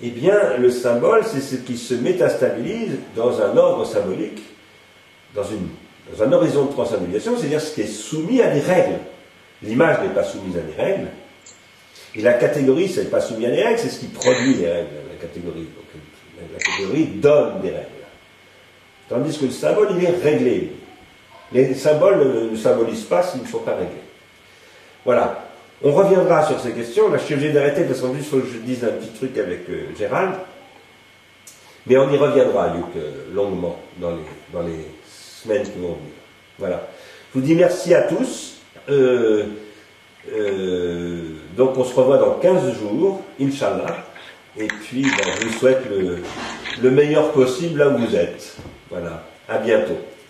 S1: eh bien, le symbole, c'est ce qui se métastabilise dans un ordre symbolique, dans un horizon de transcendentisation, c'est-à-dire ce qui est soumis à des règles. L'image n'est pas soumise à des règles, et la catégorie, ce n'est pas soumis à des règles, c'est ce qui produit les règles, la catégorie. Donc, la catégorie donne des règles. Tandis que le symbole, il est réglé. Les symboles ne symbolisent pas s'ils ne sont pas réglés. Voilà. On reviendra sur ces questions. Là, je suis obligé d'arrêter parce qu'en plus, il faut que je dise un petit truc avec Gérald. Mais on y reviendra, Luc, longuement, dans les semaines qui vont venir. Voilà. Je vous dis merci à tous. Donc on se revoit dans 15 jours, Inch'Allah. Et puis je vous souhaite le meilleur possible là où vous êtes. Voilà. À bientôt.